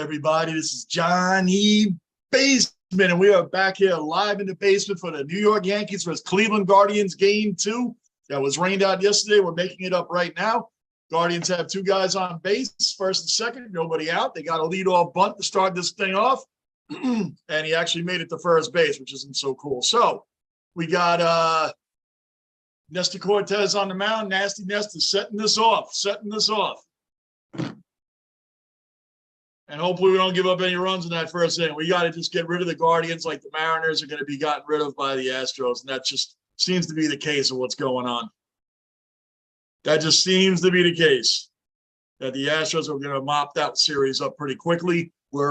Everybody? This is Johnny Basement, and we are back here live in the basement for the New York Yankees versus Cleveland Guardians Game 2. That was rained out yesterday. We're making it up right now. Guardians have two guys on base, first and second, nobody out. They got a leadoff bunt to start this thing off, and he actually made it to first base, which isn't so cool. So we got Nestor Cortez on the mound. Nasty Nestor setting this off. And hopefully we don't give up any runs in that first inning. We got to just get rid of the Guardians like the Mariners are going to be gotten rid of by the Astros. And that just seems to be the case of what's going on. That just seems to be the case. That the Astros are going to mop that series up pretty quickly. We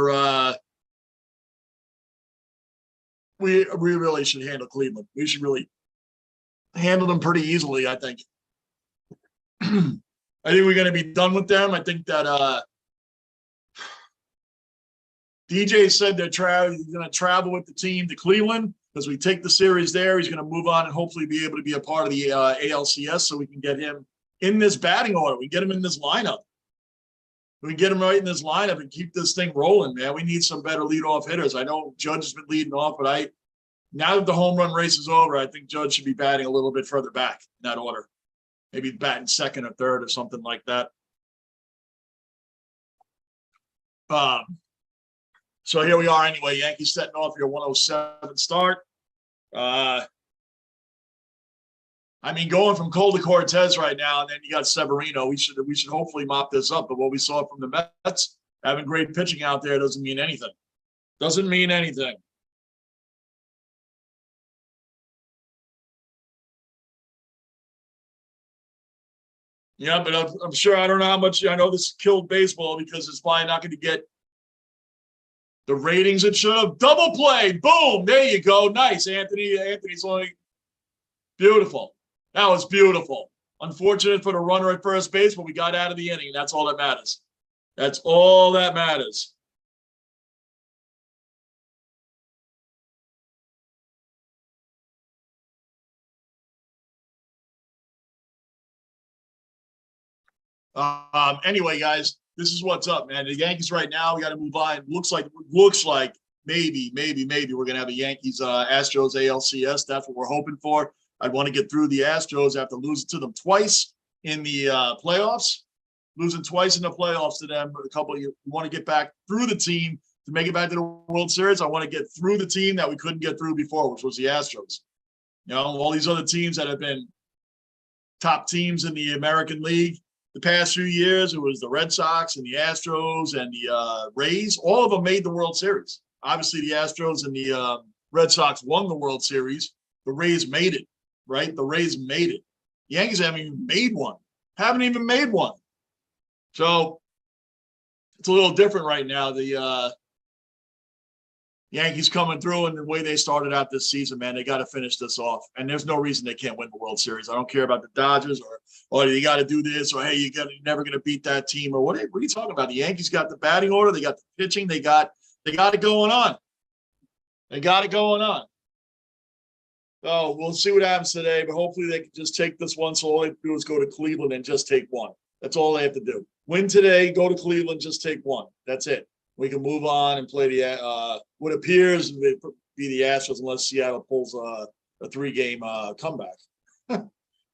really should handle Cleveland. We should really handle them pretty easily, I think. I think we're going to be done with them. I think that DJ said he's going to travel with the team to Cleveland because we take the series there. He's going to move on and hopefully be able to be a part of the ALCS so we can get him in this batting order. We get him in this lineup. We get him right in this lineup and keep this thing rolling, man. We need some better leadoff hitters. I know Judge has been leading off, but now that the home run race is over, I think Judge should be batting a little bit further back in that order. Maybe batting second or third or something like that. So here we are anyway. Yankees setting off your 107 start. I mean, going from Cole to Cortez right now, and then you got Severino. We should hopefully mop this up. But what we saw from the Mets, having great pitching out there doesn't mean anything. Doesn't mean anything. Yeah, but I'm sure I don't know how much. I know this killed baseball because it's probably not going to get the ratings it should have. Double play. Boom. There you go. Nice, Anthony. Anthony's only beautiful. That was beautiful. Unfortunate for the runner at first base, but we got out of the inning. That's all that matters. That's all that matters. Anyway, guys, this is what's up, man. The Yankees right now, we got to move on. Looks like maybe we're gonna have a Yankees Astros ALCS. That's what we're hoping for. I'd want to get through the Astros after losing to them twice in the playoffs. Losing twice in the playoffs to them, but a couple of you want to get back through the team to make it back to the World Series. I want to get through the team that we couldn't get through before, which was the Astros. You know, all these other teams that have been top teams in the American League the past few years, it was the Red Sox and the Astros and the Rays. All of them made the World Series. Obviously, the Astros and the Red Sox won the World Series. The Rays made it, right? The Rays made it. The Yankees haven't even made one. So it's a little different right now. The Yankees coming through, and the way they started out this season, man, they got to finish this off. And there's no reason they can't win the World Series. I don't care about the Dodgers or you got to do this or, hey, you're never going to beat that team or what are you talking about? The Yankees got the batting order. They got the pitching. They got it going on. So we'll see what happens today, but hopefully they can just take this one. So all they have to do is go to Cleveland and just take one. That's all they have to do. Win today, go to Cleveland, just take one. That's it. We can move on and play the what appears to be the Astros unless Seattle pulls a 3-game comeback.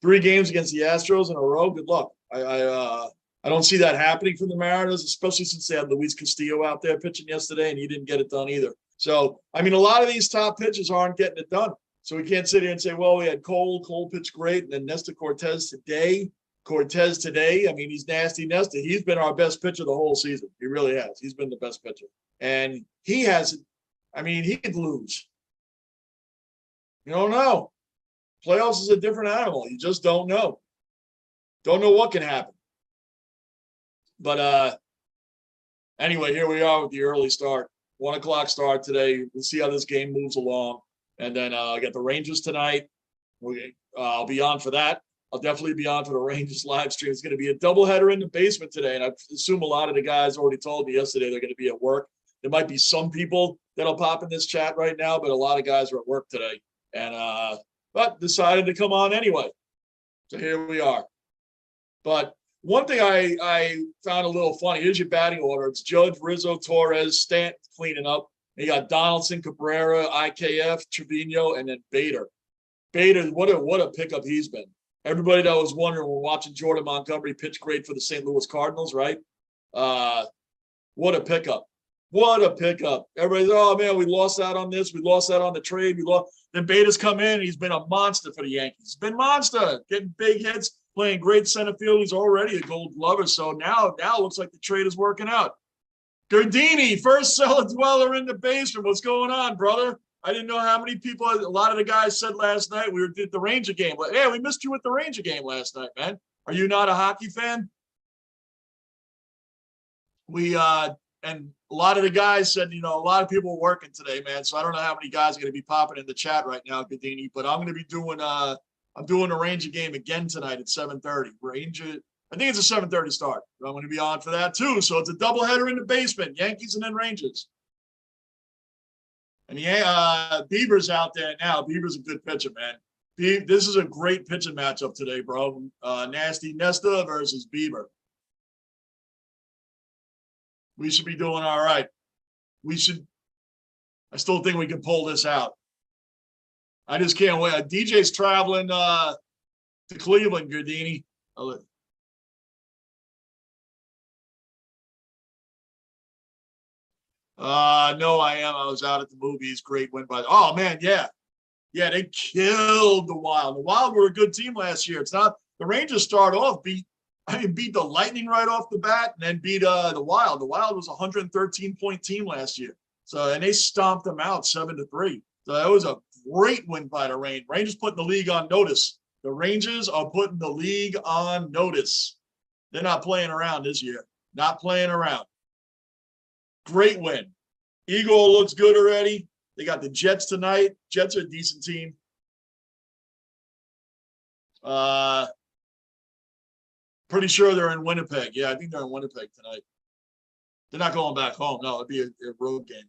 3 games against the Astros in a row. Good luck. I don't see that happening from the Mariners, especially since they had Luis Castillo out there pitching yesterday and he didn't get it done either. So, I mean, a lot of these top pitchers aren't getting it done. So we can't sit here and say, well, we had Cole pitched great, and then Nestor Cortez today. I mean, he's nasty Nestor. He's been our best pitcher the whole season. He really has. He's been the best pitcher. And he hasn't. I mean, he could lose. You don't know. Playoffs is a different animal. You just don't know. Don't know what can happen. But anyway, here we are with the early start. 1 o'clock start today. We'll see how this game moves along. And then I got the Rangers tonight. I'll be on for that. I'll definitely be on for the Rangers live stream. It's going to be a doubleheader in the basement today. And I assume a lot of the guys already told me yesterday they're going to be at work. There might be some people that'll pop in this chat right now, but a lot of guys are at work today. And but decided to come on anyway. So here we are. But One thing I found a little funny. Here's your batting order. It's Judge, Rizzo, Torres, Stanton cleaning up. You got Donaldson, Cabrera, IKF, Trevino, and then Bader. Bader, what a pickup he's been. Everybody that was wondering, we're watching Jordan Montgomery pitch great for the St. Louis Cardinals, right? What a pickup. What a pickup. Everybody's, oh, man, we lost out on this. We lost out on the trade. We lost. Then Bader's come in. He's been a monster for the Yankees. He's been monster, getting big hits, playing great center field. He's already a Gold Glover. So now it looks like the trade is working out. Gardini, first cellar dweller in the basement. What's going on, brother? I didn't know how many people, a lot of the guys said last night, we did the Ranger game. Hey, we missed you at the Ranger game last night, man. Are you not a hockey fan? And a lot of the guys said, a lot of people are working today, man. So I don't know how many guys are going to be popping in the chat right now, Gardini, but I'm going to be doing, I'm doing a Ranger game again tonight at 7:30. Ranger, I think it's a 7:30 start. I'm going to be on for that too. So it's a doubleheader in the basement, Yankees and then Rangers. And Bieber's out there now. Bieber's a good pitcher, man. This is a great pitching matchup today, bro. Nasty Nesta versus Bieber. We should be doing all right. I still think we can pull this out. I just can't wait. DJ's traveling to Cleveland, Gardini. No, I am. I was out at the movies. Great win by. Oh man, yeah, they killed the Wild. The Wild were a good team last year. It's not the Rangers start off beat the Lightning right off the bat, and then beat the Wild. The Wild was a 113-point team last year. So and they stomped them out 7-3. So that was a great win by the Rangers. Rangers putting the league on notice. The Rangers are putting the league on notice. They're not playing around this year. Not playing around. Great win. Eagle looks good already. They got the Jets tonight. Jets are a decent team. Pretty sure they're in Winnipeg. Yeah, I think they're in Winnipeg tonight. They're not going back home. No, it'd be a road game.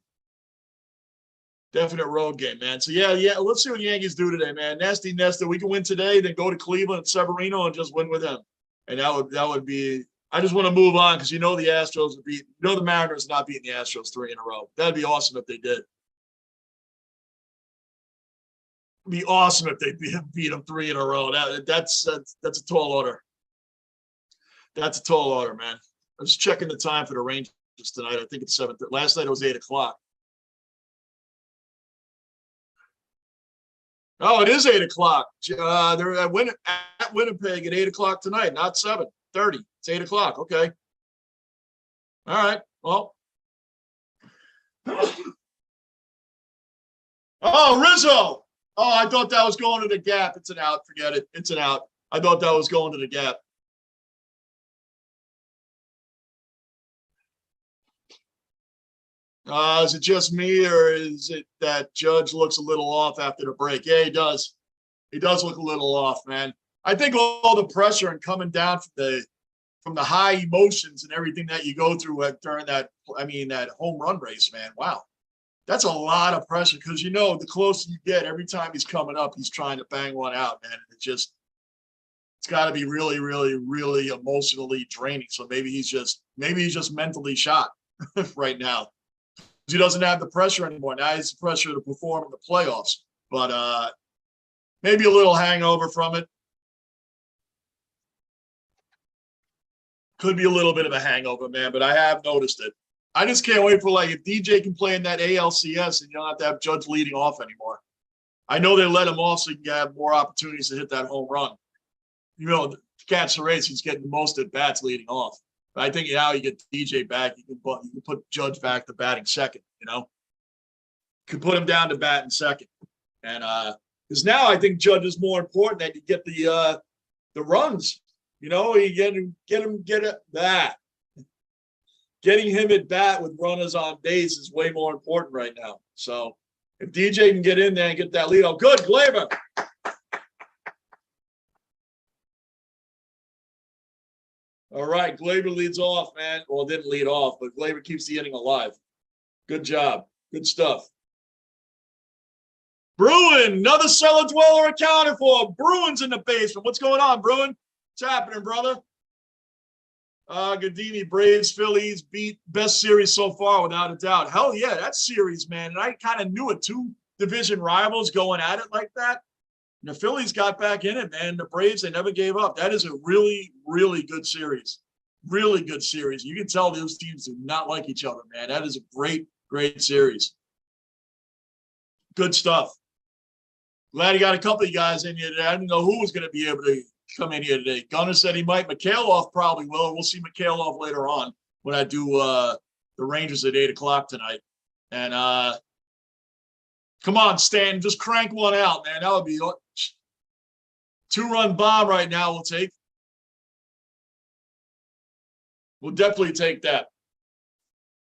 Definite road game, man. So, yeah. Let's see what the Yankees do today, man. Nasty Nesta. We can win today, then go to Cleveland and Severino and just win with him. And that would be – I just want to move on because the Astros would beat – the Mariners not beating the Astros 3 in a row. That'd be awesome if they did. It'd be awesome if they beat them 3 in a row. That's a tall order. That's a tall order, man. I was checking the time for the Rangers tonight. I think it's 7:30. Last night it was 8 o'clock. Oh, it is 8 o'clock. They're at Winnipeg at 8 o'clock tonight, not 7:30. It's 8 o'clock. Okay. All right. Well. Oh, Rizzo. Oh, I thought that was going to the gap. It's an out. Forget it. It's an out. I thought that was going to the gap. Is it just me, or is it that Judge looks a little off after the break? Yeah, he does. He does look a little off, man. I think all the pressure and coming down from the high emotions and everything that you go through during that home run race, man. Wow. That's a lot of pressure because, the closer you get, every time he's coming up, he's trying to bang one out, man. It's got to be really, really, really emotionally draining. So maybe he's just mentally shot right now. He doesn't have the pressure anymore. Now he's the pressure to perform in the playoffs, but maybe a little hangover from it. Could be a little bit of a hangover, man, but I have noticed it. I just can't wait for if DJ can play in that ALCS and you don't have to have Judge leading off anymore. I know they let him off so he can have more opportunities to hit that home run. To catch the race, he's getting the most at bats leading off. But I think now you get DJ back, you can put Judge back to batting second, You can put him down to batting second. And because now I think Judge is more important that you get the runs. You getting him at bat with runners on base is way more important right now. So if DJ can get in there and get that lead, good, Glaber. All right, Glaber leads off, man. Well, didn't lead off, but Glaber keeps the inning alive. Good job. Good stuff. Bruin, another cellar dweller accounted for. Bruin's in the basement. What's going on, Bruin? What's happening, brother? Godini, Braves, Phillies beat best series so far, without a doubt. Hell yeah, that series, man. And I kind of knew it. Two division rivals going at it like that. And the Phillies got back in it, man. The Braves, they never gave up. That is a really, really good series. Really good series. You can tell those teams do not like each other, man. That is a great, great series. Good stuff. Glad you got a couple of guys in here today. I didn't know who was going to be able to come in here today. Gunnar said he might. Mikhailov probably will. We'll see Mikhailov later on when I do the Rangers at 8 o'clock tonight. And come on, Stan, just crank one out, man. That would be a 2-run bomb right now. We'll take. We'll definitely take that.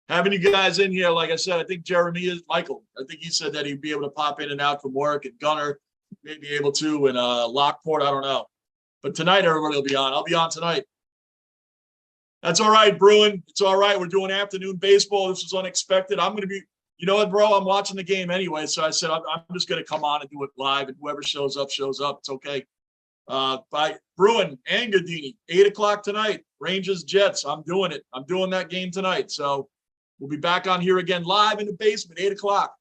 Having you guys in here, like I said, I think Michael, I think he said that he'd be able to pop in and out from work, and Gunnar may be able to, and Lockport, I don't know. But tonight, everybody will be on. I'll be on tonight. That's all right, Bruin. It's all right. We're doing afternoon baseball. This was unexpected. I'm going to be, you know what, bro? I'm watching the game anyway. So I said, I'm just going to come on and do it live, and whoever shows up, shows up. It's okay. By Bruin and Godini, 8 o'clock tonight, Rangers, Jets. I'm doing it. I'm doing that game tonight. So we'll be back on here again live in the basement, 8 o'clock.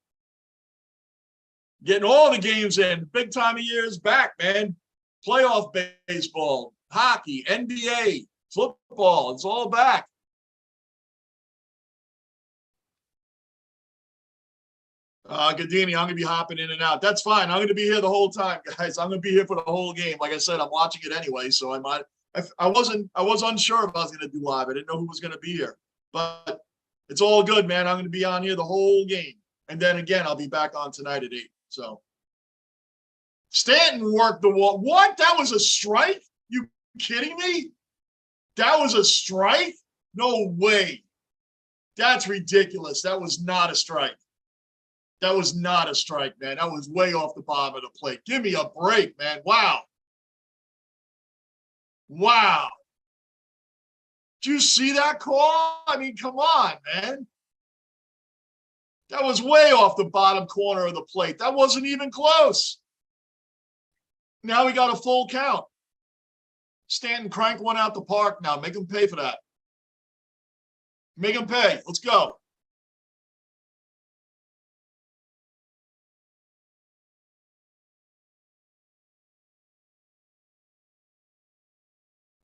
Getting all the games in. Big time of year is back, man. Playoff baseball, hockey, NBA, football. It's all back. Godini, I'm going to be hopping in and out. That's fine. I'm going to be here the whole time, guys. I'm going to be here for the whole game. Like I said, I'm watching it anyway, so I was unsure if I was going to do live. I didn't know who was going to be here. But it's all good, man. I'm going to be on here the whole game. And then again, I'll be back on tonight at 8. So Stanton worked the wall. What? That was a strike? You kidding me? That was a strike? No way. That's ridiculous. That was not a strike. That was not a strike, man. That was way off the bottom of the plate. Give me a break, man. Wow. Wow. Did you see that call? I mean, come on, man. That was way off the bottom corner of the plate. That wasn't even close. Now we got a full count. Stanton, crank one out the park now. Make him pay for that. Make him pay. Let's go.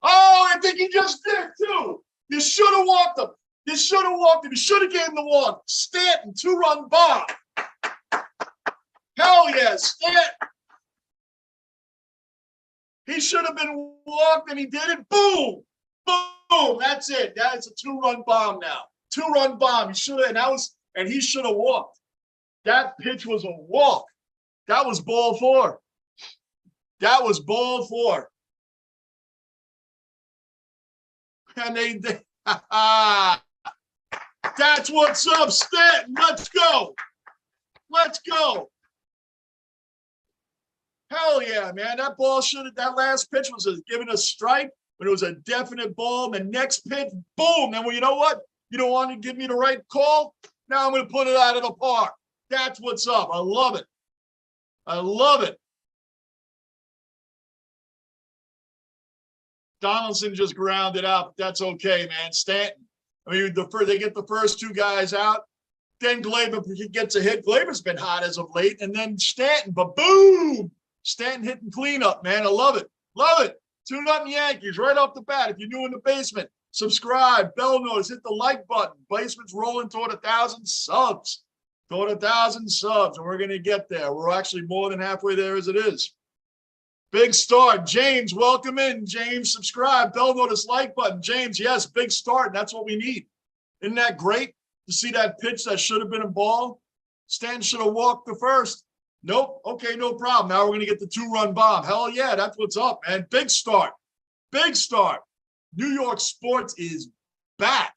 Oh, I think he just did too. You should have walked him. You should have walked him. You should have gave him the walk. Stanton, 2-run bomb. Hell yeah, Stanton. He should have been walked, and he did it. Boom, boom. That's it. That's a 2-run bomb now. 2-run bomb. He should have, and he should have walked. That pitch was a walk. That was ball 4. That was ball 4. And they that's what's up, Stanton. Let's go. Let's go. Hell yeah, man. That ball that last pitch was given a strike, but it was a definite ball. The next pitch, boom. Then, well, you know what? You don't want to give me the right call? Now I'm going to put it out of the park. That's what's up. I love it. I love it. Donaldson just grounded out, but that's okay, man. Stanton. I mean, they get the first 2 guys out. Then Glaber gets a hit. Glaber's been hot as of late. And then Stanton, but boom! Stanton hitting cleanup, man. I love it. Love it. 2-0 Yankees right off the bat. If you're new in the basement, subscribe, bell notice, hit the like button. Basement's rolling toward 1,000 subs. Toward 1,000 subs, and we're going to get there. We're actually more than halfway there as it is. Big start. James, welcome in. James, subscribe, bell notice, like button. James, yes, big start. That's what we need. Isn't that great to see that pitch that should have been a ball? Stan should have walked the first. Nope. Okay, no problem. Now we're going to get the 2-run bomb. Hell yeah, that's what's up, man. Big start. Big start. New York sports is back.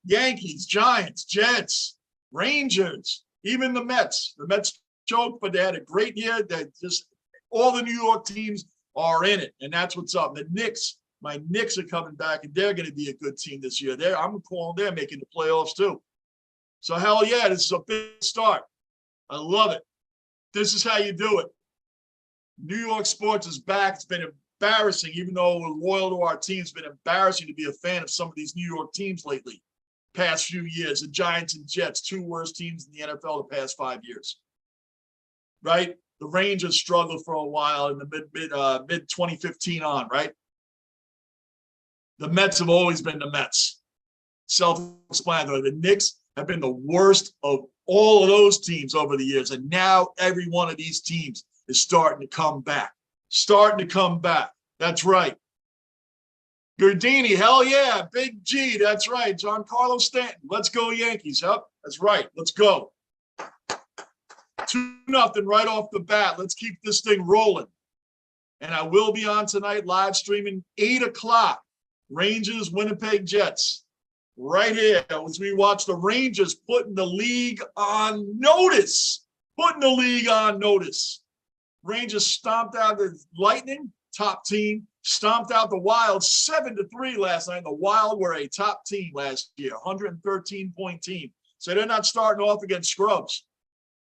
Yankees, Giants, Jets, Rangers, even the Mets. The Mets choked, but they had a great year. They just all the New York teams are in it, and that's what's up. The Knicks, my Knicks are coming back, and they're going to be a good team this year. I'm calling them making the playoffs too. So hell yeah, this is a big start. I love it. This is how you do it. New York sports is back. It's been embarrassing, even though we're loyal to our team, it's been embarrassing to be a fan of some of these New York teams lately. Past few years, the Giants and Jets, two worst teams in the NFL the past 5 years. Right? The Rangers struggled for a while in the mid 2015 on, right? The Mets have always been the Mets. Self-explanatory. The Knicks have been the worst of all of those teams over the years. And now every one of these teams is starting to come back. Starting to come back. That's right. Gardini, hell yeah. Big G, that's right. Giancarlo Stanton. Let's go Yankees. Yep, that's right. Let's go. 2-0 right off the bat. Let's keep this thing rolling. And I will be on tonight live streaming 8 o'clock. Rangers, Winnipeg Jets. Right here as we watch the Rangers putting the league on notice. Putting the league on notice. Rangers stomped out the Lightning, top team. Stomped out the Wild 7-3 last night. The Wild were a top team last year, 113-point team. So they're not starting off against scrubs.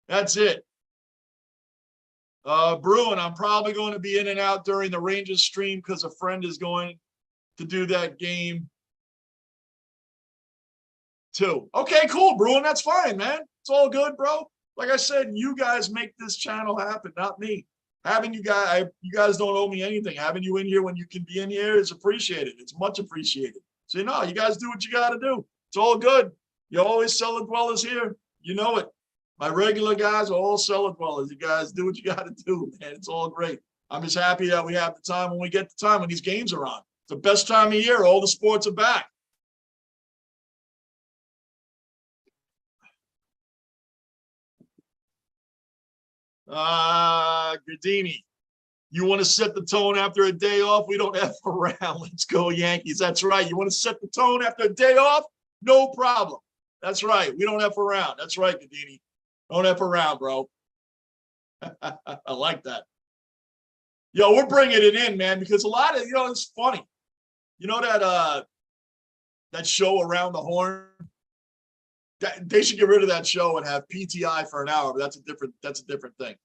That's it. Bruin, I'm probably going to be in and out during the Rangers stream because a friend is going to do that game too. Okay, cool, Bruin. That's fine, man. It's all good, bro. Like I said, you guys make this channel happen, not me. Having you guys don't owe me anything. Having you in here when you can be in here is appreciated. It's much appreciated. So, you guys do what you got to do. It's all good. You always cellar dwellers here. You know it. My regular guys are all cellar dwellers. You guys do what you got to do, man. It's all great. I'm just happy that we have the time when we get the time when these games are on. It's the best time of year. All the sports are back. Gardini, you want to set the tone after a day off? We don't F around. Let's go Yankees. That's right. You want to set the tone after a day off? No problem. That's right. We don't F around. That's right, Gardini. Don't F around, bro. I like that. Yo, we're bringing it in, man, because a lot of, it's funny. You know that show Around the Horn? They should get rid of that show and have PTI for an hour, but that's a different thing.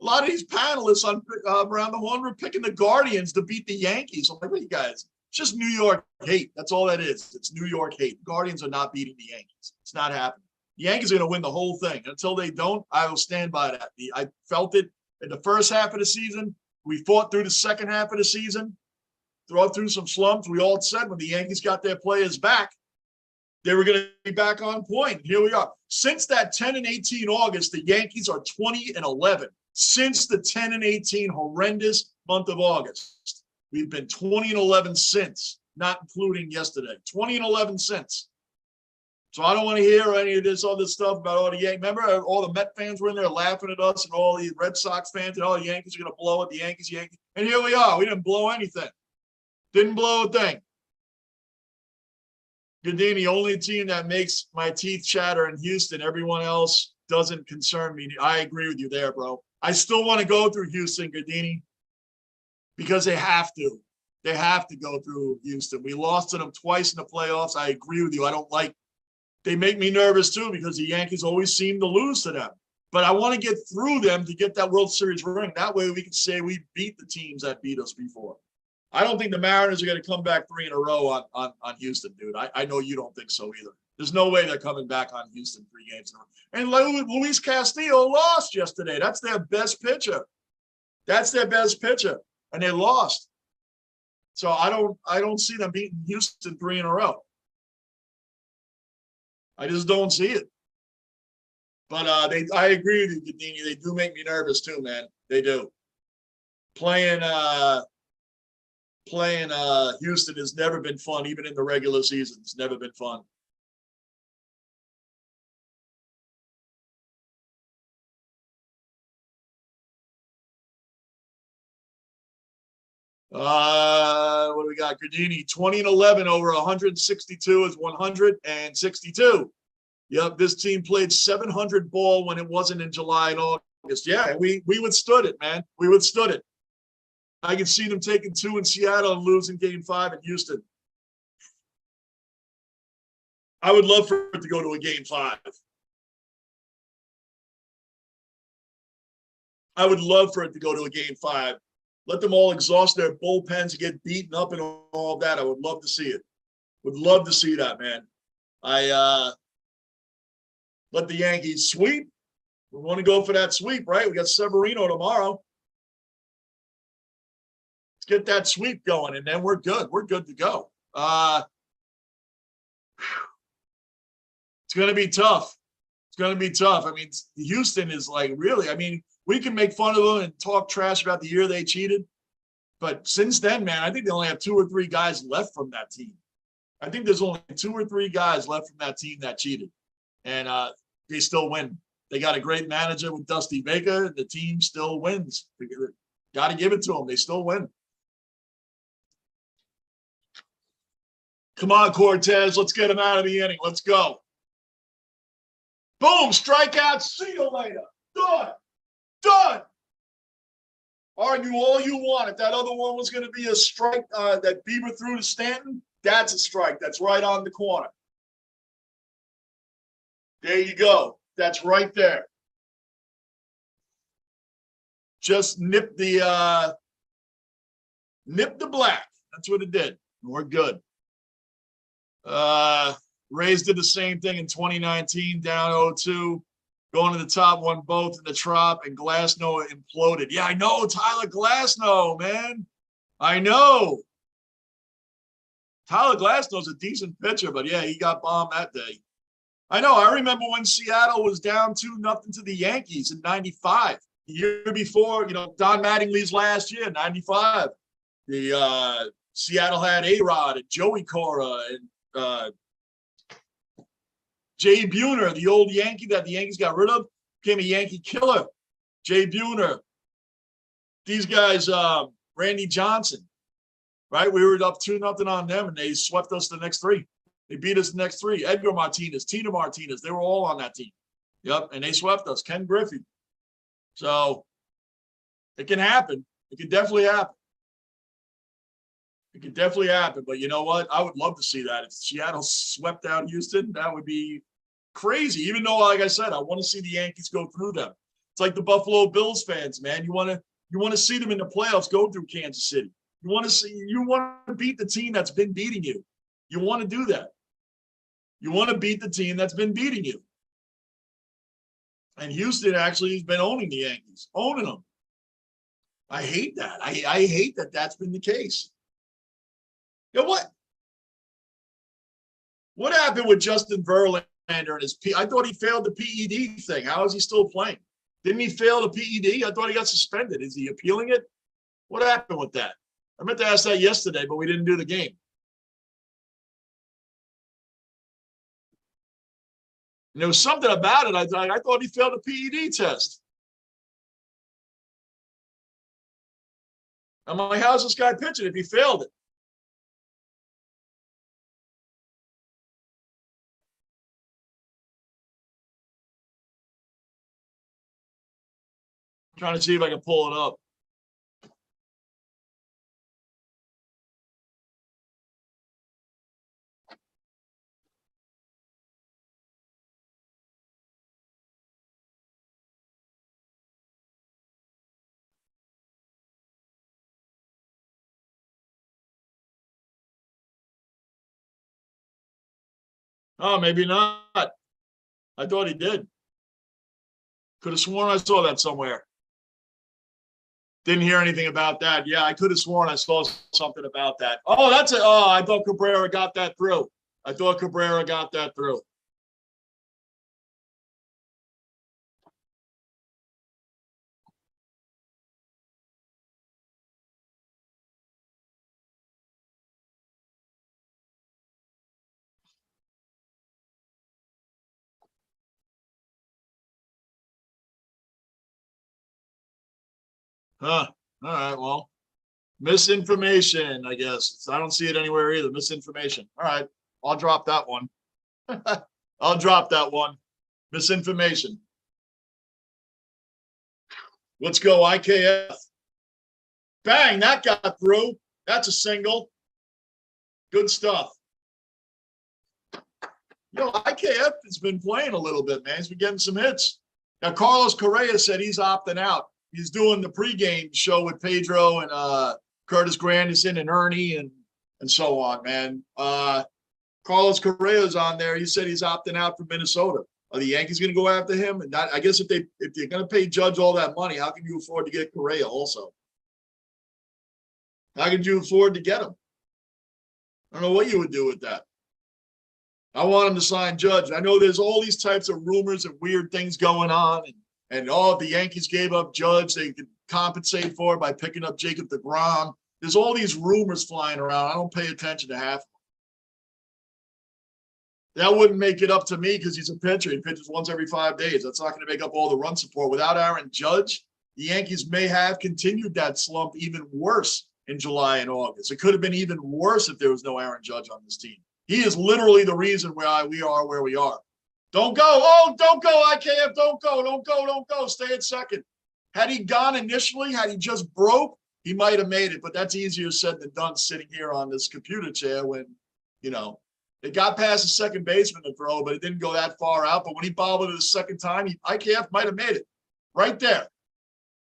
A lot of these panelists on Around the Horn were picking the Guardians to beat the Yankees. I'm like, what are you guys? It's just New York hate. That's all that is. It's New York hate. The Guardians are not beating the Yankees. It's not happening. The Yankees are going to win the whole thing. Until they don't, I will stand by that. I felt it in the first half of the season. We fought through the second half of the season, through some slumps. We all said when the Yankees got their players back, they were going to be back on point. Here we are. Since that 10-18 August, the Yankees are 20-11. Since the 10-18 horrendous month of August, we've been 20-11 since, not including yesterday. 20-11 since. So I don't want to hear any of this other stuff about all the Yankees. Remember, all the Met fans were in there laughing at us, and all the Red Sox fans, and all the Yankees are going to blow it. The Yankees. And here we are. We didn't blow anything. Didn't blow a thing. Gardini, only team that makes my teeth chatter in Houston. Everyone else doesn't concern me. I agree with you there, bro. I still want to go through Houston, Gardini, because they have to. They have to go through Houston. We lost to them twice in the playoffs. I agree with you. I don't like. They make me nervous too because the Yankees always seem to lose to them. But I want to get through them to get that World Series ring. That way we can say we beat the teams that beat us before. I don't think the Mariners are going to come back 3 in a row on Houston, dude. I know you don't think so either. There's no way they're coming back on Houston 3 games in a row. And Luis Castillo lost yesterday. That's their best pitcher. And they lost. So I don't see them beating Houston 3 in a row. I just don't see it. But I agree with you, Gardini. They do make me nervous too, man. They do. Playing Houston has never been fun, even in the regular season. It's never been fun. What do we got? Gardini, 20-11 over 162 is 162. Yep, this team played 700 ball when it wasn't in July and August. Yeah, we withstood it, man. We withstood it. I can see them taking 2 in Seattle and losing game 5 in Houston. I would love for it to go to a game 5. I would love for it to go to a game 5. Let them all exhaust their bullpens and get beaten up and all of that. I would love to see it. Would love to see that, man. Let the Yankees sweep. We want to go for that sweep, right? We got Severino tomorrow. Let's get that sweep going, and then we're good. We're good to go. It's going to be tough. It's going to be tough. I mean, Houston is like really, I mean, we can make fun of them and talk trash about the year they cheated. But since then, man, I think they only have 2 or 3 guys left from that team. I think there's only 2 or 3 guys left from that team that cheated. And they still win. They got a great manager with Dusty Baker. And the team still wins. Got to give it to them. They still win. Come on, Cortez. Let's get him out of the inning. Let's go. Boom. Strikeout. See you later. Done. Done. Argue all you want. If that other one was going to be a strike that Bieber threw to Stanton, that's a strike. That's right on the corner. There you go. That's right there. Just nip the black. That's what it did. We're good. Rays did the same thing in 2019, down 0-2. Going to the top, won both in the Trop, and Glasnow imploded. Yeah, I know, Tyler Glasnow, man. I know. Tyler Glasnow's a decent pitcher, but yeah, he got bombed that day. I know. I remember when Seattle was down 2-0 to the Yankees in '95. The year before, you know, Don Mattingly's last year, '95. The Seattle had A-Rod and Joey Cora and Jay Buhner, the old Yankee that the Yankees got rid of, became a Yankee killer. Jay Buhner. These guys, Randy Johnson, right? We were up 2-0 on them, and they swept us the next 3. They beat us the next 3. Edgar Martinez, Tina Martinez, they were all on that team. Yep, and they swept us. Ken Griffey. So it can happen. It can definitely happen. It could definitely happen, but you know what? I would love to see that. If Seattle swept out Houston, that would be crazy. Even though, like I said, I want to see the Yankees go through them. It's like the Buffalo Bills fans, man. You want to see them in the playoffs go through Kansas City. You want to beat the team that's been beating you. You want to do that. You want to beat the team that's been beating you. And Houston actually has been owning the Yankees, owning them. I hate that. I hate that that's been the case. You know what? What happened with Justin Verlander and his I thought he failed the PED thing. How is he still playing? Didn't he fail the PED? I thought he got suspended. Is he appealing it? What happened with that? I meant to ask that yesterday, but we didn't do the game. And there was something about it. I thought he failed the PED test. I'm like, how's this guy pitching if he failed it? I'm trying to see if I can pull it up. Oh, maybe not. I thought he did. Could have sworn I saw that somewhere. Didn't hear anything about that. Yeah, I could have sworn I saw something about that. Oh, that's it. Oh, I thought Cabrera got that through. Huh. All right, well, misinformation, I guess. I don't see it anywhere either. Misinformation. All right, I'll drop that one. I'll drop that one. Misinformation. Let's go, IKF. Bang, that got through. That's a single. Good stuff. You know, IKF has been playing a little bit, man. He's been getting some hits. Now, Carlos Correa said he's opting out. he's doing the pregame show with Pedro and Curtis Granderson and Ernie and so on, man. Carlos Correa's on there. He said he's opting out from Minnesota. Are the Yankees going to go after him? And I guess if they're going to pay Judge all that money, how can you afford to get Correa also? How could you afford to get him? I don't know what you would do with that. I want him to sign Judge. I know there's all these types of rumors and weird things going on. And if the Yankees gave up Judge, they could compensate for it by picking up Jacob deGrom. There's all these rumors flying around. I don't pay attention to half of them. That wouldn't make it up to me because he's a pitcher. He pitches once every 5 days. That's not going to make up all the run support. Without Aaron Judge, the Yankees may have continued that slump even worse in July and August. It could have been even worse if there was no Aaron Judge on this team. He is literally the reason why we are where we are. Don't go. Oh, don't go, IKF. Don't go. Don't go. Don't go. Stay at second. Had he gone initially, had he just broke, he might have made it. But that's easier said than done sitting here on this computer chair when, it got past the second baseman to throw, but it didn't go that far out. But when he bobbled it the second time, IKF might have made it. Right there.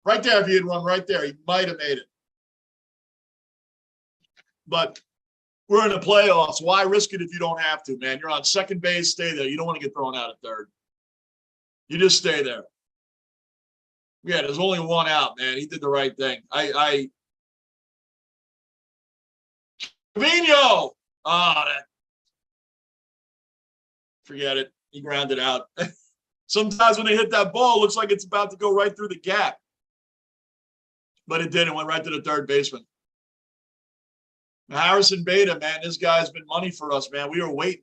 Right there, if he had run right there, he might have made it. But we're in the playoffs. Why risk it if you don't have to, man? You're on second base. Stay there. You don't want to get thrown out at third. You just stay there. Yeah, there's only one out, man. He did the right thing. Trevino. Forget it. He grounded out. Sometimes when they hit that ball, it looks like it's about to go right through the gap. But it didn't. Went right to the third baseman. Harrison Beta, man, this guy's been money for us, man. We were waiting.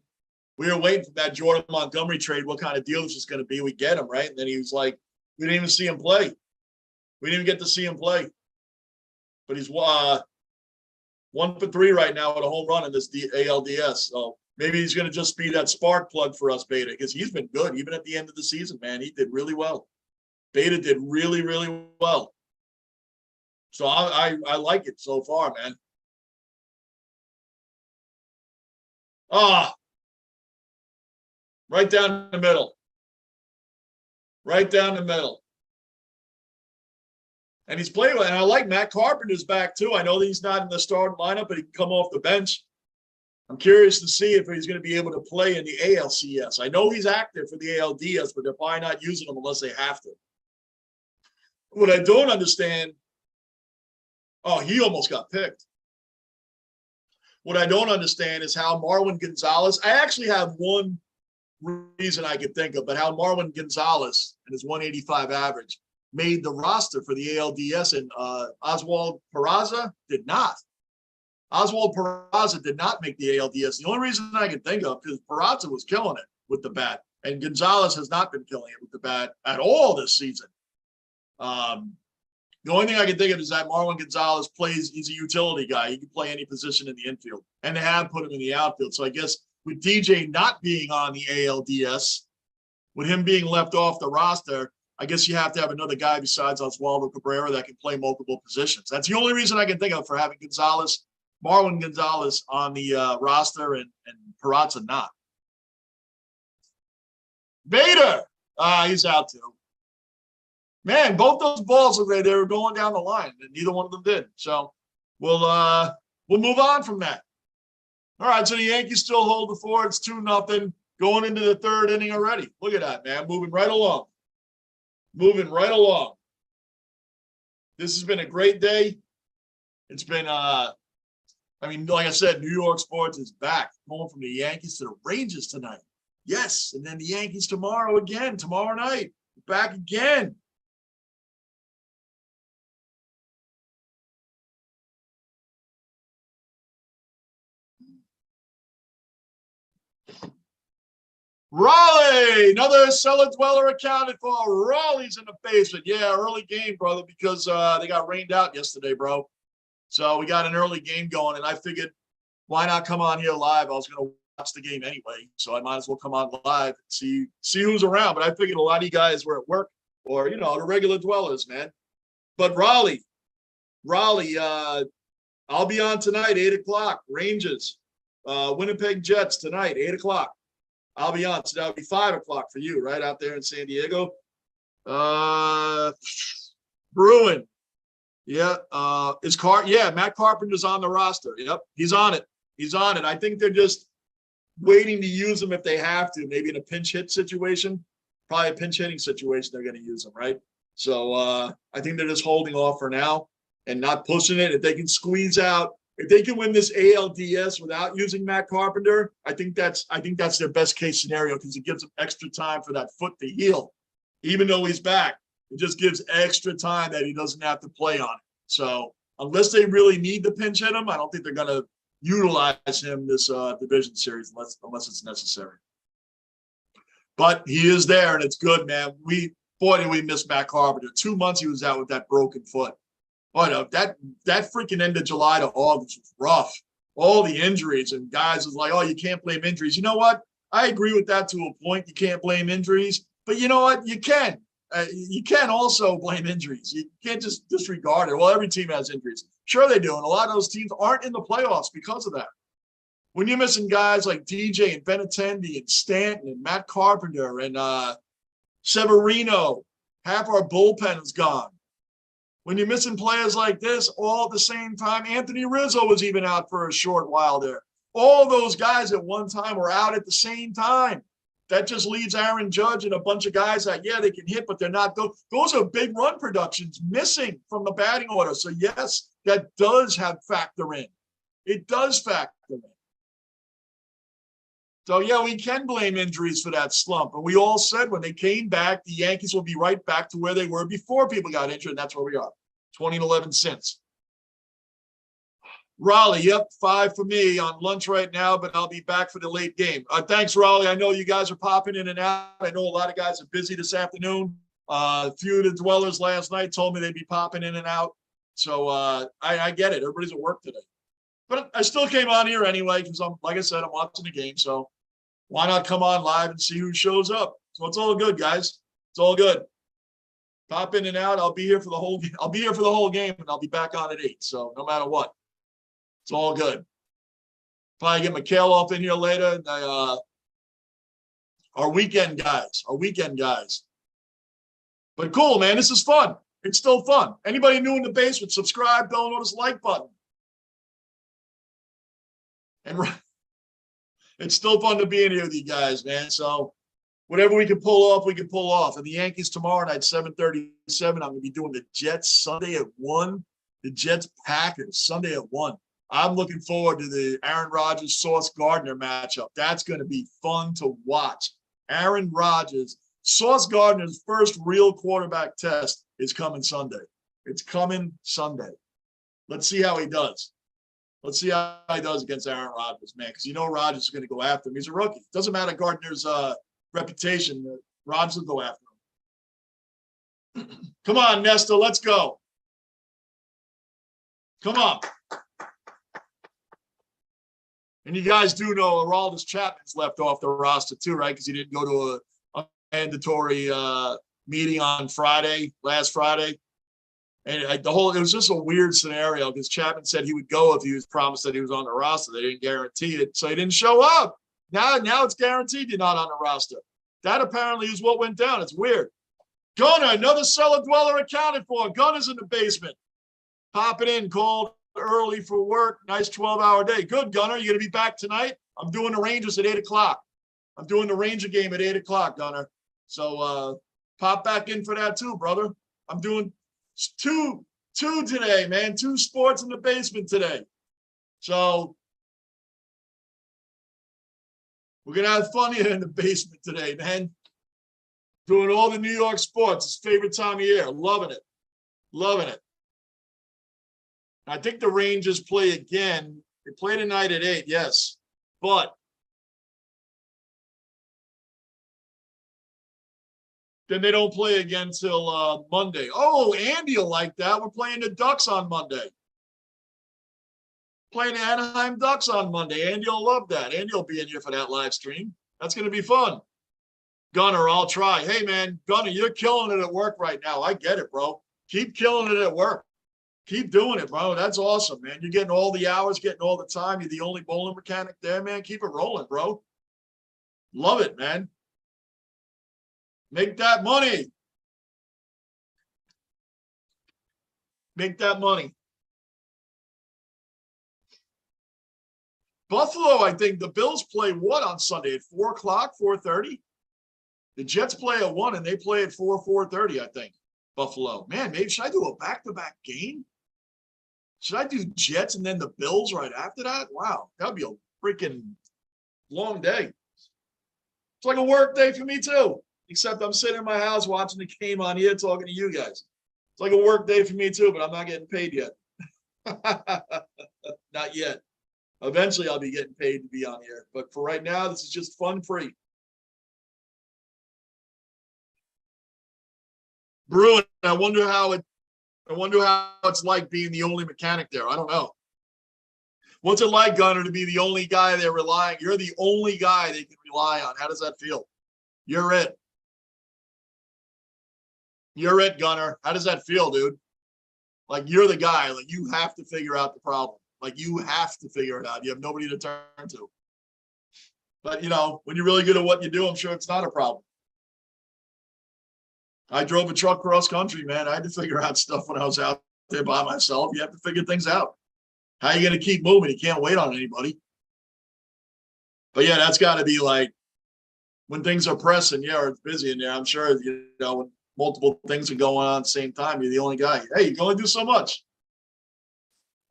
We were waiting for that Jordan Montgomery trade, what kind of deal this was going to be. We get him, right? And then he was like, we didn't even see him play. We didn't even get to see him play. But he's 1 for 3 right now with a home run in this ALDS. So maybe he's going to just be that spark plug for us, Beta, because he's been good. Even at the end of the season, man, he did really well. Beta did really, really well. So I like it so far, man. Right down the middle. Right down the middle. And he's playing well. And I like Matt Carpenter's back, too. I know that he's not in the starting lineup, but he can come off the bench. I'm curious to see if he's going to be able to play in the ALCS. I know he's active for the ALDS, but they're probably not using him unless they have to. What I don't understand, he almost got picked. What I don't understand is how Marwin Gonzalez, I actually have one reason I could think of, but how Marwin Gonzalez and his 185 average made the roster for the ALDS and Oswald Peraza did not. Oswald Peraza did not make the ALDS. The only reason I can think of is Peraza was killing it with the bat, and Gonzalez has not been killing it with the bat at all this season. The only thing I can think of is that Marwin Gonzalez he's a utility guy. He can play any position in the infield, and they have put him in the outfield. So I guess with DJ not being on the ALDS, with him being left off the roster, I guess you have to have another guy besides Oswaldo Cabrera that can play multiple positions. That's the only reason I can think of for having Marwin Gonzalez on the roster and Peraza not. Bader, he's out too. Man, both those balls look like they were going down the line, and neither one of them did. So we'll move on from that. All right, so the Yankees still hold the fort. It's 2-0 going into the third inning already. Look at that, man. Moving right along. Moving right along. This has been a great day. It's been, like I said, New York sports is back. Going from the Yankees to the Rangers tonight. Yes, and then the Yankees tomorrow night. Back again. Raleigh, another cellar dweller accounted for. Raleigh's in the basement. Yeah, early game, brother, because they got rained out yesterday, bro. So we got an early game going, and I figured, why not come on here live? I was going to watch the game anyway, so I might as well come on live and see who's around. But I figured a lot of you guys were at work or, the regular dwellers, man. But Raleigh, I'll be on tonight, 8 o'clock. Rangers, Winnipeg Jets tonight, 8 o'clock. I'll be on. So that'll be 5 o'clock for you, right out there in San Diego. Bruin. Yeah. Matt Carpenter's on the roster. Yep. He's on it. He's on it. I think they're just waiting to use him if they have to, maybe in a pinch hit situation, probably a pinch hitting situation, they're going to use him, right? So I think they're just holding off for now and not pushing it. If they can squeeze out, if they can win this ALDS without using Matt Carpenter, I think that's their best case scenario because it gives them extra time for that foot to heal. Even though he's back, it just gives extra time that he doesn't have to play on it. So unless they really need to pinch hit him, I don't think they're going to utilize him this division series unless it's necessary. But he is there, and it's good, man. Boy, did we miss Matt Carpenter. 2 months he was out with that broken foot. Boy, no, that freaking end of July to August was rough. All the injuries, and guys was like, oh, you can't blame injuries. You know what? I agree with that to a point. You can't blame injuries. But you know what? You can. You can also blame injuries. You can't just disregard it. Well, every team has injuries. Sure they do, and a lot of those teams aren't in the playoffs because of that. When you're missing guys like DJ and Benintendi and Stanton and Matt Carpenter and Severino, half our bullpen is gone. When you're missing players like this all at the same time, Anthony Rizzo was even out for a short while there. All those guys at one time were out at the same time. That just leaves Aaron Judge and a bunch of guys that, yeah, they can hit, but they're not. Those are big run productions missing from the batting order. So, yes, that does factor in. It does factor in. So, yeah, we can blame injuries for that slump. And we all said when they came back, the Yankees will be right back to where they were before people got injured, and that's where we are, 2011 since. Raleigh, yep, 5 for me on lunch right now, but I'll be back for the late game. Thanks, Raleigh. I know you guys are popping in and out. I know a lot of guys are busy this afternoon. A few of the dwellers last night told me they'd be popping in and out. So I get it. Everybody's at work today. But I still came on here anyway because, like I said, I'm watching the game. So why not come on live and see who shows up? So it's all good, guys. It's all good. Pop in and out. I'll be here for the whole game, and I'll be back on at 8. So no matter what. It's all good. Probably get Mikhail off in here later. And our weekend guys. But cool, man. This is fun. It's still fun. Anybody new in the basement, subscribe, download this like button. And it's still fun to be in here with you guys, man. So whatever we can pull off, we can pull off. And the Yankees tomorrow night, 7:37. I'm going to be doing the Jets Sunday at 1. The Jets Packers Sunday at 1. I'm looking forward to the Aaron Rodgers, Sauce Gardner matchup. That's going to be fun to watch. Aaron Rodgers, Sauce Gardner's first real quarterback test is coming Sunday. It's coming Sunday. Let's see how he does. Let's see how he does against Aaron Rodgers, man, because you know Rodgers is going to go after him. He's a rookie. It doesn't matter Gardner's reputation. Rodgers will go after him. Come on, Nesta, let's go. Come on. And you guys do know Aroldis Chapman's left off the roster too, right? Because he didn't go to a mandatory meeting on last Friday. And it was just a weird scenario because Chapman said he would go if he was promised that he was on the roster. They didn't guarantee it, so he didn't show up. Now it's guaranteed you're not on the roster. That apparently is what went down. It's weird. Gunner, another cellar dweller accounted for. Gunner's in the basement. Popping in, called early for work. Nice 12-hour day. Good, Gunner. You going to be back tonight? I'm doing the Rangers at 8 o'clock. I'm doing the Ranger game at 8 o'clock, Gunner. So pop back in for that too, brother. I'm doing two today, man. 2 sports in the basement today. So we're going to have fun here in the basement today, man. Doing all the New York sports. It's favorite time of year. Loving it. Loving it. I think the Rangers play again. They play tonight at 8, yes. But then they don't play again till Monday. Oh, Andy will like that. We're playing the Ducks on Monday. Playing the Anaheim Ducks on Monday. Andy will love that. Andy will be in here for that live stream. That's going to be fun. Gunner, I'll try. Hey, man, Gunner, you're killing it at work right now. I get it, bro. Keep killing it at work. Keep doing it, bro. That's awesome, man. You're getting all the hours, getting all the time. You're the only bowling mechanic there, man. Keep it rolling, bro. Love it, man. Make that money. Make that money. Buffalo, I think the Bills play what on Sunday at 4 o'clock, 4:30? The Jets play at 1 and they play at 4:30, I think. Buffalo. Man, maybe should I do a back-to-back game? Should I do Jets and then the Bills right after that? Wow, that'd be a freaking long day. It's like a work day for me too, except I'm sitting in my house watching the game on here talking to you guys. It's like a work day for me too, but I'm not getting paid yet. Not yet. Eventually I'll be getting paid to be on here, but for right now, this is just fun free. Bruin, I wonder how it's like being the only mechanic there. I don't know. What's it like, Gunner, to be the only guy they're relying? You're the only guy they can rely on. How does that feel? You're it. You're it, Gunner. How does that feel, dude? Like you're the guy. Like you have to figure out the problem. Like you have to figure it out. You have nobody to turn to. But you know, when you're really good at what you do, I'm sure it's not a problem. I drove a truck cross country, man. I had to figure out stuff when I was out there by myself. You have to figure things out. How are you going to keep moving? You can't wait on anybody. But yeah, that's got to be like when things are pressing, yeah, or it's busy in there. I'm sure, you know, when multiple things are going on at the same time, you're the only guy. Hey, you can only do so much.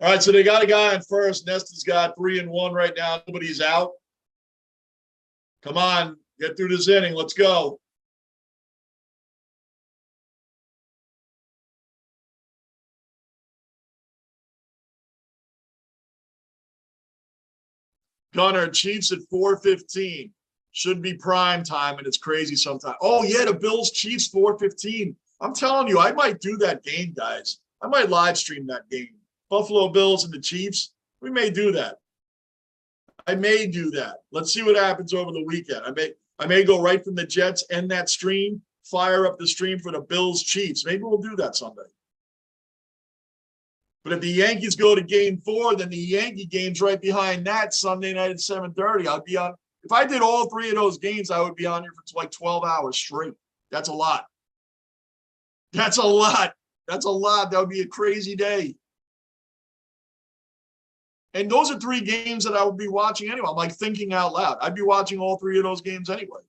All right, so they got a guy on first. Nesta's got 3-1 right now. Nobody's out. Come on, get through this inning. Let's go. Gunner, Chiefs at 4:15. Should be prime time, and it's crazy sometimes. Oh, yeah, the Bills Chiefs 4:15. I'm telling you, I might do that game, guys. I might live stream that game. Buffalo Bills and the Chiefs. We may do that. I may do that. Let's see what happens over the weekend. I may go right from the Jets and that stream, fire up the stream for the Bills Chiefs. Maybe we'll do that Sunday. But if the Yankees go to game 4, then the Yankee game's right behind that Sunday night at 7:30. I'd be on. If I did all 3 of those games, I would be on here for like 12 hours straight. That's a lot. That's a lot. That's a lot. That would be a crazy day. And those are 3 games that I would be watching anyway. I'm like thinking out loud. I'd be watching all 3 of those games anyway.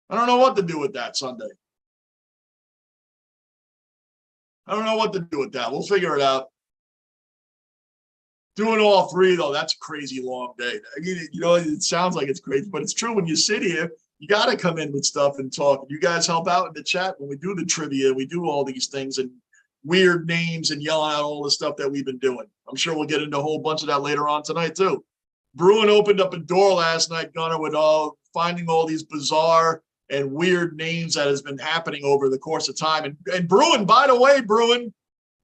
I don't know what to do with that Sunday. I don't know what to do with that. We'll figure it out. Doing all 3, though, that's a crazy long day. I mean, you know, it sounds like it's crazy, but it's true. When you sit here, you got to come in with stuff and talk. You guys help out in the chat when we do the trivia. We do all these things and weird names and yelling out all the stuff that we've been doing. I'm sure we'll get into a whole bunch of that later on tonight, too. Bruin opened up a door last night, Gunner, with finding all these bizarre and weird names that has been happening over the course of time. And Bruin, by the way, Bruin,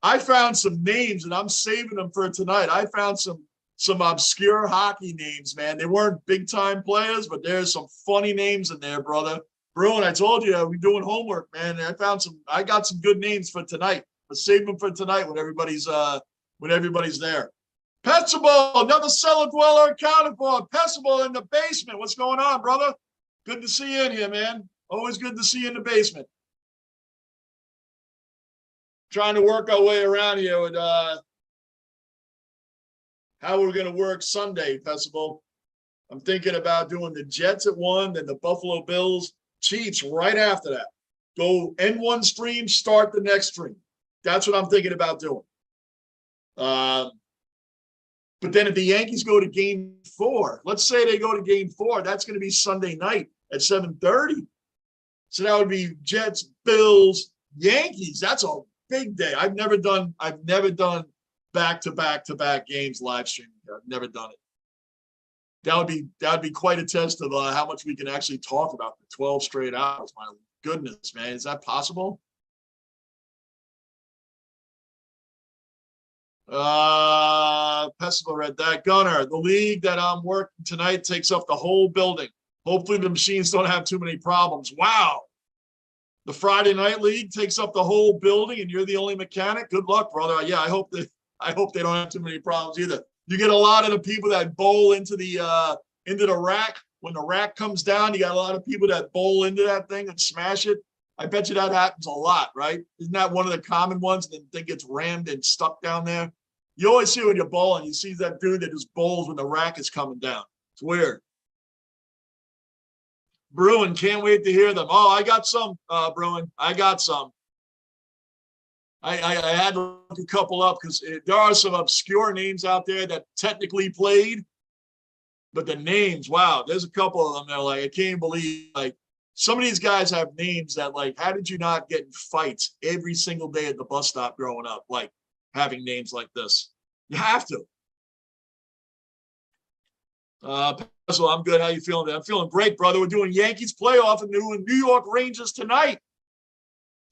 I found some names and I'm saving them for tonight. I found some obscure hockey names, man. They weren't big time players, but there's some funny names in there, brother. Bruin, I told you we're doing homework, man. I got some good names for tonight. But save them for tonight when everybody's there. Petsable, another cellar dweller accounted for. Petsable in the basement. What's going on, brother? Good to see you in here, man. Always good to see you in the basement. Trying to work our way around here with how we're going to work Sunday, Festival. I'm thinking about doing the Jets at 1, then the Buffalo Bills, Chiefs right after that. Go end one stream, start the next stream. That's what I'm thinking about doing. But then if the Yankees go to game 4, let's say they go to game 4, that's going to be Sunday night at 7:30. So that would be Jets, Bills, Yankees. That's a big day. I've never done back-to-back games live streaming. I've never done it. That would be quite a test of how much we can actually talk about for 12 straight hours. My goodness, man, is that possible? Pessimal read that. Gunner, the league that I'm working tonight takes up the whole building. Hopefully the machines don't have too many problems. Wow. The Friday night league takes up the whole building and you're the only mechanic. Good luck, brother. Yeah, I hope they don't have too many problems either. You get a lot of the people that bowl into the rack. When the rack comes down, you got a lot of people that bowl into that thing and smash it. I bet you that happens a lot, right? Isn't that one of the common ones? And then the thing gets rammed and stuck down there. You always see when you're bowling, you see that dude that just bowls when the rack is coming down. It's weird. Bruin, can't wait to hear them. Oh, I got some, Bruin. I got some. I had to look a couple up because there are some obscure names out there that technically played, but the names, wow, there's a couple of them that are like, I can't believe, like, some of these guys have names that, like, how did you not get in fights every single day at the bus stop growing up, like, having names like this? You have to. So I'm good. How you feeling? I'm feeling great, brother. We're doing Yankees playoff and doing New York Rangers tonight.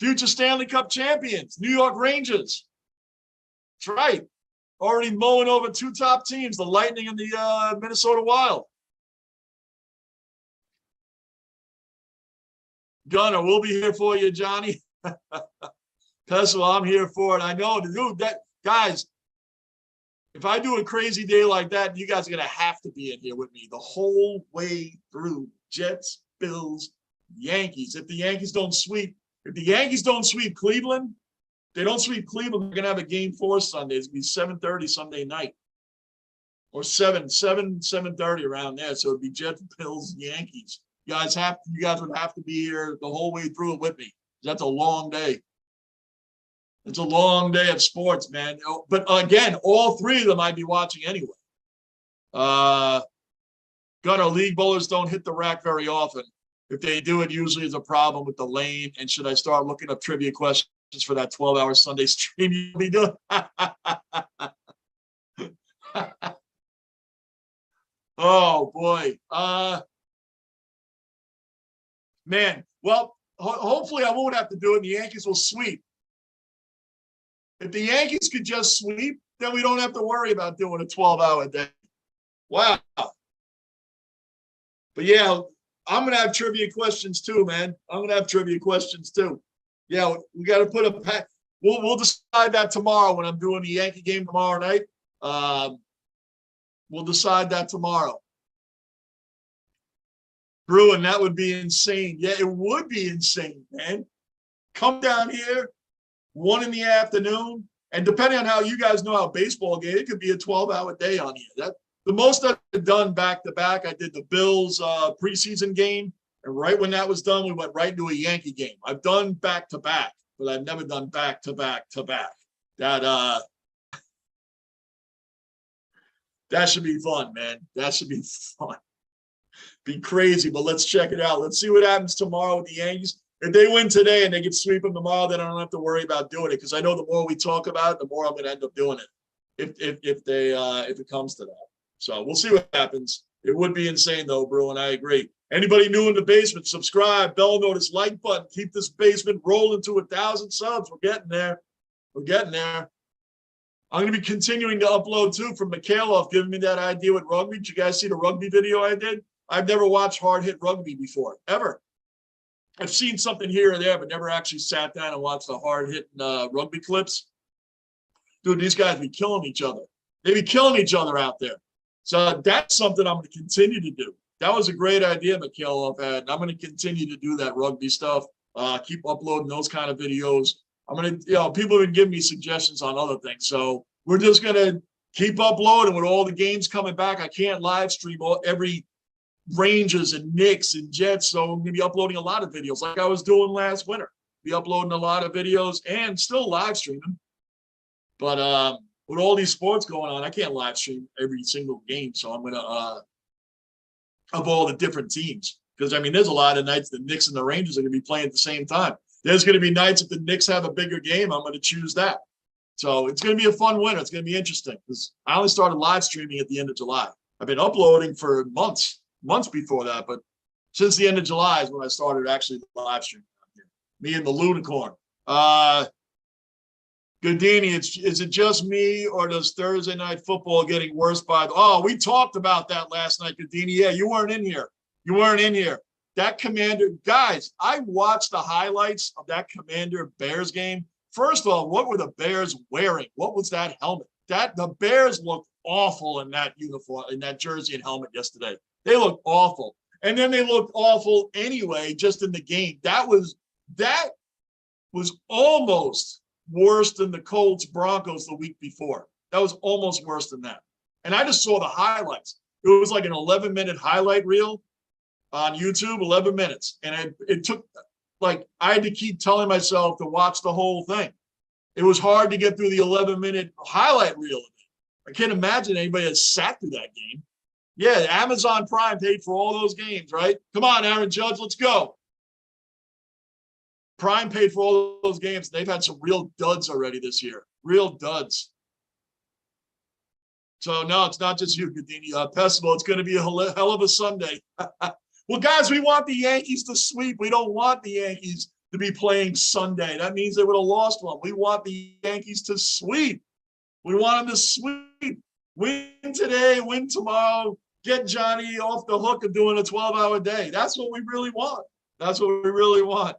Future Stanley Cup champions, New York Rangers. That's right. Already mowing over two top teams, the Lightning and the Minnesota Wild. Gunner, we'll be here for you, Johnny. That's what I'm here for. And I know, dude, that guys, if I do a crazy day like that, you guys are going to have to be in here with me the whole way through. Jets, Bills, Yankees. If the Yankees don't sweep Cleveland, they don't sweep Cleveland, they're going to have a game 4 Sunday. It's going to be 7:30 Sunday night. Or 7:30 around there. So it'd be Jets, Bills, Yankees. You guys would have to be here the whole way through it with me. That's a long day. It's a long day of sports, man. But again, all three of them I'd be watching anyway. Gunner, league bowlers don't hit the rack very often. If they do, it usually is a problem with the lane. And should I start looking up trivia questions for that 12-hour Sunday stream you'll be doing? Oh, boy. Man, well, hopefully I won't have to do it. The Yankees will sweep. If the Yankees could just sweep, then we don't have to worry about doing a 12-hour day. Wow. But yeah, I'm going to have trivia questions too, man. I'm going to have trivia questions too. Yeah, we got to put a pack. We'll decide that tomorrow when I'm doing the Yankee game tomorrow night. We'll decide that tomorrow. Bruin, that would be insane. Yeah, it would be insane, man. Come down here, 1 in the afternoon, and depending on how you guys know how baseball game, it could be a 12-hour day on here. The most I've done back-to-back, I did the Bills preseason game, and right when that was done, we went right into a Yankee game. I've done back-to-back, but I've never done back-to-back-to-back. That should be fun, man. That should be fun. Be crazy, but let's check it out. Let's see what happens tomorrow with the Yankees. If they win today and they can sweep them tomorrow, then I don't have to worry about doing it because I know the more we talk about it, the more I'm going to end up doing it. If it comes to that. So we'll see what happens. It would be insane though, Bruin. I agree. Anybody new in the basement, subscribe, bell notice, like button. Keep this basement rolling to 1,000 subs. We're getting there. We're getting there. I'm going to be continuing to upload too from Mikhailov giving me that idea with rugby. Did you guys see the rugby video I did? I've never watched hard hit rugby before, ever. I've seen something here or there, but never actually sat down and watched the hard hitting rugby clips. Dude, these guys be killing each other. They be killing each other out there. So that's something I'm going to continue to do. That was a great idea Mikhailov had. And I'm going to continue to do that rugby stuff. Keep uploading those kind of videos. I'm going to, people have been giving me suggestions on other things. So we're just going to keep uploading with all the games coming back. I can't live stream every Rangers and Knicks and Jets. So I'm going to be uploading a lot of videos like I was doing last winter. Be uploading a lot of videos and still live streaming. But with all these sports going on, I can't live stream every single game. So I'm going to, of all the different teams. Because, I mean, there's a lot of nights the Knicks and the Rangers are going to be playing at the same time. There's going to be nights if the Knicks have a bigger game, I'm going to choose that. So it's going to be a fun winter. It's going to be interesting because I only started live streaming at the end of July. I've been uploading for months before that, but since the end of July is when I started actually live streaming. Me and the Lunicorn. Goodini, is it just me or does Thursday night football getting worse by the? Oh, we talked about that last night, Goodini. Yeah, you weren't in here. You weren't in here. That Commander, guys, I watched the highlights of that Commander Bears game. First of all, what were the Bears wearing? What was that helmet? The Bears looked awful in that uniform, in that jersey and helmet yesterday. They looked awful. And then they looked awful anyway, just in the game. That was that was almost worse than the Colts Broncos the week before. That was almost worse than that. And I just saw the highlights. It was like an 11-minute highlight reel on YouTube, 11 minutes. And it took, like, I had to keep telling myself to watch the whole thing. It was hard to get through the 11-minute highlight reel. I can't imagine anybody that sat through that game. Yeah, Amazon Prime paid for all those games, right? Come on, Aaron Judge, let's go. Prime paid for all those games. They've had some real duds already this year. Real duds. So, no, it's not just you, Gadini. Pessimo, it's going to be a hell of a Sunday. Well, guys, we want the Yankees to sweep. We don't want the Yankees to be playing Sunday. That means they would have lost one. We want the Yankees to sweep. We want them to sweep. Win today, win tomorrow. Get Johnny off the hook of doing a 12-hour day. That's what we really want. That's what we really want.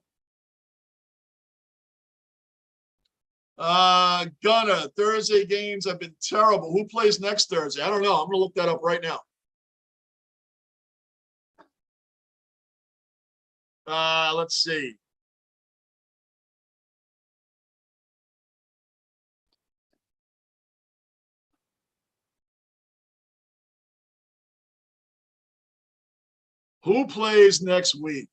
Gunner, Thursday games have been terrible. Who plays next Thursday? I don't know. I'm going to look that up right now. Let's see. Who plays next week?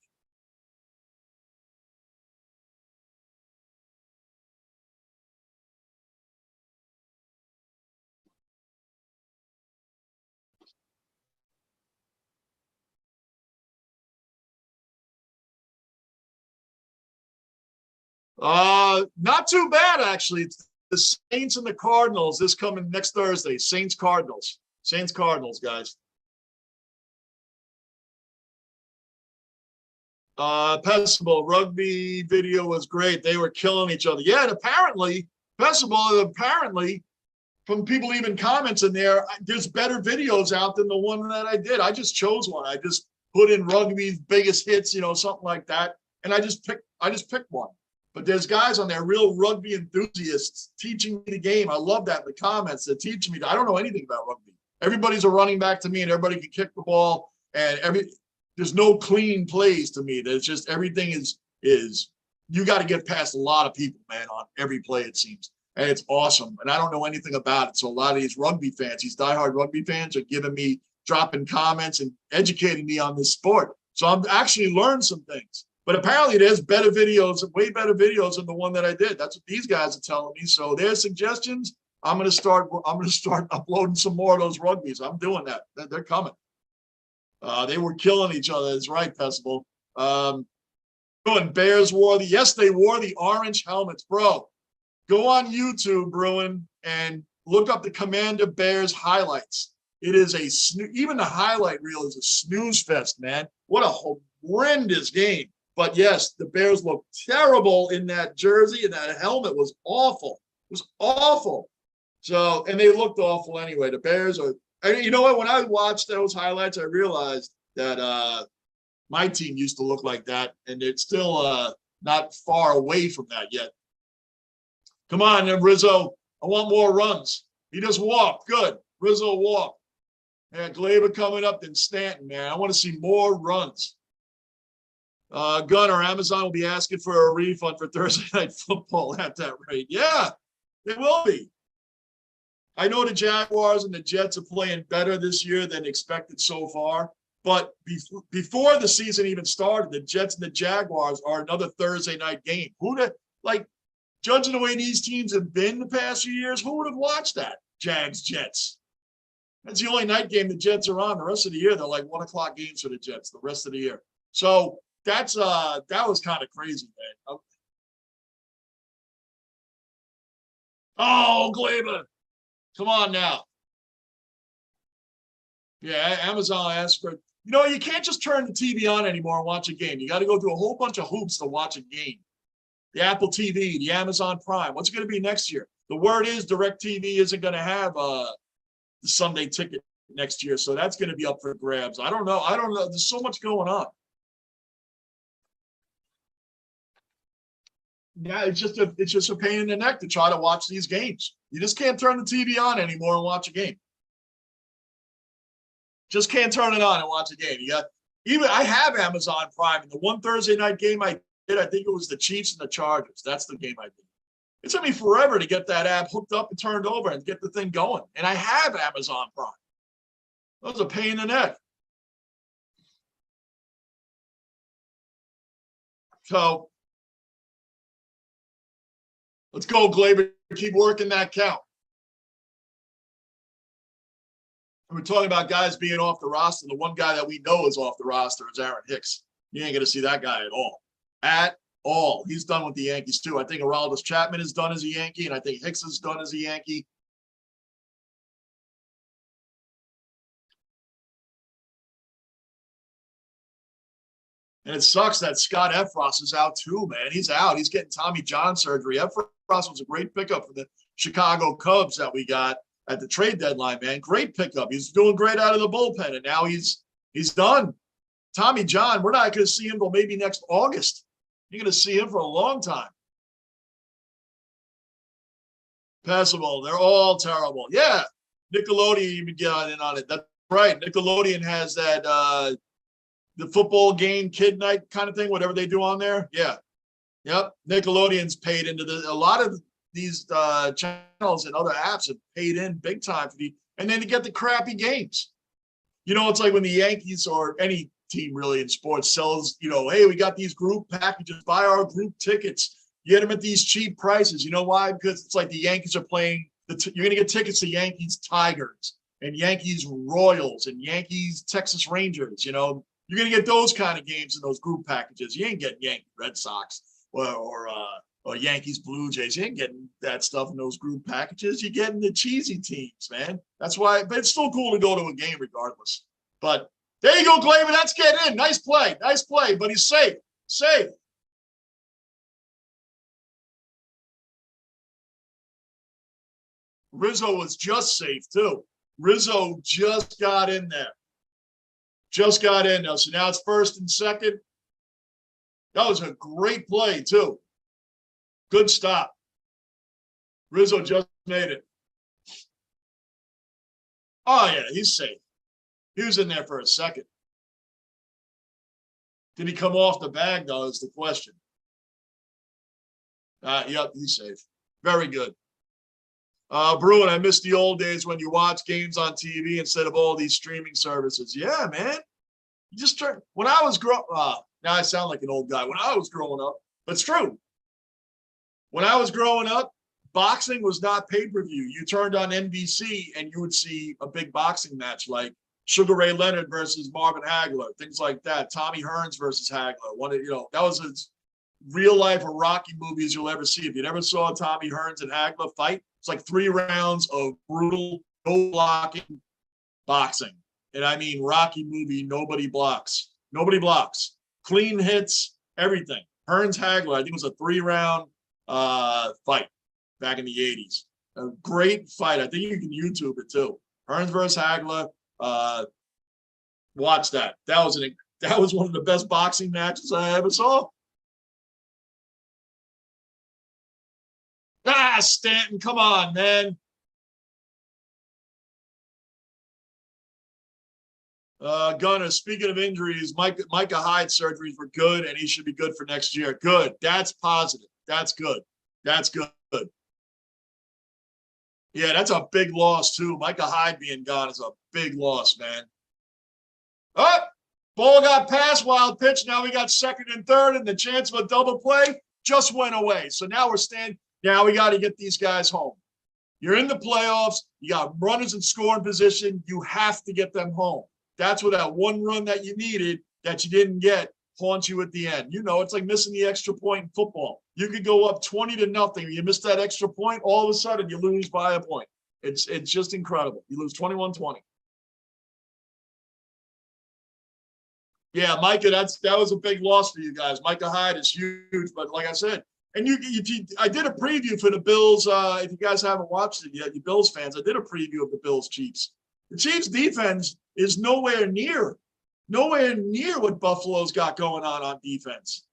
Not too bad, actually. It's the Saints and the Cardinals this coming next Thursday. Saints Cardinals. Saints Cardinals, guys. Pessimo, rugby video was great. They were killing each other. Yeah, and apparently, Pessimo, from people even comments in there, there's better videos out than the one that I did. I just chose one. I just put in rugby's biggest hits, something like that. And I just picked one. But there's guys on there, real rugby enthusiasts, teaching me the game. I love that in the comments. They're teaching me. I don't know anything about rugby. Everybody's a running back to me, and everybody can kick the ball. And there's no clean plays to me. There's just everything is you got to get past a lot of people, man, on every play, it seems. And it's awesome. And I don't know anything about it. So a lot of these rugby fans, these diehard rugby fans, are dropping comments and educating me on this sport. So I'm actually learned some things. But apparently there's better videos, way better videos than the one that I did. That's what these guys are telling me. So their suggestions, I'm going to start uploading some more of those rugbies. I'm doing that. They're coming. They were killing each other. That's right, Festival. Bears wore they wore the orange helmets, bro. Go on YouTube, Bruin, and look up the Commander Bears highlights. It is even the highlight reel is a snooze fest, man. What a horrendous game. But yes, the Bears looked terrible in that jersey, and that helmet was awful. It was awful. So, and they looked awful anyway. The Bears are, you know what? When I watched those highlights, I realized that my team used to look like that, and it's still not far away from that yet. Come on, Rizzo. I want more runs. He just walked. Good. Rizzo walked. And Glaber coming up, then Stanton, man. I want to see more runs. Gunner, Amazon will be asking for a refund for Thursday Night Football at that rate. Yeah, they will be. I know the Jaguars and the Jets are playing better this year than expected so far. But before the season even started, the Jets and the Jaguars are another Thursday night game. Judging the way these teams have been the past few years, who would have watched that? Jags-Jets. That's the only night game the Jets are on. The rest of the year, they're like 1 o'clock games for the Jets the rest of the year. So that was kind of crazy, man. Oh, Glaber. Come on now. Yeah, Amazon asked for, you can't just turn the TV on anymore and watch a game. You got to go through a whole bunch of hoops to watch a game. The Apple TV, the Amazon Prime. What's it going to be next year? The word is DirecTV isn't going to have the Sunday ticket next year. So that's going to be up for grabs. I don't know. There's so much going on. Yeah, it's just a pain in the neck to try to watch these games. You just can't turn the TV on anymore and watch a game. Just can't turn it on and watch a game. I have Amazon Prime, and the one Thursday night game I I think it was the Chiefs and the Chargers. That's the game I did. It took me forever to get that app hooked up and turned over and get the thing going. And I have Amazon Prime. That was a pain in the neck. So let's go, Glaber. Keep working that count. And we're talking about guys being off the roster. The one guy that we know is off the roster is Aaron Hicks. You ain't going to see that guy at all. At all. He's done with the Yankees too. I think Aroldis Chapman is done as a Yankee, and I think Hicks is done as a Yankee. And it sucks that Scott Efros is out too, man. He's out. He's getting Tommy John surgery. Efros was a great pickup for the Chicago Cubs that we got at the trade deadline, man. Great pickup. He's doing great out of the bullpen, and now he's done. Tommy John, we're not going to see him till maybe next August. You're going to see him for a long time. Passable. They're all terrible. Yeah. Nickelodeon even got in on it. That's right. Nickelodeon has that the football game kid night kind of thing, whatever they do on there. Yeah. Yep. Nickelodeon's paid into a lot of these channels and other apps have paid in big time for and then to get the crappy games. You know, it's like when the Yankees or any team really in sports sells, you know, hey, we got these group packages, buy our group tickets, get them at these cheap prices. You know why? Because it's like the Yankees are playing, you're going to get tickets to Yankees Tigers and Yankees Royals and Yankees Texas Rangers. You know, you're going to get those kind of games in those group packages. You ain't getting Yankee Red Sox or Yankees Blue Jays. You ain't getting that stuff in those group packages. You're getting the cheesy teams, man. That's why, but it's still cool to go to a game regardless. But there you go, Glaber. That's getting in. Nice play. Nice play. But he's safe. Safe. Rizzo was just safe, too. Rizzo just got in there. Just got in there. So now it's first and second. That was a great play, too. Good stop. Rizzo just made it. Oh, yeah, he's safe. He was in there for a second. Did he come off the bag, though, is the question. Yep, he's safe. Very good. Bruin, I miss the old days when you watch games on TV instead of all these streaming services. Yeah, man. You just turn. When I was growing up, now I sound like an old guy. When I was growing up, but it's true. When I was growing up, boxing was not pay-per-view. You turned on NBC and you would see a big boxing match like Sugar Ray Leonard versus Marvin Hagler, things like that. Tommy Hearns versus Hagler. That was as real life or Rocky movies you'll ever see. If you never saw Tommy Hearns and Hagler fight, it's like 3 rounds of brutal, no blocking boxing. And I mean Rocky movie, nobody blocks. Nobody blocks. Clean hits, everything. Hearns Hagler, I think it was a 3-round fight back in the 80s. A great fight. I think you can YouTube it too. Hearns versus Hagler. Watch that. That was one of the best boxing matches I ever saw. Stanton, come on, man. Gunner, speaking of injuries, Micah Hyde surgeries were good, and he should be good for next year. Good. That's positive. That's good. That's good. Yeah, that's a big loss, too. Micah Hyde being gone is a big loss, man. Oh, ball got past, wild pitch. Now we got second and third, and the chance of a double play just went away. So now now we got to get these guys home. You're in the playoffs. You got runners in scoring position. You have to get them home. That's what that one run that you needed that you didn't get haunts you at the end. You know, it's like missing the extra point in football. You could go up 20-0. You miss that extra point, all of a sudden you lose by a point. It's just incredible. You lose 21-20. Yeah, Micah, that was a big loss for you guys. Micah Hyde is huge, but like I said, and I did a preview for the Bills. If you guys haven't watched it yet, you Bills fans, I did a preview of the Bills Chiefs. The Chiefs defense is nowhere near what Buffalo's got going on defense.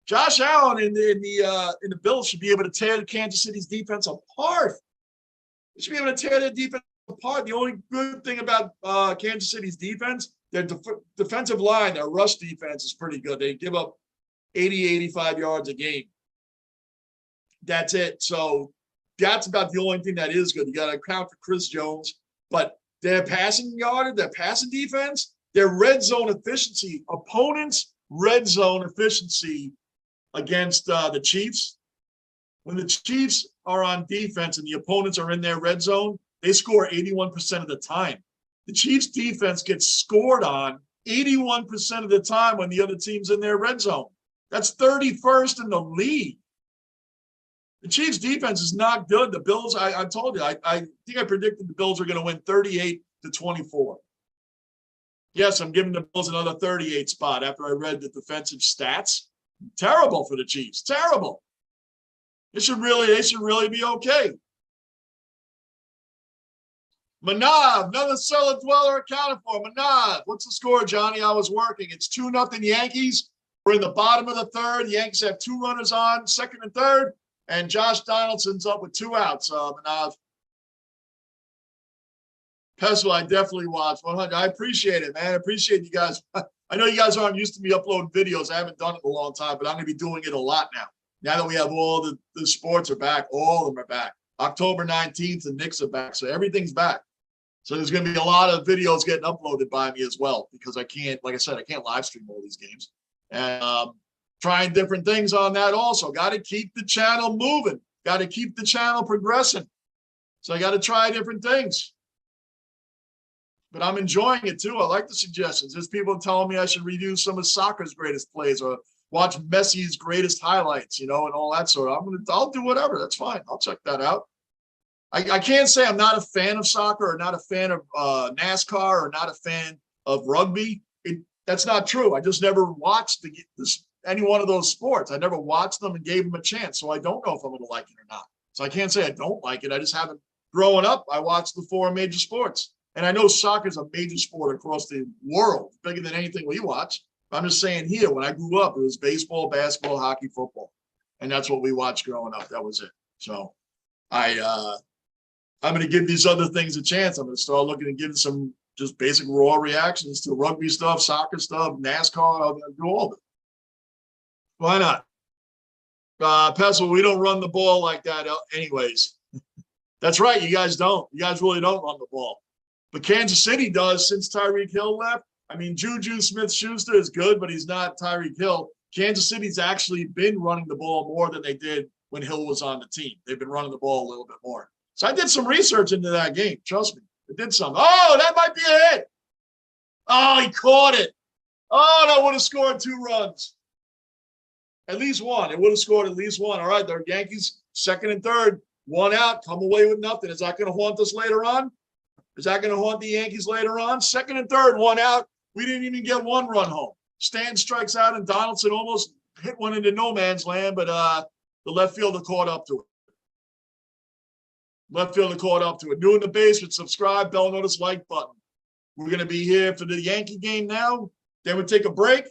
Josh Allen in the Bills should be able to tear Kansas City's defense apart. They should be able to tear their defense apart. The only good thing about Kansas City's defense, their defensive line, their rush defense is pretty good. They give up 80, 85 yards a game. That's it. So that's about the only thing that is good. You got to account for Chris Jones, but their passing yardage, their passing defense, their red zone efficiency, opponents' red zone efficiency against the Chiefs. When the Chiefs are on defense and the opponents are in their red zone, they score 81% of the time. The Chiefs defense gets scored on 81% of the time when the other team's in their red zone. That's 31st in the league. The Chiefs defense is not good. The Bills, I told you, I think I predicted the Bills are going to win 38-24. Yes, I'm giving the Bills another 38 spot after I read the defensive stats. Terrible for the Chiefs. Terrible. They should really be okay. Manav, another cellar dweller accounted for. Manav, what's the score, Johnny? I was working. It's 2-0 Yankees. We're in the bottom of the third. The Yankees have 2 runners on, second and third, and Josh Donaldson's up with 2 outs. Manav. Pestle, I definitely watched 100. I appreciate it, man. I appreciate you guys. I know you guys aren't used to me uploading videos. I haven't done it in a long time, but I'm going to be doing it a lot now. Now that we have all the sports are back, all of them are back. October 19th, the Knicks are back. So everything's back. So there's going to be a lot of videos getting uploaded by me as well, because I can't, like I said, I can't live stream all these games. And trying different things on that also. Got to keep the channel moving. Got to keep the channel progressing. So I got to try different things. But I'm enjoying it too. I like the suggestions. There's people telling me I should review some of soccer's greatest plays or watch Messi's greatest highlights, and all that sort of. I'll do whatever. That's fine. I'll check that out. I can't say I'm not a fan of soccer or not a fan of NASCAR or not a fan of rugby. That's not true. I just never watched any one of those sports. I never watched them and gave them a chance. So I don't know if I'm going to like it or not. So I can't say I don't like it. I just haven't. Growing up, I watched the 4 major sports. And I know soccer is a major sport across the world, bigger than anything we watch. I'm just saying here, when I grew up, it was baseball, basketball, hockey, football. And that's what we watched growing up. That was it. So I'm going to give these other things a chance. I'm going to start looking and giving some just basic raw reactions to rugby stuff, soccer stuff, NASCAR. I'm going to do all of it. Why not? Pestle, we don't run the ball like that anyways. That's right. You guys don't. You guys really don't run the ball. But Kansas City does since Tyreek Hill left. I mean, Juju Smith-Schuster is good, but he's not Tyreek Hill. Kansas City's actually been running the ball more than they did when Hill was on the team. They've been running the ball a little bit more. So I did some research into that game. Trust me. I did some. Oh, that might be a hit. Oh, he caught it. Oh, that would have scored 2 runs. At least one. It would have scored at least one. All right, the Yankees, second and third, 1 out, come away with nothing. Is that going to haunt us later on? Is that going to haunt the Yankees later on? Second and third, 1 out. We didn't even get 1 run home. Stanton strikes out, and Donaldson almost hit one into no man's land, but the left fielder caught up to it. Left fielder caught up to it. New in the basement, subscribe, bell notice, like button. We're going to be here for the Yankee game now. Then we take a break.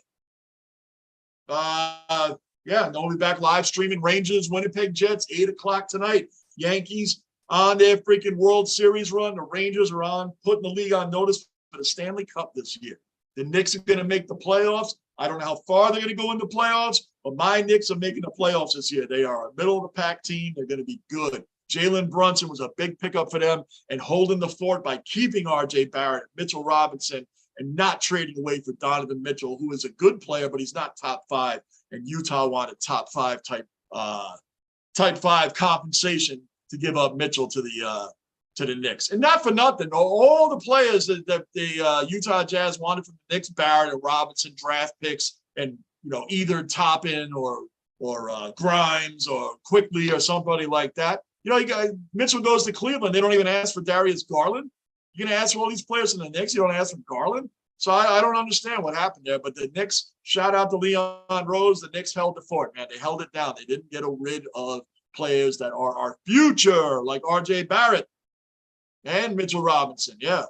Yeah, then we'll be back live streaming Rangers, Winnipeg Jets, 8 o'clock tonight. Yankees on their freaking World Series run. The Rangers are on, putting the league on notice for the Stanley Cup this year. The Knicks are going to make the playoffs. I don't know how far they're going to go into playoffs, but my Knicks are making the playoffs this year. They are a middle-of-the-pack team. They're going to be good. Jalen Brunson was a big pickup for them and holding the fort by keeping R.J. Barrett, Mitchell Robinson, and not trading away for Donovan Mitchell, who is a good player, but he's not top 5. And Utah wanted top 5 type 5 compensation to give up Mitchell to the Knicks. And not for nothing, all the players that the Utah Jazz wanted from the Knicks, Barrett and Robinson, draft picks, and either Toppin or Grimes or Quickly or somebody like that. Mitchell goes to Cleveland. They don't even ask for Darius Garland. You're going to ask for all these players in the Knicks. You don't ask for Garland. So I don't understand what happened there. But the Knicks, shout out to Leon Rose. The Knicks held the fort, man. They held it down. They didn't get rid of players that are our future, like R.J. Barrett and Mitchell Robinson. Yeah.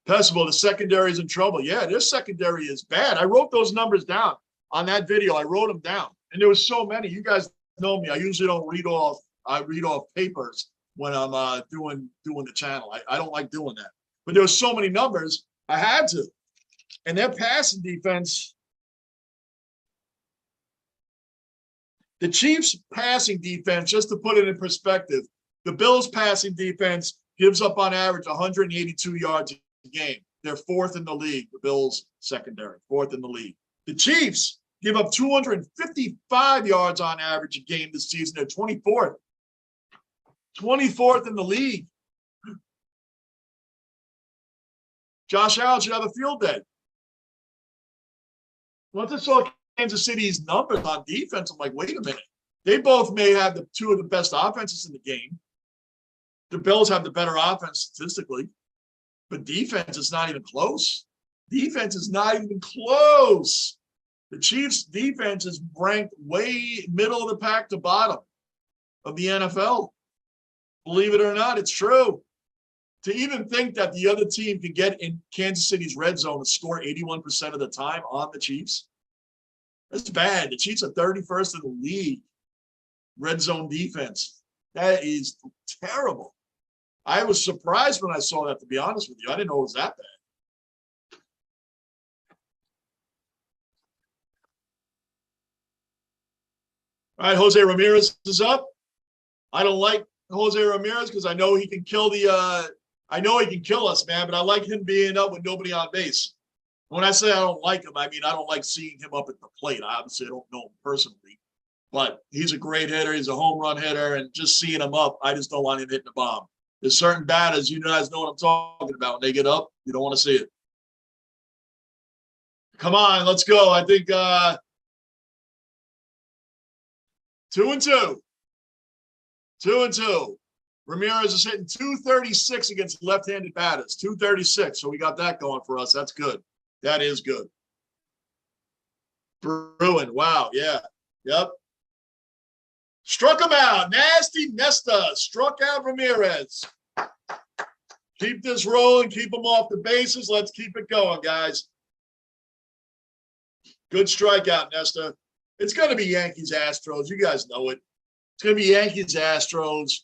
Percival, the secondary is in trouble. Yeah, their secondary is bad. I wrote those numbers down on that video. I wrote them down. And there was so many. You guys know me. I usually don't read off. I read off papers when I'm doing the channel. I don't like doing that. But there were so many numbers, I had to. And their passing defense, The Chiefs passing defense, just to put it in perspective, the Bills passing defense gives up on average 182 yards a game. They're fourth in the league, the Bills secondary, fourth in the league. The Chiefs give up 255 yards on average a game this season. They're 24th. 24th in the league. Josh Allen should have a field day. Once I saw Kansas City's numbers on defense, I'm like, wait a minute. They both may have the two of the best offenses in the game. The Bills have the better offense statistically, but defense is not even close. Defense is not even close. The Chiefs' defense is ranked way middle of the pack to bottom of the NFL. Believe it or not, it's true. To even think that the other team can get in Kansas City's red zone and score 81% of the time on the Chiefs, that's bad. The Chiefs are 31st in the league. Red zone defense. That is terrible. I was surprised when I saw that, to be honest with you. I didn't know it was that bad. All right, Jose Ramirez is up. I don't like Jose Ramirez because I know he can kill I know he can kill us, man, but I like him being up with nobody on base. When I say I don't like him, I mean I don't like seeing him up at the plate. Obviously, I don't know him personally, but he's a great hitter. He's a home run hitter, and just seeing him up, I just don't want him hitting the bomb. There's certain batters, you guys know what I'm talking about. When they get up, you don't want to see it. Come on, let's go. I think 2-2. 2-2. Ramirez is hitting 236 against left-handed batters. 236. So we got that going for us. That's good. That is good. Bruin. Wow. Yeah. Yep. Struck him out. Nasty Nesta struck out Ramirez. Keep this rolling. Keep him off the bases. Let's keep it going, guys. Good strikeout, Nesta. It's going to be Yankees Astros. You guys know it. It's going to be Yankees Astros.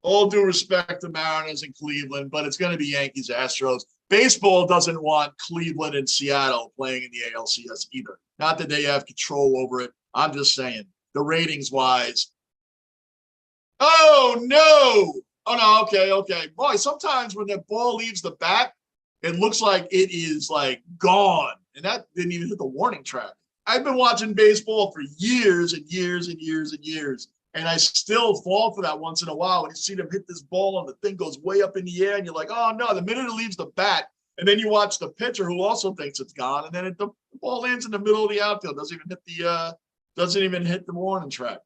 All due respect to Mariners and Cleveland, but it's going to be Yankees Astros. Baseball doesn't want Cleveland and Seattle playing in the ALCS either. Not that they have control over it. I'm just saying, the ratings wise. Oh, no. Oh, no. Okay. Boy, sometimes when the ball leaves the bat, it looks like it is like gone. And that didn't even hit the warning track. I've been watching baseball for years and years and years and years. And I still fall for that once in a while when you see them hit this ball and the thing goes way up in the air and you're like, oh no, the minute it leaves the bat, and then you watch the pitcher who also thinks it's gone, and then the ball lands in the middle of the outfield, doesn't even hit the warning track.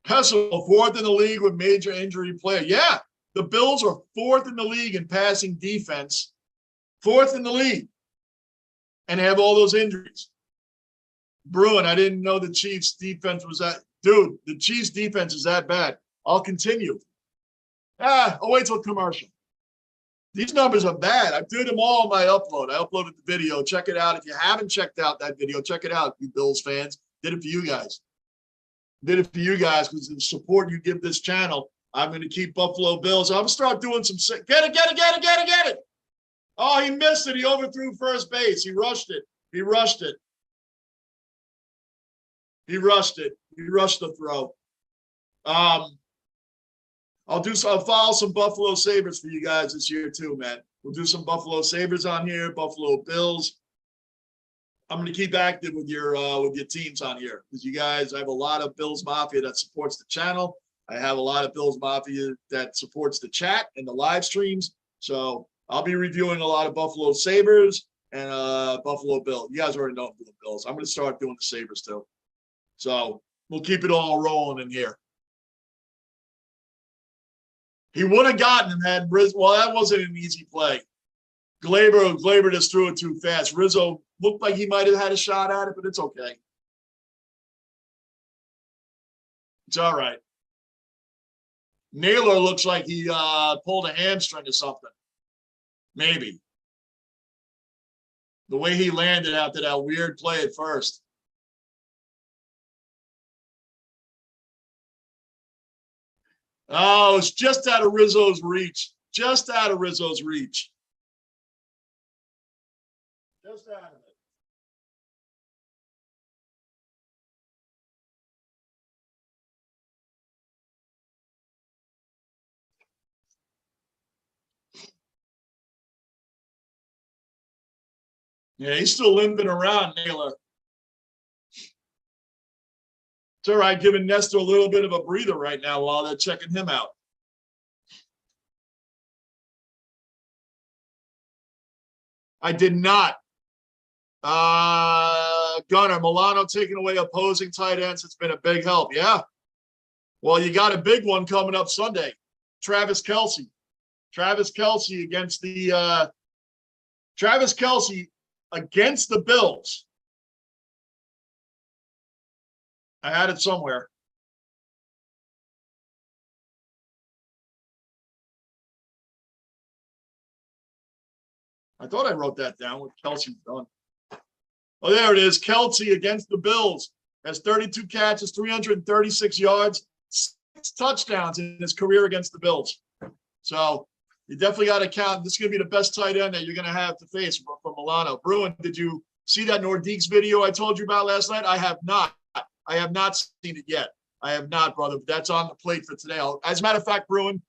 Hessel, fourth in the league with major injury player. Yeah, the Bills are fourth in the league in passing defense. Fourth in the league. And have all those injuries. Bruin, I didn't know the Chiefs' defense was that. Dude, the Chiefs' defense is that bad. I'll continue. I'll wait till commercial. These numbers are bad. I did them all on my upload. I uploaded the video. Check it out. If you haven't checked out that video, check it out, you Bills fans. Did it for you guys. Did it for you guys because of the support you give this channel. I'm going to keep Buffalo Bills. I'm going to start doing some – get it. Oh, he missed it. He overthrew first base. He rushed it. He rushed the throw. I'll follow some Buffalo Sabres for you guys this year too, man. We'll do some Buffalo Sabres on here, Buffalo Bills. I'm going to keep active with your teams on here because you guys, I have a lot of Bills Mafia that supports the channel. I have a lot of Bills Mafia that supports the chat and the live streams. So I'll be reviewing a lot of Buffalo Sabres and Buffalo Bills. You guys already know I'm doing Bills. I'm going to start doing the Sabres too. So we'll keep it all rolling in here. He would have gotten him had Rizzo. Well, that wasn't an easy play. Glaber just threw it too fast. Rizzo looked like he might have had a shot at it, but it's okay. It's all right. Naylor looks like he pulled a hamstring or something. Maybe. The way he landed after that weird play at first. Oh, it's just out of Rizzo's reach. Just out of Rizzo's reach. Just out of it. Yeah, he's still limping around, Naylor. It's all right, giving Nestor a little bit of a breather right now while they're checking him out. I did not. Gunner, Milano taking away opposing tight ends. It's been a big help. Yeah. Well, you got a big one coming up Sunday. Travis Kelce. Travis Kelce against the Travis Kelce against the Bills. I had it somewhere. I thought I wrote that down with Kelce's done. Oh, there it is. Kelce against the Bills has 32 catches, 336 yards, 6 touchdowns in his career against the Bills. So you definitely got to count. This is going to be the best tight end that you're going to have to face from Milano. Bruin, did you see that Nordique's video I told you about last night? I have not. I have not seen it yet. I have not, brother. But that's on the plate for today. As a matter of fact, Bruin,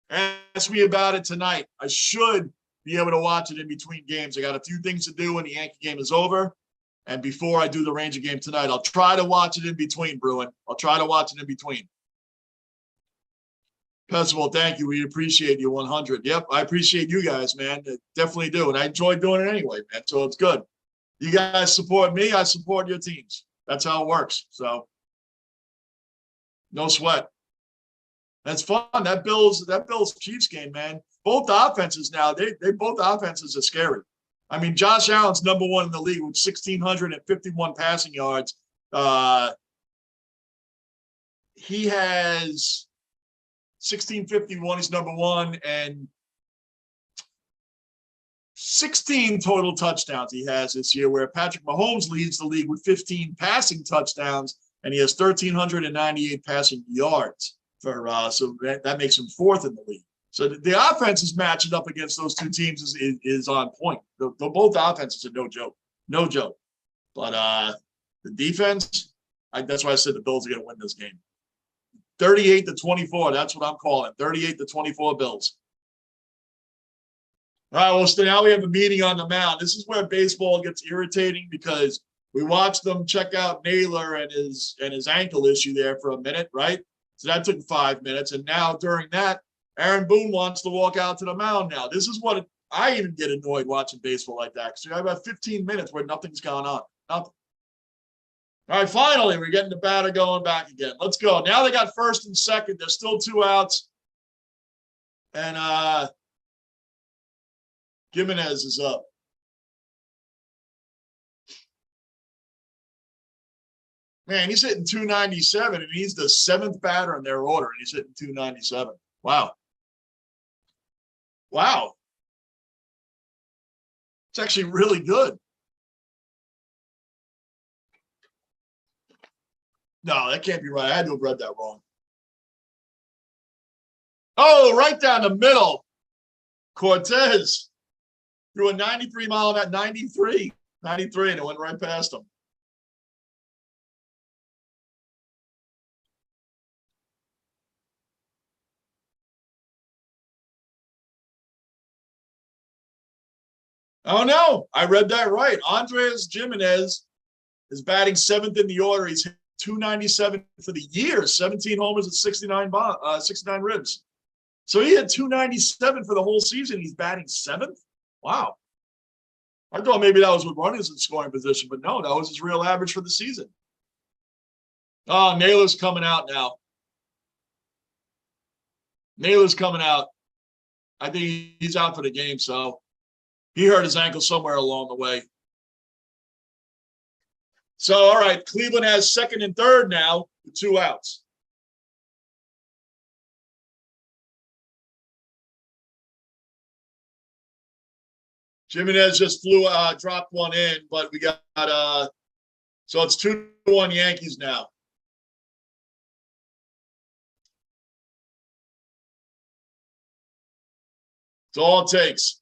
ask me about it tonight. I should be able to watch it in between games. I got a few things to do when the Yankee game is over. And before I do the Ranger game tonight, I'll try to watch it in between, Bruin. I'll try to watch it in between. Percival, thank you. We appreciate you 100. Yep, I appreciate you guys, man. I definitely do. And I enjoy doing it anyway, man. So it's good. You guys support me. I support your teams. That's how it works. So no sweat. That's fun. That Bills Chiefs game, man. Both offenses now, they both offenses are scary. I mean, Josh Allen's #1 in the league with 1,651 passing yards. He has 1,651. He's #1, and 16 total touchdowns he has this year, where Patrick Mahomes leads the league with 15 passing touchdowns, and he has 1,398 passing yards. So that makes him 4th in the league. So the offense is matching up against those two teams is on point. The both offenses are no joke. But the defense, that's why I said the Bills are going to win this game. 38-24. That's what I'm calling. 38-24 Bills. All right. Well, so now we have a meeting on the mound. This is where baseball gets irritating because we watched them check out Naylor and his ankle issue there for a minute, right? So that took 5 minutes. And now during that, Aaron Boone wants to walk out to the mound now. This is what I even get annoyed watching baseball like that. Because you have about 15 minutes where nothing's going on. Nothing. All right, finally, we're getting the batter going back again. Let's go. Now they got first and second. There's still 2 outs. And Jimenez is up. Man, he's hitting 297, and he's the 7th batter in their order, and he's hitting 297. Wow. Wow. It's actually really good. No, that can't be right. I had to have read that wrong. Oh, right down the middle. Cortez threw a 93 mile at 93, and it went right past him. Oh, no, I read that right. Andres Jimenez is batting 7th in the order. He's hit 297 for the year, 17 homers and 69 ribs. So he had 297 for the whole season. He's batting 7th. Wow. I thought maybe that was with runners in scoring position, but no, that was his real average for the season. Oh, Naylor's coming out now. Naylor's coming out. I think he's out for the game, so he hurt his ankle somewhere along the way. So, all right, Cleveland has 2nd and 3rd now with 2 outs. Jimenez just dropped one in, but we got so it's 2-1 Yankees now. It's all it takes.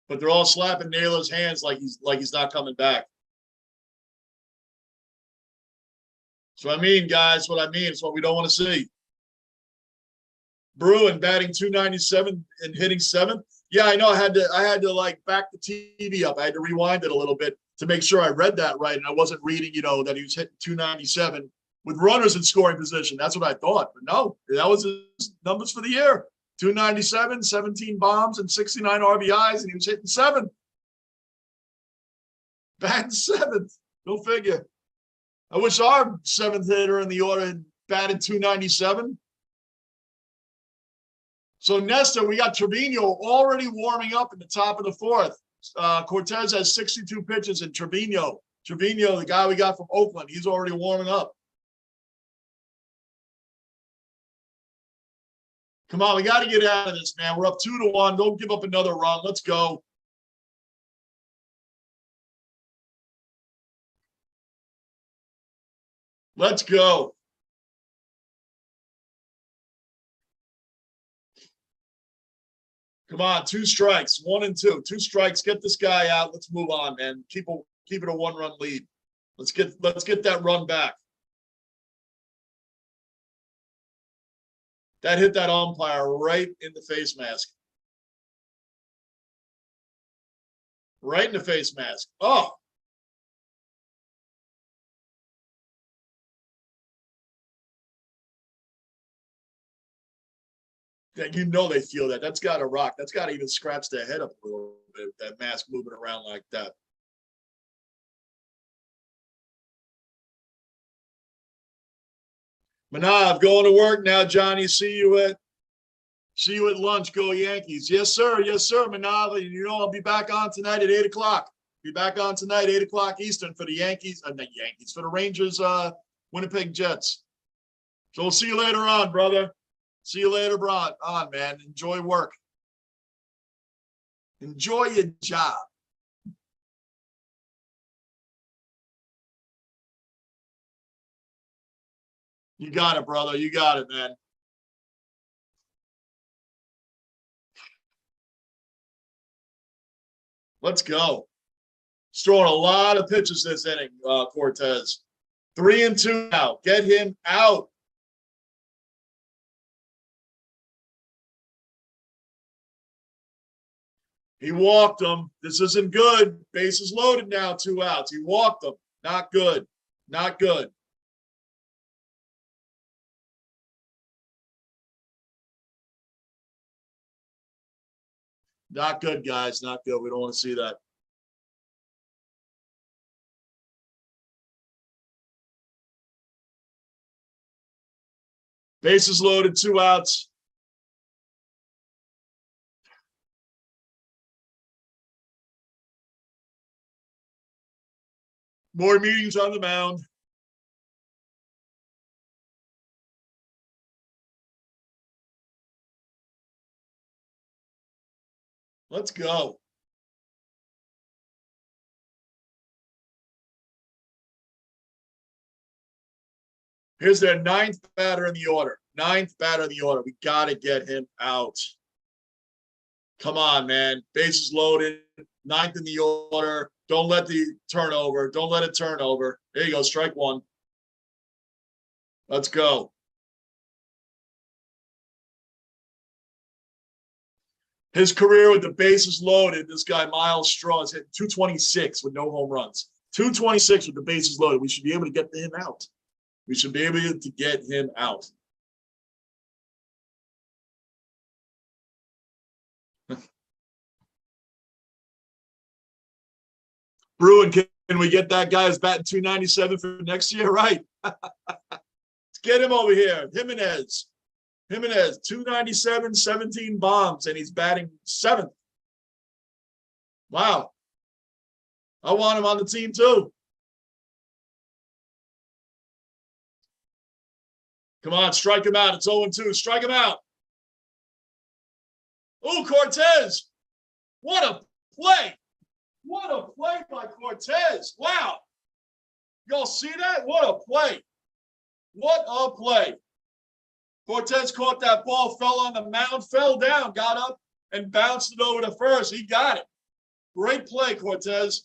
But they're all slapping Naylor's hands like he's not coming back. So I mean, guys, what I mean is what we don't want to see. Bruin batting 297 and hitting 7th. Yeah, I know. I had to like back the TV up. I had to rewind it a little bit to make sure I read that right, and I wasn't reading, that he was hitting 297 with runners in scoring position. That's what I thought. But no, that was his numbers for the year. 297, 17 bombs, and 69 RBIs, and he was hitting 7th. Batting 7th. Go figure. I wish our 7th hitter in the order had batted 297. So, Nestor, we got Trevino already warming up in the top of the 4th. Cortez has 62 pitches, and Trevino, the guy we got from Oakland, he's already warming up. Come on, we got to get out of this, man. We're up 2-1. Don't give up another run. Let's go. Let's go. Come on, 2 strikes, 1 and 2. 2 strikes. Get this guy out. Let's move on, man. Keep it a 1-run lead. Let's get that run back. That hit that umpire right in the face mask. Right in the face mask. Oh. That they feel that. That's got to rock. That's got to even scratch their head up a little bit. That mask moving around like that. Manav, going to work now, Johnny. See you at lunch. Go Yankees. Yes, sir. Yes, sir, Manav. I'll be back on tonight at 8 o'clock. Be back on tonight, 8 o'clock Eastern for the Yankees. For the Rangers, Winnipeg Jets. So we'll see you later on, brother. See you later, on, man. Enjoy work. Enjoy your job. You got it, brother. You got it, man. Let's go. He's throwing a lot of pitches this inning, Cortez. 3 and 2 now. Get him out. He walked him. This isn't good. Bases loaded now, 2 outs. He walked him. Not good. Not good. Not good, guys. Not good. We don't want to see that. Bases loaded, 2 outs. More meetings on the mound. Let's go. Here's their 9th batter in the order. 9th batter in the order. We got to get him out. Come on, man. Bases loaded. 9th in the order. Don't let the turnover. Don't let it turn over. There you go. Strike 1. Let's go. His career with the bases loaded, this guy, Miles Straw, is hitting 226 with no home runs. 226 with the bases loaded. We should be able to get him out. We should be able to get him out. Bruin, can we get that guy who's batting 297 for next year? Right. Let's get him over here. Jimenez, 297, 17 bombs, and he's batting 7th. Wow. I want him on the team too. Come on, strike him out. It's 0-2. Strike him out. Oh, Cortez. What a play. What a play by Cortez. Wow. Y'all see that? What a play. What a play. Cortez caught that ball, fell on the mound, fell down, got up, and bounced it over to first. He got it. Great play, Cortez.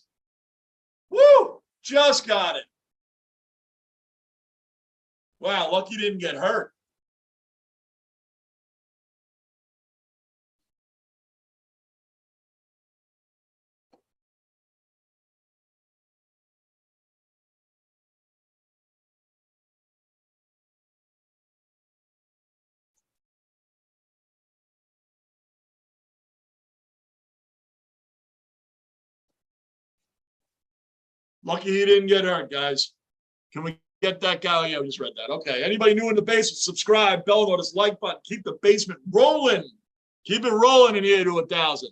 Woo! Just got it. Wow, lucky you didn't get hurt. Lucky he didn't get hurt, guys. Can we get that guy? Oh, yeah, we just read that. Okay. Anybody new in the basement, subscribe, bell notice, like button. Keep the basement rolling. Keep it rolling in here to 1,000.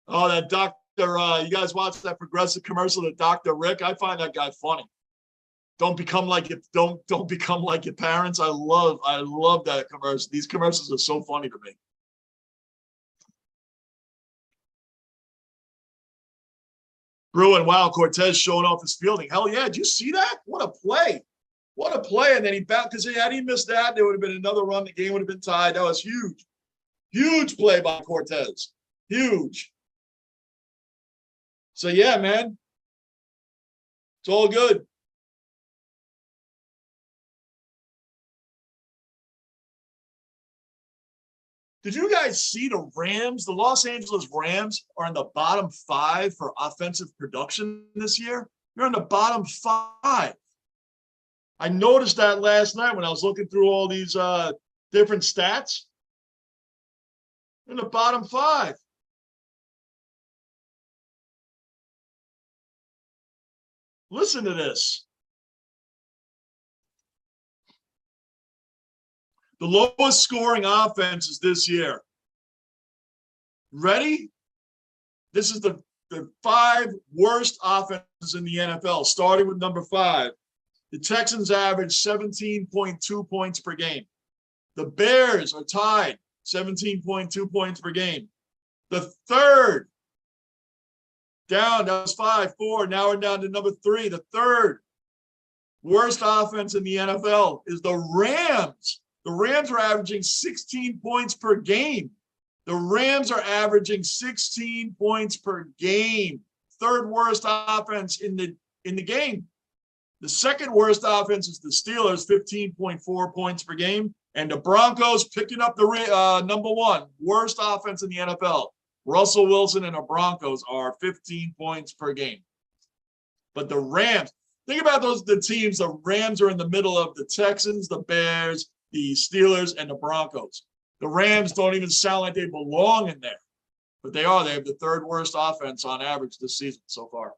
Oh, that Dr. You guys watch that progressive commercial, the Dr. Rick? I find that guy funny. Don't become like it. Don't become like your parents. I love that commercial. These commercials are so funny to me. Bruin, wow, Cortez showing off his fielding. Hell yeah, did you see that? What a play. What a play. And then he bounced, because had he missed that, there would have been another run. The game would have been tied. That was huge. Huge play by Cortez. Huge. So, yeah, man. It's all good. Did you guys see the Rams? The Los Angeles Rams are in the bottom 5 for offensive production this year. They're in the bottom 5. I noticed that last night when I was looking through all these different stats. In the bottom 5. Listen to this. The lowest scoring offenses this year. Ready? This is the 5 worst offenses in the NFL, starting with number 5. The Texans average 17.2 points per game. The Bears are tied, 17.2 points per game. The third, down, that was 5, 4. Now we're down to number 3. The third worst offense in the NFL is the Rams. The Rams are averaging 16 points per game. The Rams are averaging 16 points per game. Third worst offense in the game. The second worst offense is the Steelers, 15.4 points per game. And the Broncos picking up the number 1 worst offense in the NFL. Russell Wilson and the Broncos are 15 points per game. But the Rams, think about the teams. The Rams are in the middle of the Texans, the Bears, the Steelers, and the Broncos. The Rams don't even sound like they belong in there. But they are. They have the 3rd worst offense on average this season so far.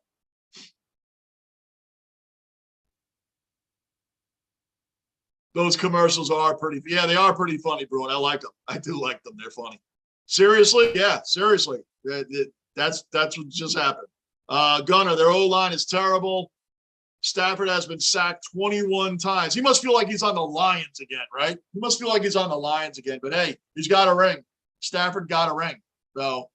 Those commercials are pretty, yeah, they are pretty funny, bro. And I like them. I do like them. They're funny. Seriously? Yeah, seriously. That's what just happened. Gunner, their O-line is terrible. Stafford has been sacked 21 times. He must feel like he's on the Lions again, right? He must feel like he's on the Lions again. But, hey, he's got a ring. Stafford got a ring. So,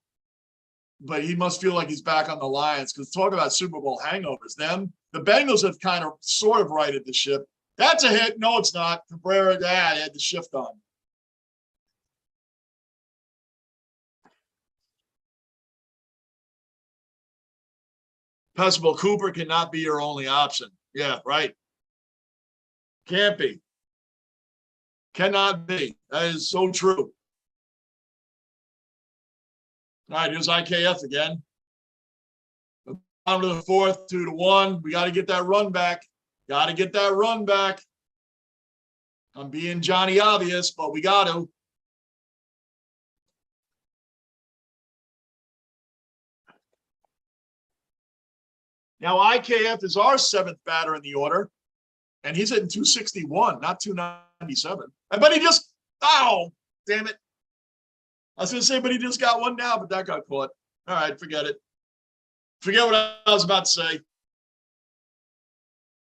but he must feel like he's back on the Lions, because talk about Super Bowl hangovers. The Bengals have kind of sort of righted the ship. That's a hit. No, it's not. Cabrera, they had the shift on. Possible Cooper cannot be your only option. Yeah, right. Can't be. Cannot be. That is so true. All right, here's IKF again. Down to the 4th, 2-1. We got to get that run back. Got to get that run back. I'm being Johnny Obvious, but we got to. Now, IKF is our 7th batter in the order, and he's hitting 261, not 297. But he just, oh, damn it. I was going to say, but he just got one now, but that got caught. All right, forget it. Forget what I was about to say.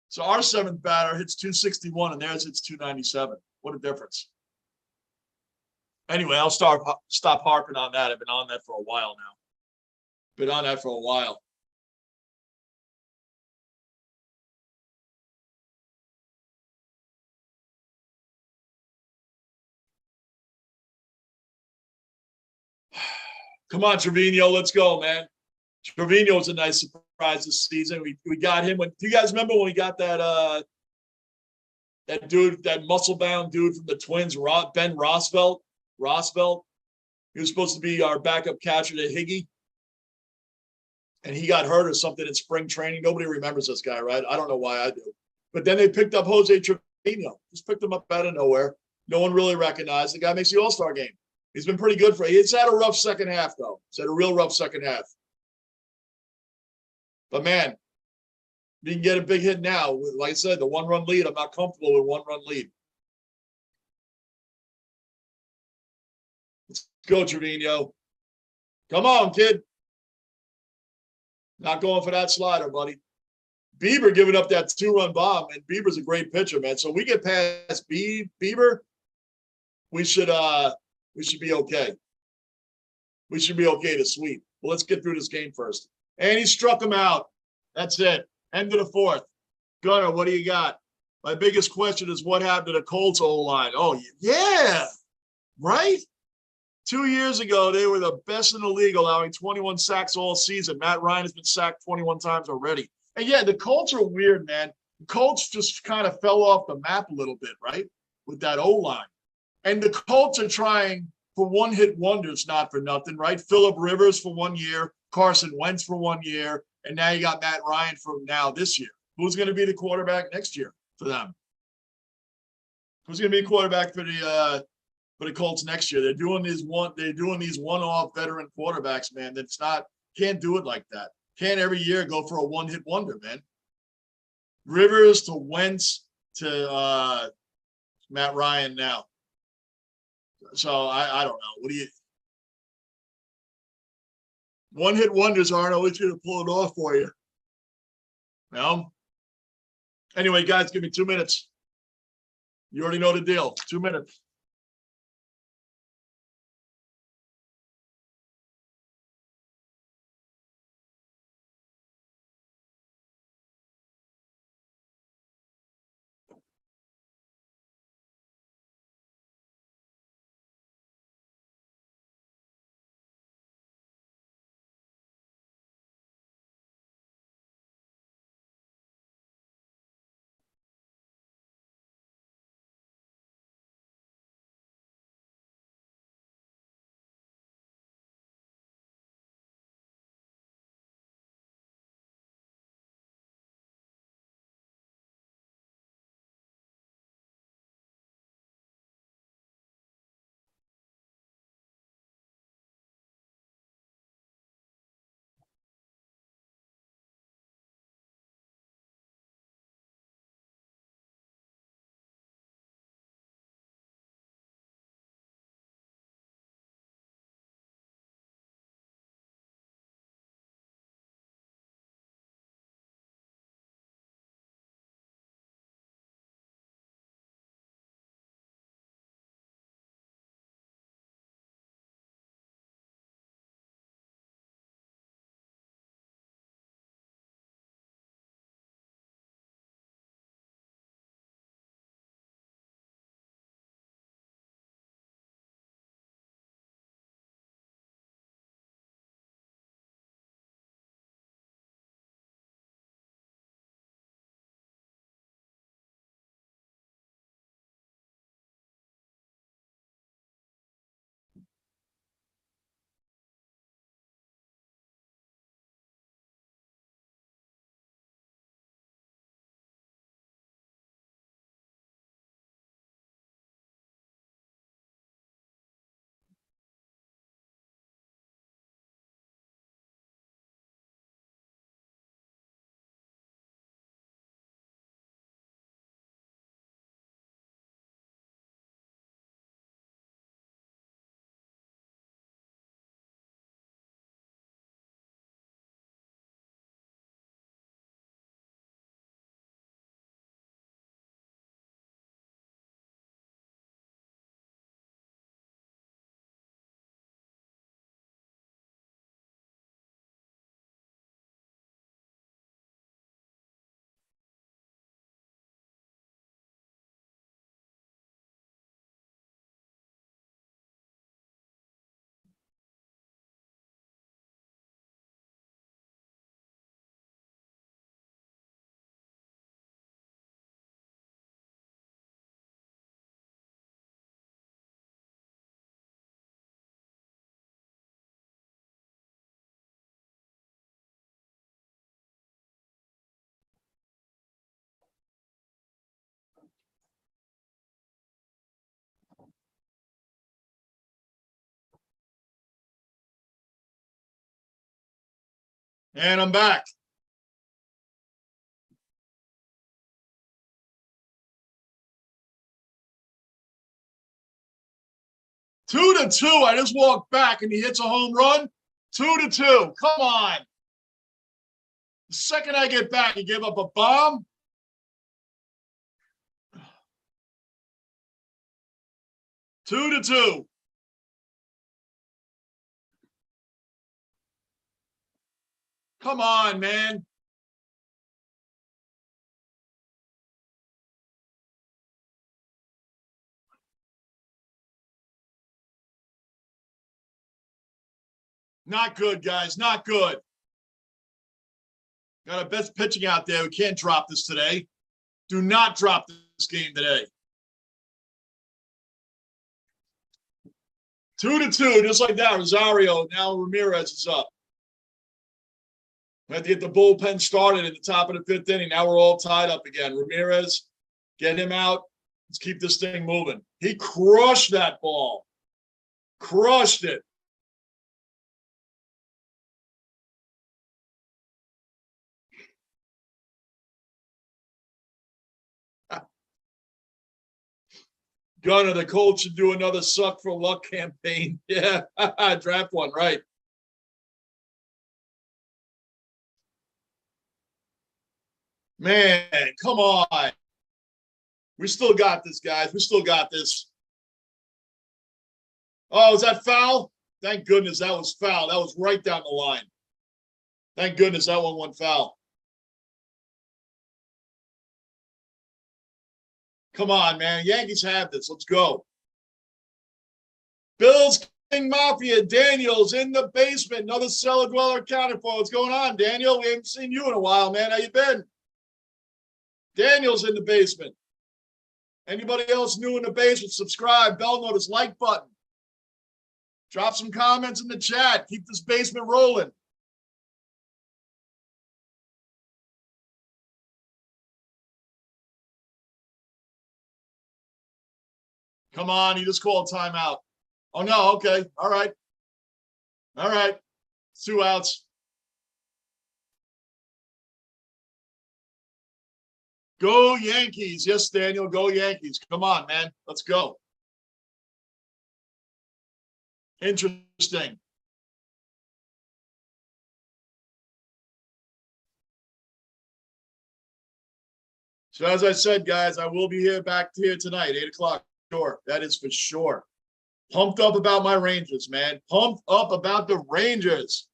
So our 7th batter hits 261, and theirs hits 297. What a difference. Anyway, I'll stop harping on that. I've been on that for a while now. Been on that for a while. Come on, Trevino, let's go, man. Trevino was a nice surprise this season. We got him when. Do you guys remember when we got that dude, that muscle bound dude from the Twins, Ben Rosfeld? Rosfeld. He was supposed to be our backup catcher to Higgy, and he got hurt or something in spring training. Nobody remembers this guy, right? I don't know why I do. But then they picked up Jose Trevino. Just picked him up out of nowhere. No one really recognized. The guy makes the All-Star game. He's been pretty good for it. He's had a rough second half, though. He's had a real rough second half. But, man, you can get a big hit now. Like I said, the one-run lead, I'm not comfortable with one-run lead. Let's go, Trevino. Come on, kid. Not going for that slider, buddy. Bieber giving up that two-run bomb, and Bieber's a great pitcher, man. So we get past Bieber, we should be okay. We should be okay to sweep. Well, let's get through this game first. And he struck him out. That's it. End of the fourth. Gunnar, what do you got? My biggest question is what happened to the Colts O-line? Oh, yeah, right? 2 years ago, they were the best in the league, allowing 21 sacks all season. Matt Ryan has been sacked 21 times already. And yeah, the Colts are weird, man. The Colts just kind of fell off the map a little bit, right? With that O-line. And the Colts are trying for one-hit wonders, not for nothing, right? Phillip Rivers for 1 year, Carson Wentz for 1 year, and now you got Matt Ryan from now this year. Who's going to be the quarterback next year for them? Who's going to be quarterback for the Colts next year? They're doing these one-off veteran quarterbacks, man. That's not can't do it like that. Can't every year go for a one-hit wonder, man. Rivers to Wentz to Matt Ryan now. So I don't know. What do you? One-hit wonders aren't always going to pull it off for you. No. Anyway, guys, give me 2 minutes. You already know the deal. 2 minutes. And I'm back. Two to two. I just walked back and he hits a home run. 2-2. Come on. The second I get back, he gave up a bomb. Two to two. Come on, man. Not good, guys. Not good. Got a best pitching out there. We can't drop this today. Do not drop this game today. 2-2, just like that. Rosario. Now Ramirez is up. We have to get the bullpen started at the top of the fifth inning. Now we're all tied up again. Ramirez, get him out. Let's keep this thing moving. He crushed that ball. Crushed it. Gunner, the Colts should do another suck for luck campaign. Yeah, draft one, right. Man, come on. We still got this, guys. We still got this. Oh, is that foul? Thank goodness that was foul. That was right down the line. Thank goodness that one went foul. Come on, man. Yankees have this. Let's go. Bills King Mafia. Daniel's in the basement. Another cellar dweller accounted for. What's going on, Daniel? We haven't seen you in a while, man. How you been? Daniel's in the basement. Anybody else new in the basement, subscribe, bell notice, like button. Drop some comments in the chat. Keep this basement rolling. Come on, he just called timeout. Oh, no, okay. All right. All right. 2 outs. Go Yankees. Yes, Daniel, go Yankees. Come on, man. Let's go. Interesting. So as I said, guys, I will be back here tonight, 8 o'clock. Sure, that is for sure. Pumped up about my Rangers, man. Pumped up about the Rangers.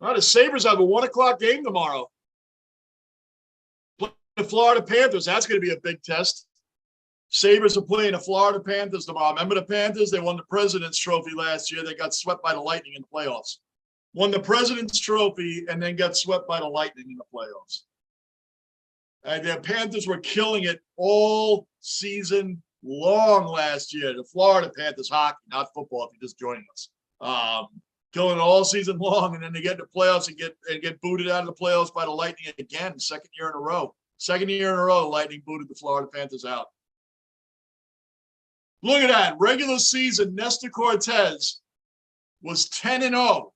Well, the Sabres have a 1 o'clock game tomorrow. The Florida Panthers, that's going to be a big test. Sabres are playing the Florida Panthers tomorrow. Remember the Panthers? They won the President's Trophy last year. They got swept by the Lightning in the playoffs. Won the President's Trophy and then got swept by the Lightning in the playoffs. And the Panthers were killing it all season long last year. The Florida Panthers hockey, not football, if you're just joining us. Killing it all season long, and then they get to the playoffs and get booted out of the playoffs by the Lightning again, second year in a row. Second year in a row, the Lightning booted the Florida Panthers out. Look at that. Regular season, Nestor Cortez was 10-0.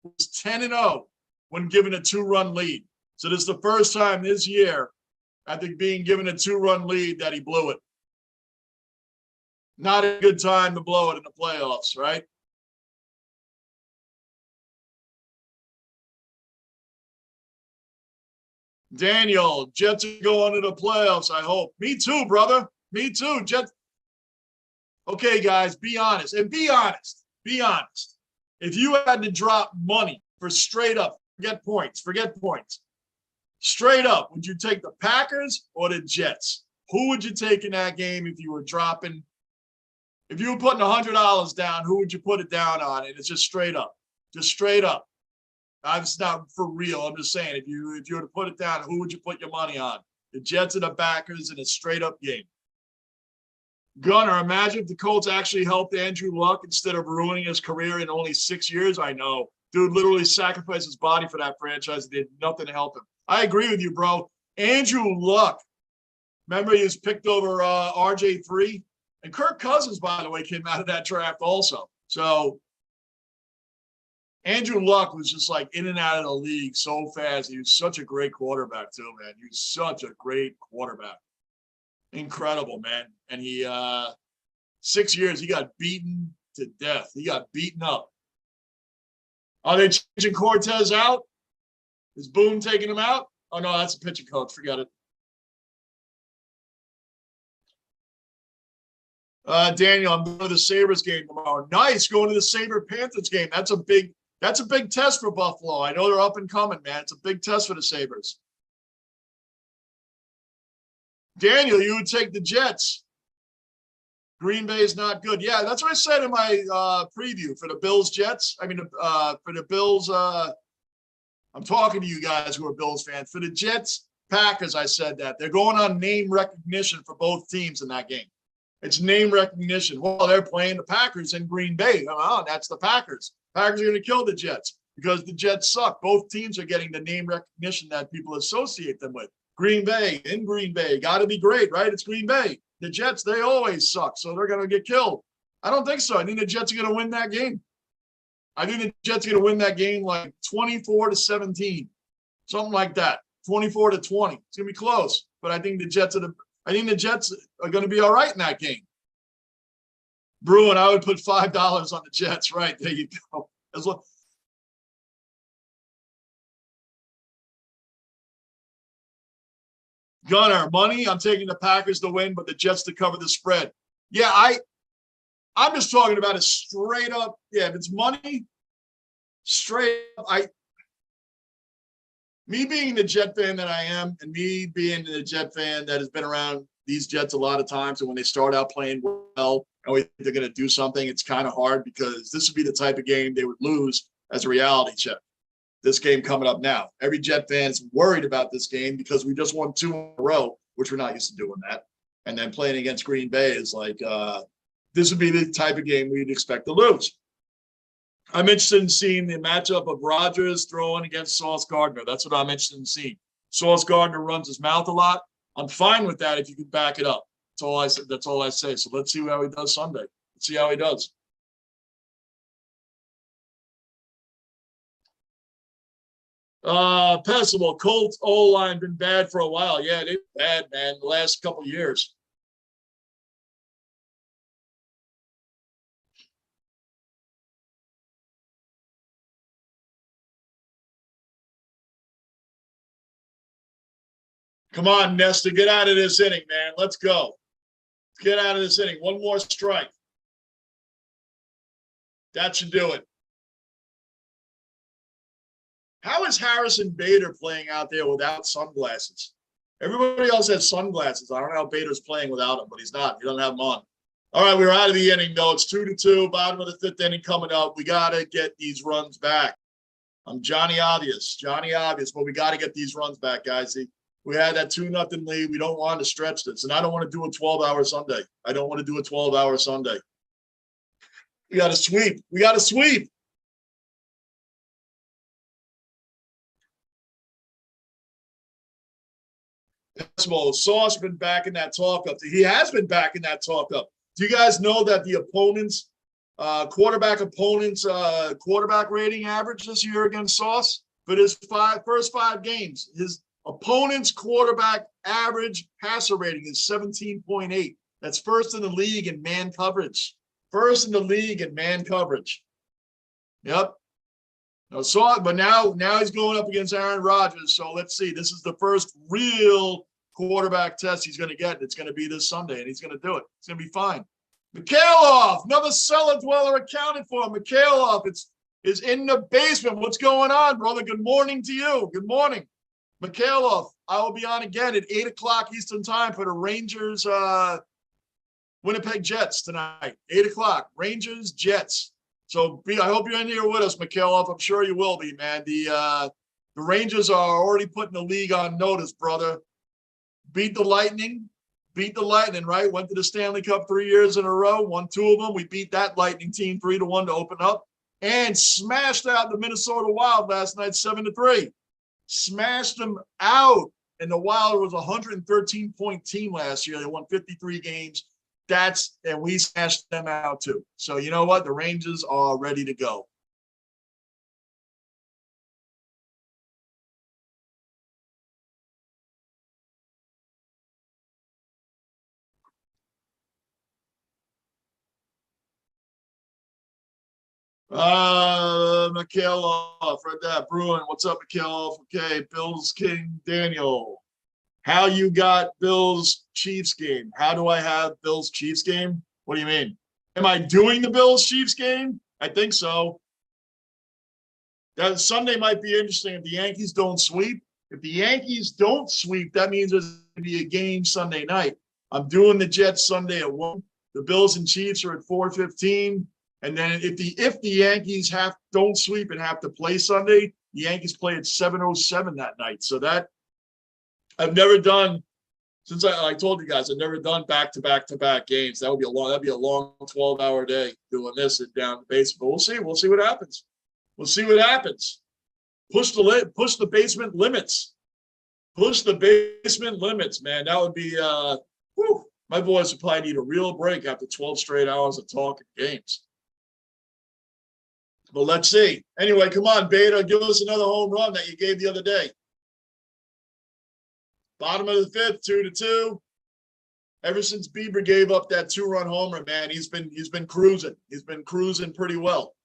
Was 10-0 when given a 2-run lead. So this is the first time this year, I think, being given a 2-run lead that he blew it. Not a good time to blow it in the playoffs, right? Daniel, Jets are going to the playoffs, I hope. Me too, brother. Me too. Jets. Okay, guys, be honest. And be honest. Be honest. If you had to drop money for straight up, forget points. Straight up, would you take the Packers or the Jets? Who would you take in that game if you were dropping? If you were putting $100 down, who would you put it down on? And it's just straight up. Just straight up. It's not for real. I'm just saying, if you were to put it down, who would you put your money on? The Jets or the Packers in a straight up game? Gunner, imagine if the Colts actually helped Andrew Luck instead of ruining his career in only 6 years. I know. Dude literally sacrificed his body for that franchise and did nothing to help him. I agree with you, bro. Andrew Luck. Remember, he was picked over RJ3. And Kirk Cousins, by the way, came out of that draft also. So Andrew Luck was just like in and out of the league so fast. He was such a great quarterback too, man. He was such a great quarterback. Incredible, man. And he 6 years, he got beaten to death. He got beaten up. Are they changing Cortez out? Is Boone taking him out? Oh no, that's a pitching coach. Forget it. Daniel, I'm going to the Sabres game tomorrow. Nice, going to the Sabre-Panthers game. That's a big test for Buffalo. I know they're up and coming, man. It's a big test for the Sabres. Daniel, you would take the Jets. Green Bay is not good. Yeah, that's what I said in my preview for the Bills-Jets. I mean, for the Bills, I'm talking to you guys who are Bills fans. For the Jets-Packers, I said that. They're going on name recognition for both teams in that game. It's name recognition. Well, they're playing the Packers in Green Bay. Oh, that's the Packers. Packers are going to kill the Jets because the Jets suck. Both teams are getting the name recognition that people associate them with. Green Bay, in Green Bay. Got to be great, right? It's Green Bay. The Jets, they always suck, so they're going to get killed. I don't think so. I think the Jets are going to win that game. I think the Jets are going to win that game like 24-17, something like that. 24-20. It's going to be close, but I think the Jets are going to be all right in that game. Bruin, I would put $5 on the Jets. Right, there you go. As well. Gunner, money, I'm taking the Packers to win, but the Jets to cover the spread. Yeah, I'm just talking about it straight up. Yeah, if it's money, straight up, me being the Jet fan that I am, and me being the Jet fan that has been around these Jets a lot of times, and when they start out playing well and we think they're going to do something, it's kind of hard because this would be the type of game they would lose as a reality check. This game coming up now. Every Jet fan is worried about this game because we just won 2 in a row, which we're not used to doing that. And then playing against Green Bay is like, this would be the type of game we'd expect to lose. I'm interested in seeing the matchup of Rodgers throwing against Sauce Gardner. That's what I'm interested in seeing. Sauce Gardner runs his mouth a lot. I'm fine with that if you can back it up. That's all I said. That's all I say. So let's see how he does Sunday. Let's see how he does. Pessimal, Colts O-line been bad for a while. Yeah, they've been bad, man, the last couple of years. Come on, Nesta, get out of this inning, man. Let's go. Get out of this inning. One more strike. That should do it. How is Harrison Bader playing out there without sunglasses? Everybody else has sunglasses. I don't know how Bader's playing without them, but he's not. He doesn't have them on. All right, we're out of the inning, though. It's 2-2, bottom of the 5th inning coming up. We got to get these runs back. I'm Johnny Obvious, but we got to get these runs back, guys. We had that 2-0 lead. We don't want to stretch this, and I don't want to do a 12-hour Sunday. We got to sweep. Sauce been back in that talk up. He has been back in that talk up. Do you guys know that the opponents, quarterback rating average this year against Sauce for his first 5 games? His opponent's quarterback average passer rating is 17.8. That's first in the league in man coverage. Yep. But now he's going up against Aaron Rodgers. So let's see. This is the first real quarterback test he's going to get. It's going to be this Sunday, and he's going to do it. It's going to be fine. Mikhailov, another cellar dweller accounted for. Mikhailov, is in the basement. What's going on, brother? Good morning to you. Good morning. Mikhailov, I will be on again at 8 o'clock Eastern time for the Rangers Winnipeg Jets tonight. 8 o'clock. Rangers, Jets. So I hope you're in here with us, Mikhailov. I'm sure you will be, man. The Rangers are already putting the league on notice, brother. Beat the Lightning, beat the Lightning, right? Went to the Stanley Cup 3 years in a row, won 2 of them. We beat that Lightning team 3-1 to open up and smashed out the Minnesota Wild last night 7-3. Smashed them out. And the Wild was a 113-point team last year. They won 53 games. And we smashed them out too. So you know what? The Rangers are ready to go. Mikhailov, read that. Bruin, what's up, Mikhailov? Okay, Bills King Daniel. How you got Bills Chiefs game? How do I have Bills Chiefs game? What do you mean? Am I doing the Bills Chiefs game? I think so. That Sunday might be interesting if the Yankees don't sweep. If the Yankees don't sweep, that means there's going to be a game Sunday night. I'm doing the Jets Sunday at 1. The Bills and Chiefs are at 4:15. And then if the Yankees don't sweep and have to play Sunday, the Yankees play at 7:07 that night. So that I've never done since I told you guys I've never done back-to-back games. That'd be a long 12-hour day doing this and down the basement. But we'll see. We'll see what happens. We'll see what happens. Push the basement limits. Push the basement limits, man. That would be my boys would probably need a real break after 12 straight hours of talking games. But let's see. Anyway, come on, Beta, give us another home run that you gave the other day. Bottom of the 5th, 2-2. Ever since Bieber gave up that 2-run homer, man, he's been cruising. He's been cruising pretty well.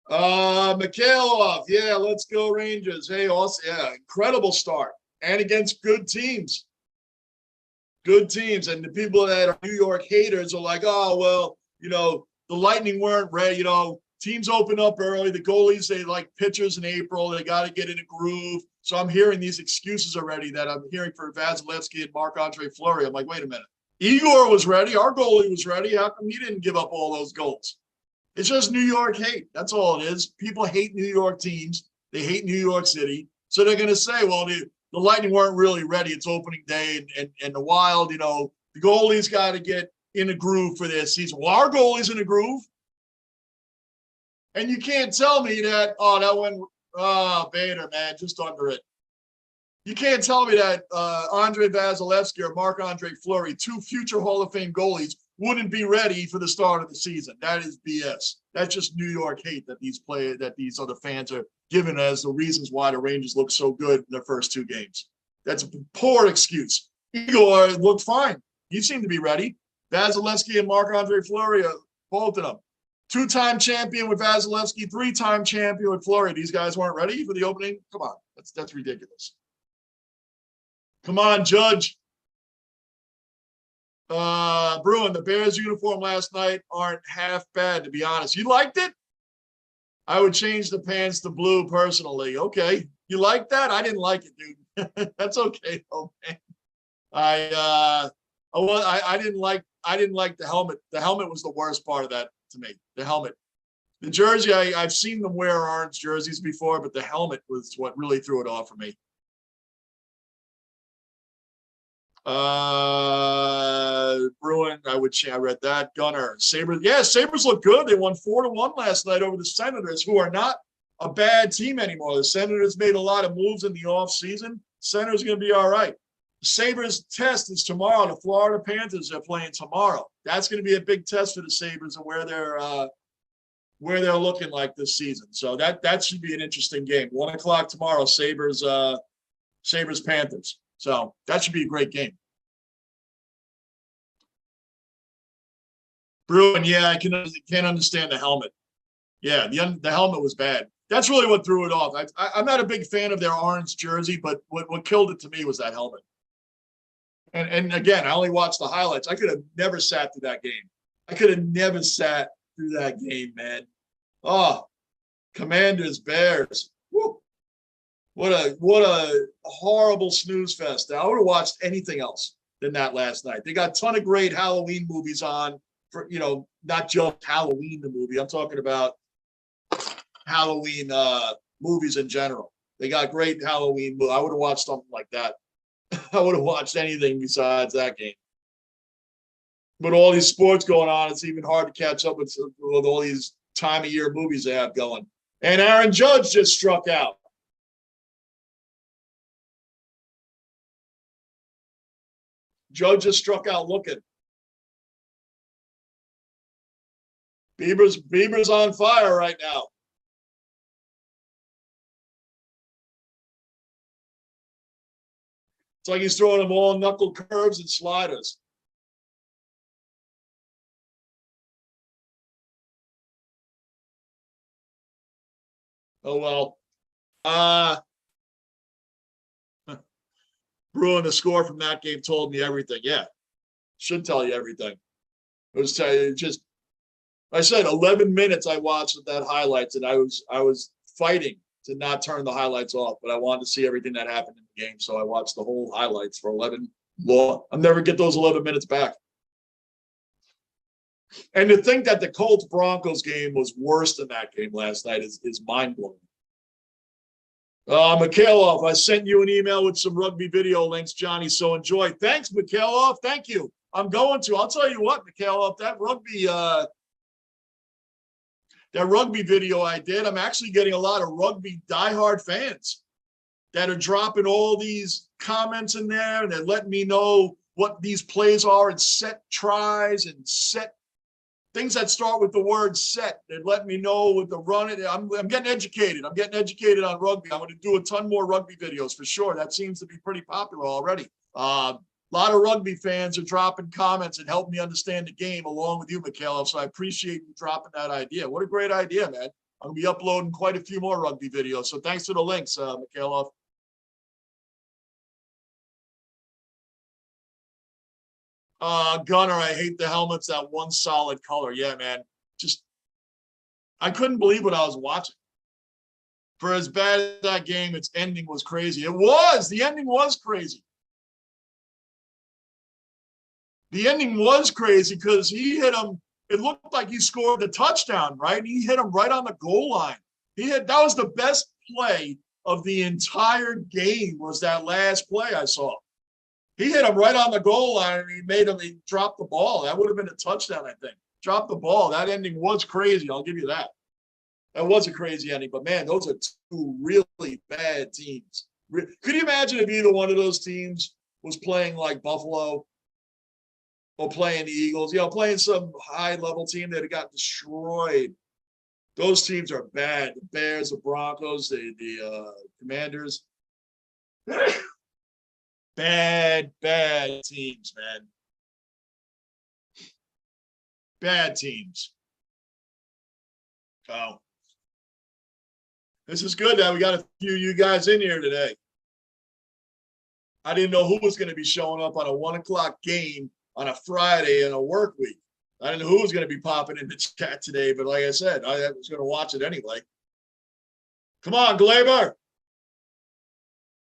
Mikhailov, yeah, let's go Rangers. Hey, also, yeah, incredible start. And against good teams. Good teams. And the people that are New York haters are like, oh, well, the Lightning weren't ready. Teams open up early. The goalies, they like pitchers in April. They got to get in a groove. So I'm hearing these excuses already that I'm hearing for Vasilevsky and Marc-Andre Fleury. I'm like, wait a minute. Igor was ready. Our goalie was ready. How come he didn't give up all those goals? It's just New York hate. That's all it is. People hate New York teams. They hate New York City. So they're going to say, well, the Lightning weren't really ready. It's opening day. And the Wild, the goalie's got to get in a groove for their season. Well, our goalie's in a groove. And you can't tell me that, that went, Bader, man, just under it. You can't tell me that Andre Vasilevsky or Marc-Andre Fleury, 2 future Hall of Fame goalies, wouldn't be ready for the start of the season. That is BS. That's just New York hate that these other fans are giving as the reasons why the Rangers look so good in their first 2 games. That's a poor excuse. Igor looked fine. He seemed to be ready. Vasilevsky and Marc-Andre Fleury, both of them. 2-time champion with Vasilevsky, 3-time champion with Fleury. These guys weren't ready for the opening. Come on, that's ridiculous. Come on, Judge. Bruin, the Bears uniform last night aren't half bad, to be honest. You liked it? I would change the pants to blue personally. Okay. You like that? I didn't like it, dude. That's okay though, man. I didn't like the helmet. The helmet was the worst part of that to me. The helmet. The jersey, I've seen them wear orange jerseys before, but the helmet was what really threw it off for me. Bruin, I read that. Gunner, Sabres. Yeah, Sabres look good. They won 4-1 last night over the Senators, who are not a bad team anymore. The Senators made a lot of moves in the offseason. Senators are going to be all right. The Sabres test is tomorrow. The Florida Panthers are playing tomorrow. That's going to be a big test for the Sabres and where they're looking like this season. So that should be an interesting game. 1:00 tomorrow, Sabres Panthers. So that should be a great game. Bruin, yeah, I can't understand the helmet. Yeah, the helmet was bad. That's really what threw it off. I'm not a big fan of their orange jersey, but what killed it to me was that helmet. And again, I only watched the highlights. I could have never sat through that game. I could have never sat through that game, man. Oh, Commanders, Bears. Woo. What a horrible snooze fest. I would have watched anything else than that last night. They got a ton of great Halloween movies on. for, not just Halloween, the movie. I'm talking about Halloween movies in general. They got great Halloween movies. I would have watched something like that. I would have watched anything besides that game. But all these sports going on, it's even hard to catch up with all these time of year movies they have going. And Aaron Judge just struck out. Judge just struck out looking. Bieber's on fire right now. It's like he's throwing them all knuckle curves and sliders. Oh, well. Bruin, the score from that game told me everything. Yeah, should tell you everything. It was just, I said 11 minutes I watched that highlights, and I was fighting to not turn the highlights off, but I wanted to see everything that happened in the game, so I watched the whole highlights for 11 long. I'll never get those 11 minutes back. And to think that the Colts Broncos game was worse than that game last night is mind blowing. Mikhailov, I sent you an email with some rugby video links, Johnny. So enjoy. Thanks, Mikhailov. Thank you. I'm going to. I'll tell you what, Mikhailov, that rugby video I did, I'm actually getting a lot of rugby diehard fans that are dropping all these comments in there, and they're letting me know what these plays are and set tries and set things that start with the word set. They're letting me know with the run. I'm getting educated. I'm getting educated on rugby. I'm going to do a ton more rugby videos for sure. That seems to be pretty popular already. A lot of rugby fans are dropping comments and helping me understand the game along with you, Mikhailov. So I appreciate you dropping that idea. What a great idea, man. I'm going to be uploading quite a few more rugby videos. So thanks for the links, Mikhailov. Gunner, I hate the helmets, that one solid color. Yeah, man. Just, I couldn't believe what I was watching. For as bad as that game, its ending was crazy. It was. The ending was crazy. The ending was crazy because he hit him. It looked like he scored the touchdown, right? He hit him right on the goal line. That was the best play of the entire game, was that last play I saw. He hit him right on the goal line, and he dropped the ball. That would have been a touchdown, I think. Dropped the ball. That ending was crazy. I'll give you that. That was a crazy ending. But, man, those are two really bad teams. Could you imagine if either one of those teams was playing like Buffalo or playing the Eagles? Playing some high-level team that got destroyed. Those teams are bad. The Bears, the Broncos, the Commanders. Bad teams, man. Bad teams. Oh. This is good that we got a few of you guys in here today. I didn't know who was going to be showing up on a 1 o'clock game on a Friday in a work week. I didn't know who was going to be popping in the chat today, but like I said, I was going to watch it anyway. Come on, Glaber.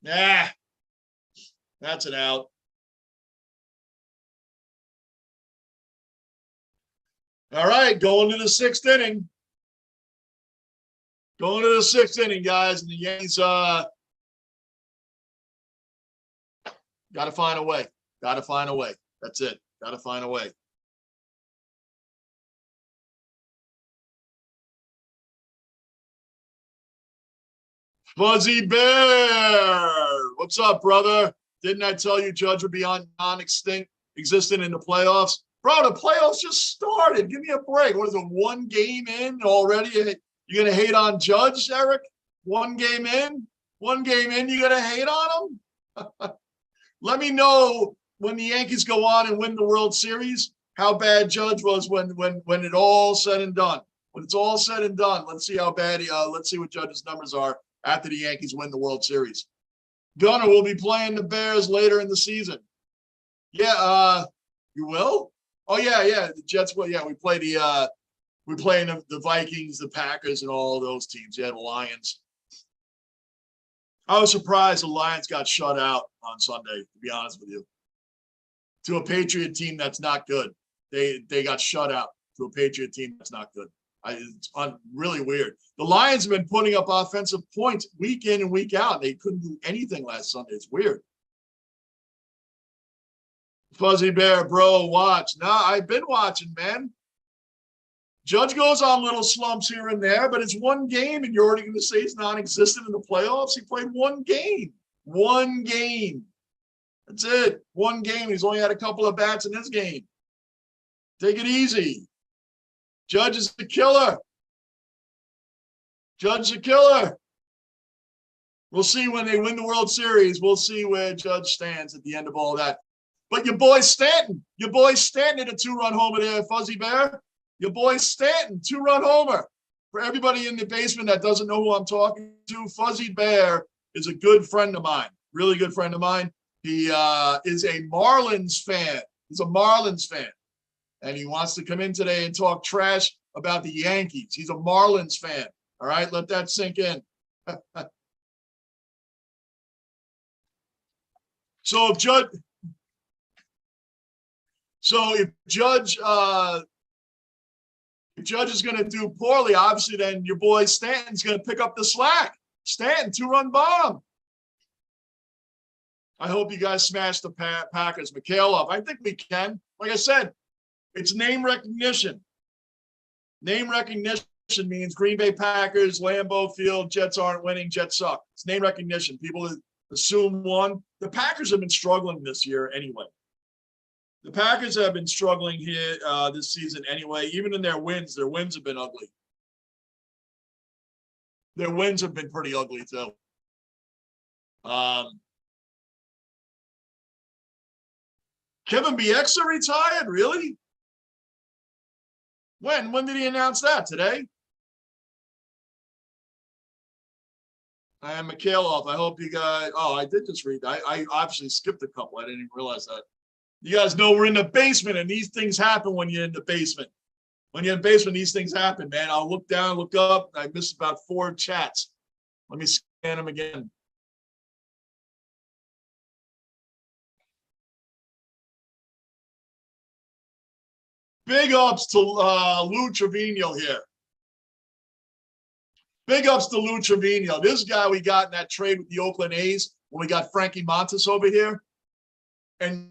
Nah. That's an out. All right, going to the 6th inning. Going to the 6th inning, guys, and the Yankees got to find a way. Got to find a way. That's it. Got to find a way. Fuzzy Bear, what's up, brother? Didn't I tell you Judge would be on non-extinct, existent in the playoffs? Bro, the playoffs just started. Give me a break. What is it, 1 game in already? You're going to hate on Judge, Eric? 1 game in? 1 game in, you're going to hate on him? Let me know when the Yankees go on and win the World Series, how bad Judge was when it all said and done. When it's all said and done, let's see how bad let's see what Judge's numbers are after the Yankees win the World Series. Gunner will be playing the Bears later in the season. Yeah, you will? Oh, yeah. The Jets will. Yeah, we play the Vikings, the Packers, and all of those teams. Yeah, the Lions. I was surprised the Lions got shut out on Sunday, to be honest with you. To a Patriot team that's not good. they got shut out to a Patriot team. That's not good. It's really weird. The Lions have been putting up offensive points week in and week out. They couldn't do anything last Sunday. It's weird. Fuzzy Bear, bro, watch. Nah, I've been watching, man. Judge goes on little slumps here and there, but it's one game, and you're already going to say he's non-existent in the playoffs. He played one game. One game. That's it. One game. He's only had a couple of bats in this game. Take it easy. Judge is the killer. Judge the killer. We'll see when they win the World Series. We'll see where Judge stands at the end of all that. But your boy Stanton hit a 2-run homer there, Fuzzy Bear. Your boy Stanton, 2-run homer. For everybody in the basement that doesn't know who I'm talking to, Fuzzy Bear is a good friend of mine, really good friend of mine. He is a Marlins fan. He's a Marlins fan. And he wants to come in today and talk trash about the Yankees. He's a Marlins fan. All right, let that sink in. So if Judge is going to do poorly, obviously, then your boy Stanton's going to pick up the slack. Stanton, 2-run bomb. I hope you guys smash the Packers. Mikhail up. I think we can. Like I said, it's name recognition. Name recognition means Green Bay Packers, Lambeau Field, Jets aren't winning, Jets suck. It's name recognition. People assume one. The Packers have been struggling this year anyway. The Packers have been struggling here this season anyway. Even in their wins have been ugly. Their wins have been pretty ugly too. Kevin Bieksa retired? Really? When? When did he announce that? Today? I am Mikhailov. I hope you guys. Oh, I did just read that. I obviously skipped a couple. I didn't even realize that. You guys know we're in the basement, and these things happen when you're in the basement. When you're in the basement, these things happen, man. I'll look down, look up. I missed about 4 chats. Let me scan them again. Big ups to Lou Trevino here. Big ups to Lou Trevino. This guy we got in that trade with the Oakland A's when we got Frankie Montas over here. And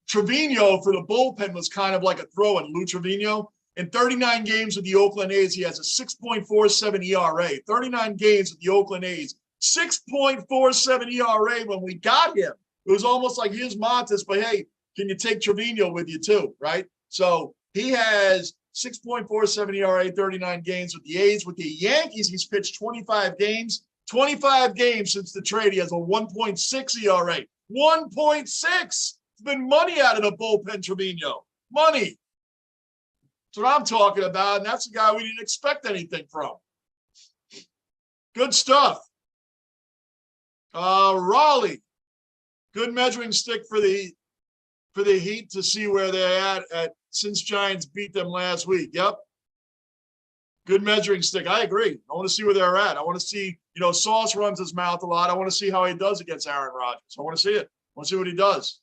Trevino for the bullpen was kind of like a throw in. Lou Trevino. In 39 games with the Oakland A's, he has a 6.47 ERA. 39 games with the Oakland A's. 6.47 ERA when we got him. It was almost like, here's Montas, but hey, can you take Trevino with you too, right? So he has 6.47 ERA, 39 games with the A's. With the Yankees, he's pitched 25 games. 25 games since the trade. He has a 1.6 ERA. 1.6. It's been money out of the bullpen, Trevino. Money. That's what I'm talking about, and that's the guy we didn't expect anything from. Good stuff. Raleigh. Good measuring stick for the Heat to see where they're at since Giants beat them last week. Yep. Good measuring stick. I agree. I want to see where they're at. I want to see, Sauce runs his mouth a lot. I want to see how he does against Aaron Rodgers. I want to see it. I want to see what he does.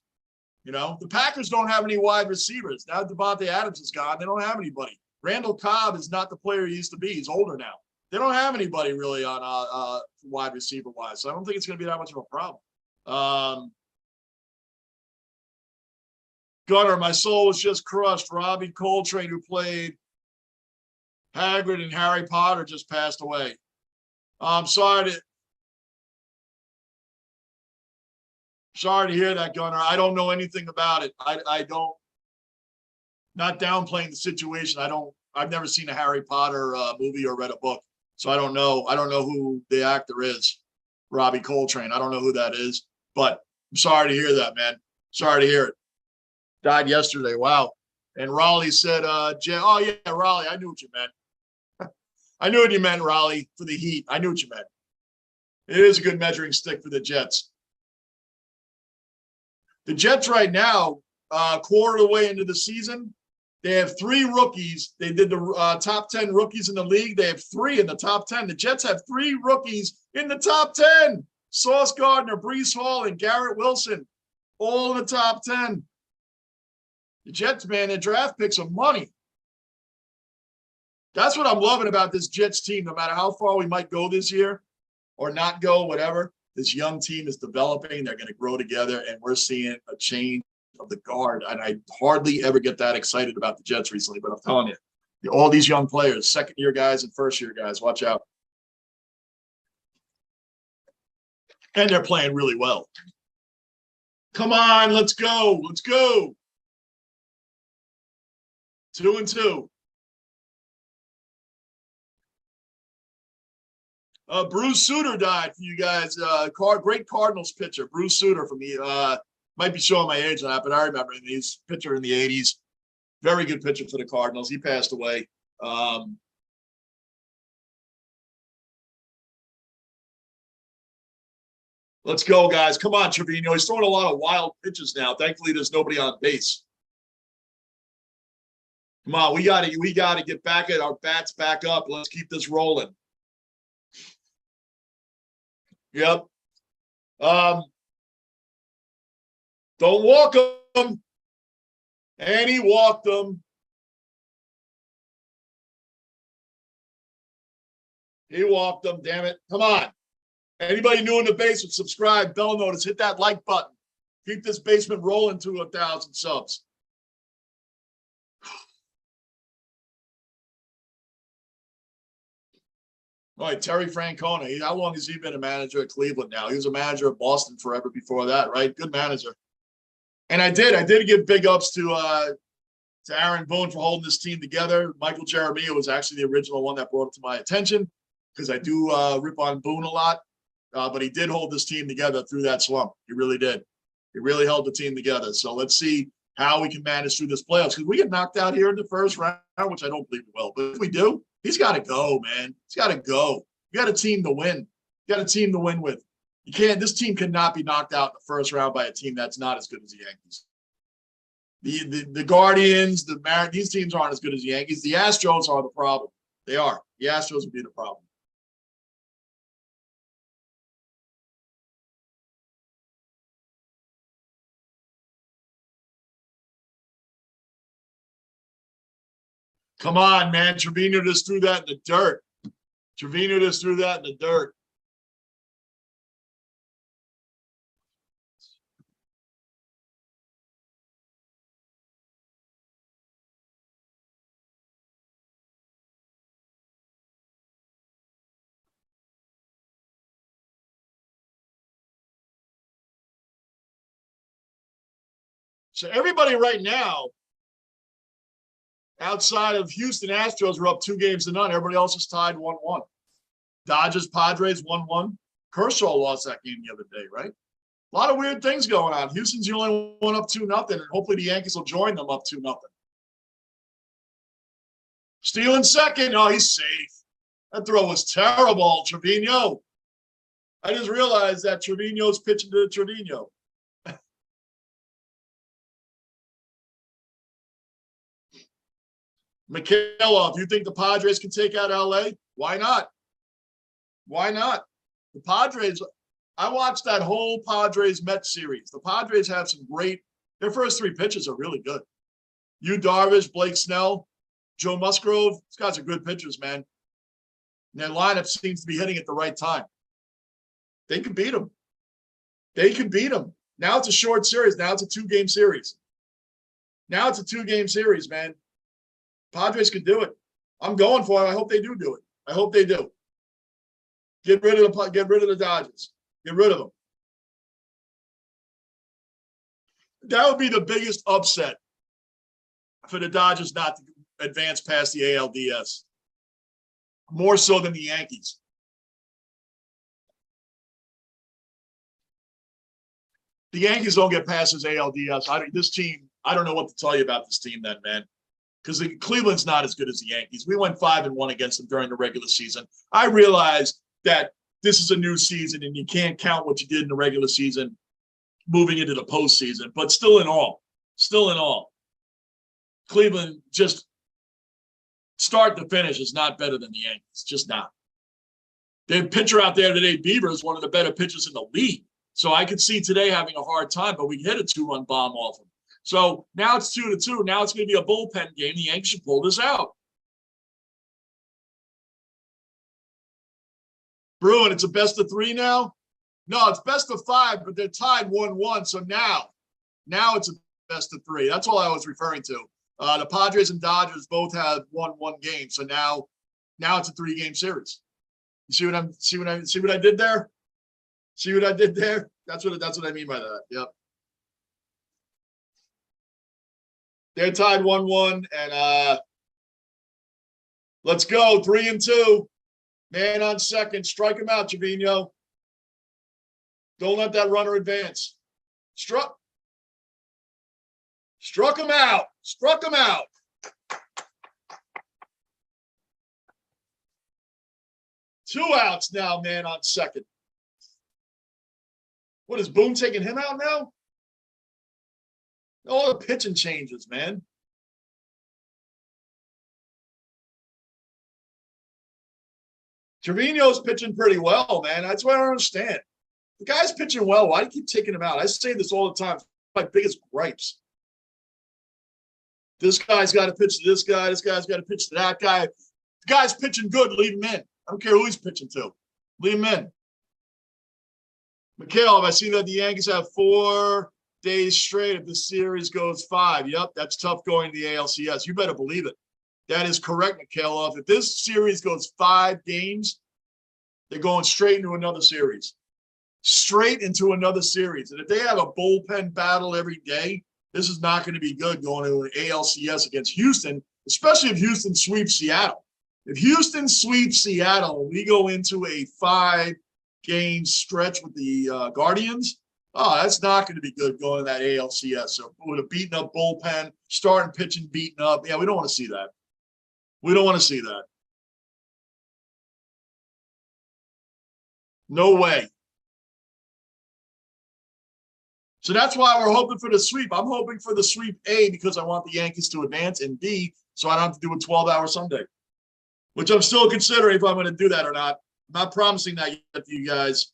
The Packers don't have any wide receivers. Now Devontae Adams is gone. They don't have anybody. Randall Cobb is not the player he used to be. He's older now. They don't have anybody really on wide receiver wise. So I don't think it's going to be that much of a problem. Gunner, my soul was just crushed. Robbie Coltrane, who played Hagrid and Harry Potter, just passed away. I'm sorry to hear that, Gunner. I don't know anything about it. I don't, not downplaying the situation. I've never seen a Harry Potter movie or read a book. So I don't know who the actor is. Robbie Coltrane. I don't know who that is, but I'm sorry to hear that, man. Sorry to hear it. Died yesterday. Wow. And Raleigh said, oh yeah, Raleigh, I knew what you meant. I knew what you meant, Raleigh, for the Heat. I knew what you meant. It is a good measuring stick for the Jets. The Jets right now, quarter of the way into the season, they have 3 rookies. They did the top 10 rookies in the league. They have 3 in the top 10. The Jets have 3 rookies in the top 10. Sauce Gardner, Breece Hall, and Garrett Wilson, all in the top 10. The Jets, man, their draft picks are money. That's what I'm loving about this Jets team. No matter how far we might go this year or not go, whatever, this young team is developing. They're going to grow together, and we're seeing a change of the guard. And I hardly ever get that excited about the Jets recently, but I'm telling you, all these young players, second-year guys and first-year guys, watch out. And they're playing really well. Come on, let's go. Let's go. 2-2. Bruce Sutter died for you guys. Great Cardinals pitcher, Bruce Sutter from the might be showing my age on that, but I remember him. He's a pitcher in the 80s. Very good pitcher for the Cardinals. He passed away. Let's go, guys. Come on, Trevino. He's throwing a lot of wild pitches now. Thankfully, there's nobody on base. Come on, we gotta get back at our bats back up. Let's keep this rolling. Yep. Don't walk him. And he walked them. He walked them, damn it. Come on. Anybody new in the basement, subscribe, bell notice, hit that like button. Keep this basement rolling to 1,000 subs. All right, Terry Francona. How long has he been a manager at Cleveland now? He was a manager at Boston forever before that, right? Good manager. And I did give big ups to Aaron Boone for holding this team together. Michael Jeremiah was actually the original one that brought it to my attention because I do rip on Boone a lot. But he did hold this team together through that slump. He really did. He really held the team together. So let's see how we can manage through this playoffs. Because we get knocked out here in the first round, which I don't believe we will. But if we do, he's got to go, man. He's got to go. You got a team to win. You got a team to win with. You can't. This team cannot be knocked out in the first round by a team that's not as good as the Yankees. The Guardians, these teams aren't as good as the Yankees. The Astros are the problem. They are. The Astros would be the problem. Come on, man. Trevino just threw that in the dirt. Trevino just threw that in the dirt. So everybody right now, outside of Houston Astros, are up 2-0. Everybody else is tied 1-1. Dodgers, Padres 1-1. Kershaw lost that game the other day, right? A lot of weird things going on. Houston's the only one up 2-0, and hopefully the Yankees will join them up 2-0. Stealing second. Oh, he's safe. That throw was terrible, Trevino. I just realized that Trevino's pitching to Trevino. Mikhailov, you think the Padres can take out LA? Why not? Why not? The Padres, I watched that whole Padres-Mets series. The Padres have some great, their first 3 pitches are really good. Yu Darvish, Blake Snell, Joe Musgrove, these guys are good pitchers, man. And their lineup seems to be hitting at the right time. They can beat them. They can beat them. Now it's a short series. Now it's a 2-game series. Now it's a 2-game series, man. Padres could do it. I'm going for it. I hope they do it. I hope they do. Get rid of the Dodgers. Get rid of them. That would be the biggest upset for the Dodgers not to advance past the ALDS. More so than the Yankees. The Yankees don't get past his ALDS. I don't know what to tell you about this team then, man. Because Cleveland's not as good as the Yankees. We went 5-1 against them during the regular season. I realize that this is a new season and you can't count what you did in the regular season moving into the postseason. But still in all, Cleveland just start to finish is not better than the Yankees. Just not. Their pitcher out there today, Bieber, is one of the better pitchers in the league. So I could see today having a hard time, but we hit a 2-run bomb off him. So now it's 2-2. Now it's going to be a bullpen game. The Yankees should pull this out. Bruin, it's a best of 3 now? No, it's best of 5, but they're tied 1-1. So now it's a best of 3. That's all I was referring to. The Padres and Dodgers both have won 1 game. So now it's a 3-game series. You see what I did there? See what I did there? That's what I mean by that. Yep. They're tied 1-1, and let's go 3-2. Man on second, strike him out, Trevino. Don't let that runner advance. Struck him out. Struck him out. Two outs now, man on second. What is Boone taking him out now? All the pitching changes, man. Trevino's pitching pretty well, man. That's what I don't understand. The guy's pitching well. Why do you keep taking him out? I say this all the time. It's my biggest gripes. This guy's got to pitch to this guy. This guy's got to pitch to that guy. The guy's pitching good. Leave him in. I don't care who he's pitching to. Leave him in. Mikhail, I see that the Yankees have 4 days straight if the series goes 5. Yep, that's tough going to the ALCS. You better believe it. That is correct, Mikhailov. If this series goes 5 games, they're going straight into another series. Straight into another series. And if they have a bullpen battle every day, this is not going to be good going to an ALCS against Houston, especially if Houston sweeps Seattle. If Houston sweeps Seattle and we go into a 5-game stretch with the Guardians, that's not going to be good going to that ALCS. So with a beaten up bullpen, starting pitching beaten up, yeah, we don't want to see that. We don't want to see that. No way. So that's why we're hoping for the sweep. I'm hoping for the sweep, A, because I want the Yankees to advance, and B, so I don't have to do a 12-hour Sunday, which I'm still considering if I'm going to do that or not. I'm not promising that yet to you guys.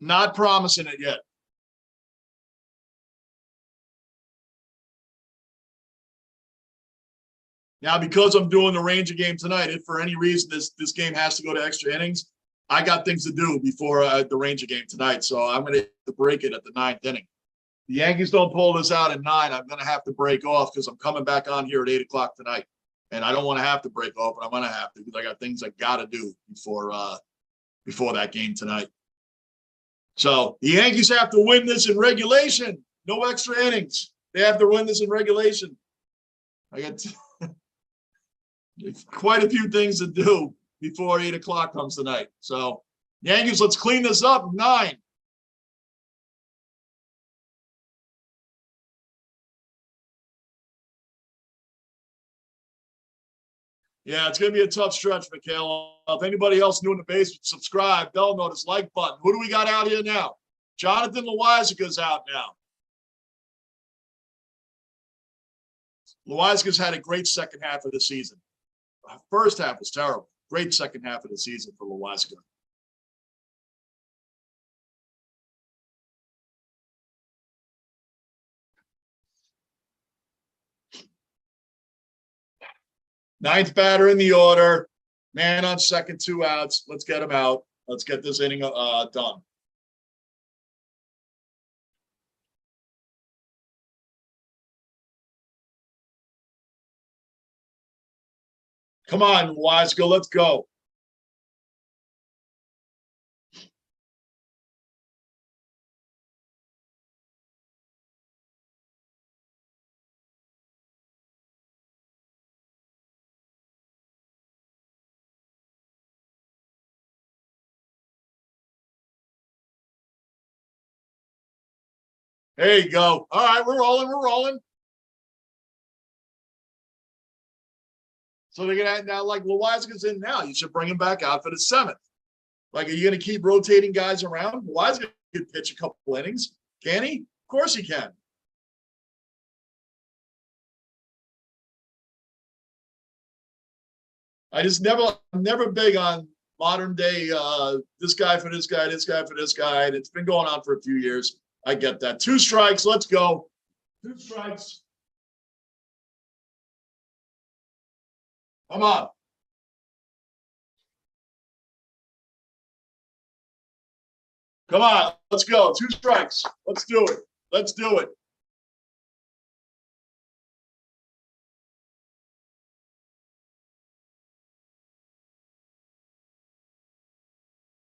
Not promising it yet. Now, because I'm doing the Ranger game tonight, if for any reason this game has to go to extra innings, I got things to do before the Ranger game tonight. So I'm going to break it at the 9th inning. The Yankees don't pull this out at 9. I'm going to have to break off because I'm coming back on here at 8 o'clock tonight. And I don't want to have to break off, but I'm going to have to because I got things I got to do before that game tonight. So the Yankees have to win this in regulation. No extra innings. They have to win this in regulation. I got quite a few things to do before 8 o'clock comes tonight. So Yankees, let's clean this up. 9. Yeah, it's going to be a tough stretch, Mikhail. If anybody else new in the basement, subscribe, bell notice, like button. Who do we got out here now? Jonathan Loizaga's out now. Loizaga's had a great second half of the season. First half was terrible. Great second half of the season for Loizaga. Ninth batter in the order. Man on second, 2 outs. Let's get him out. Let's get this inning done. Come on, Loizaga, let's go. There you go. All right, we're rolling. We're rolling. So they're gonna now, like Loizaга's in now. You should bring him back out for the 7th. Like, are you gonna keep rotating guys around? Loizaga could pitch a couple innings. Can he? Of course he can. I'm never big on modern day, this guy for this guy, this guy for this guy. And it's been going on for a few years. I get that. 2 strikes. Let's go. 2 strikes. Come on. Come on. Let's go. 2 strikes. Let's do it. Let's do it.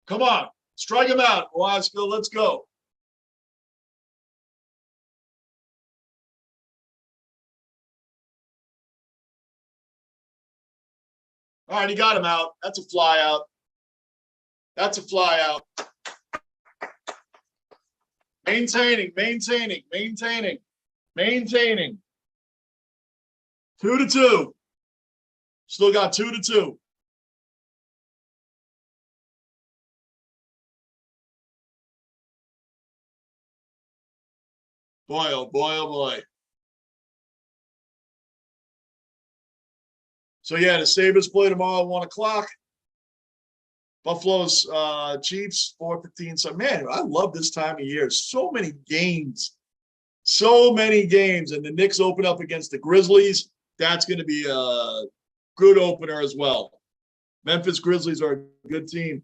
Come on. Strike him out. Alaska. Let's go. All right, he got him out. That's a fly out. That's a fly out. Maintaining. 2-2. Still got 2-2. Boy, oh boy, oh boy. So yeah, the Sabres play tomorrow at 1 o'clock. Buffalo's Chiefs 4:15. So man, I love this time of year. So many games. And the Knicks open up against the Grizzlies. That's going to be a good opener as well. Memphis Grizzlies are a good team.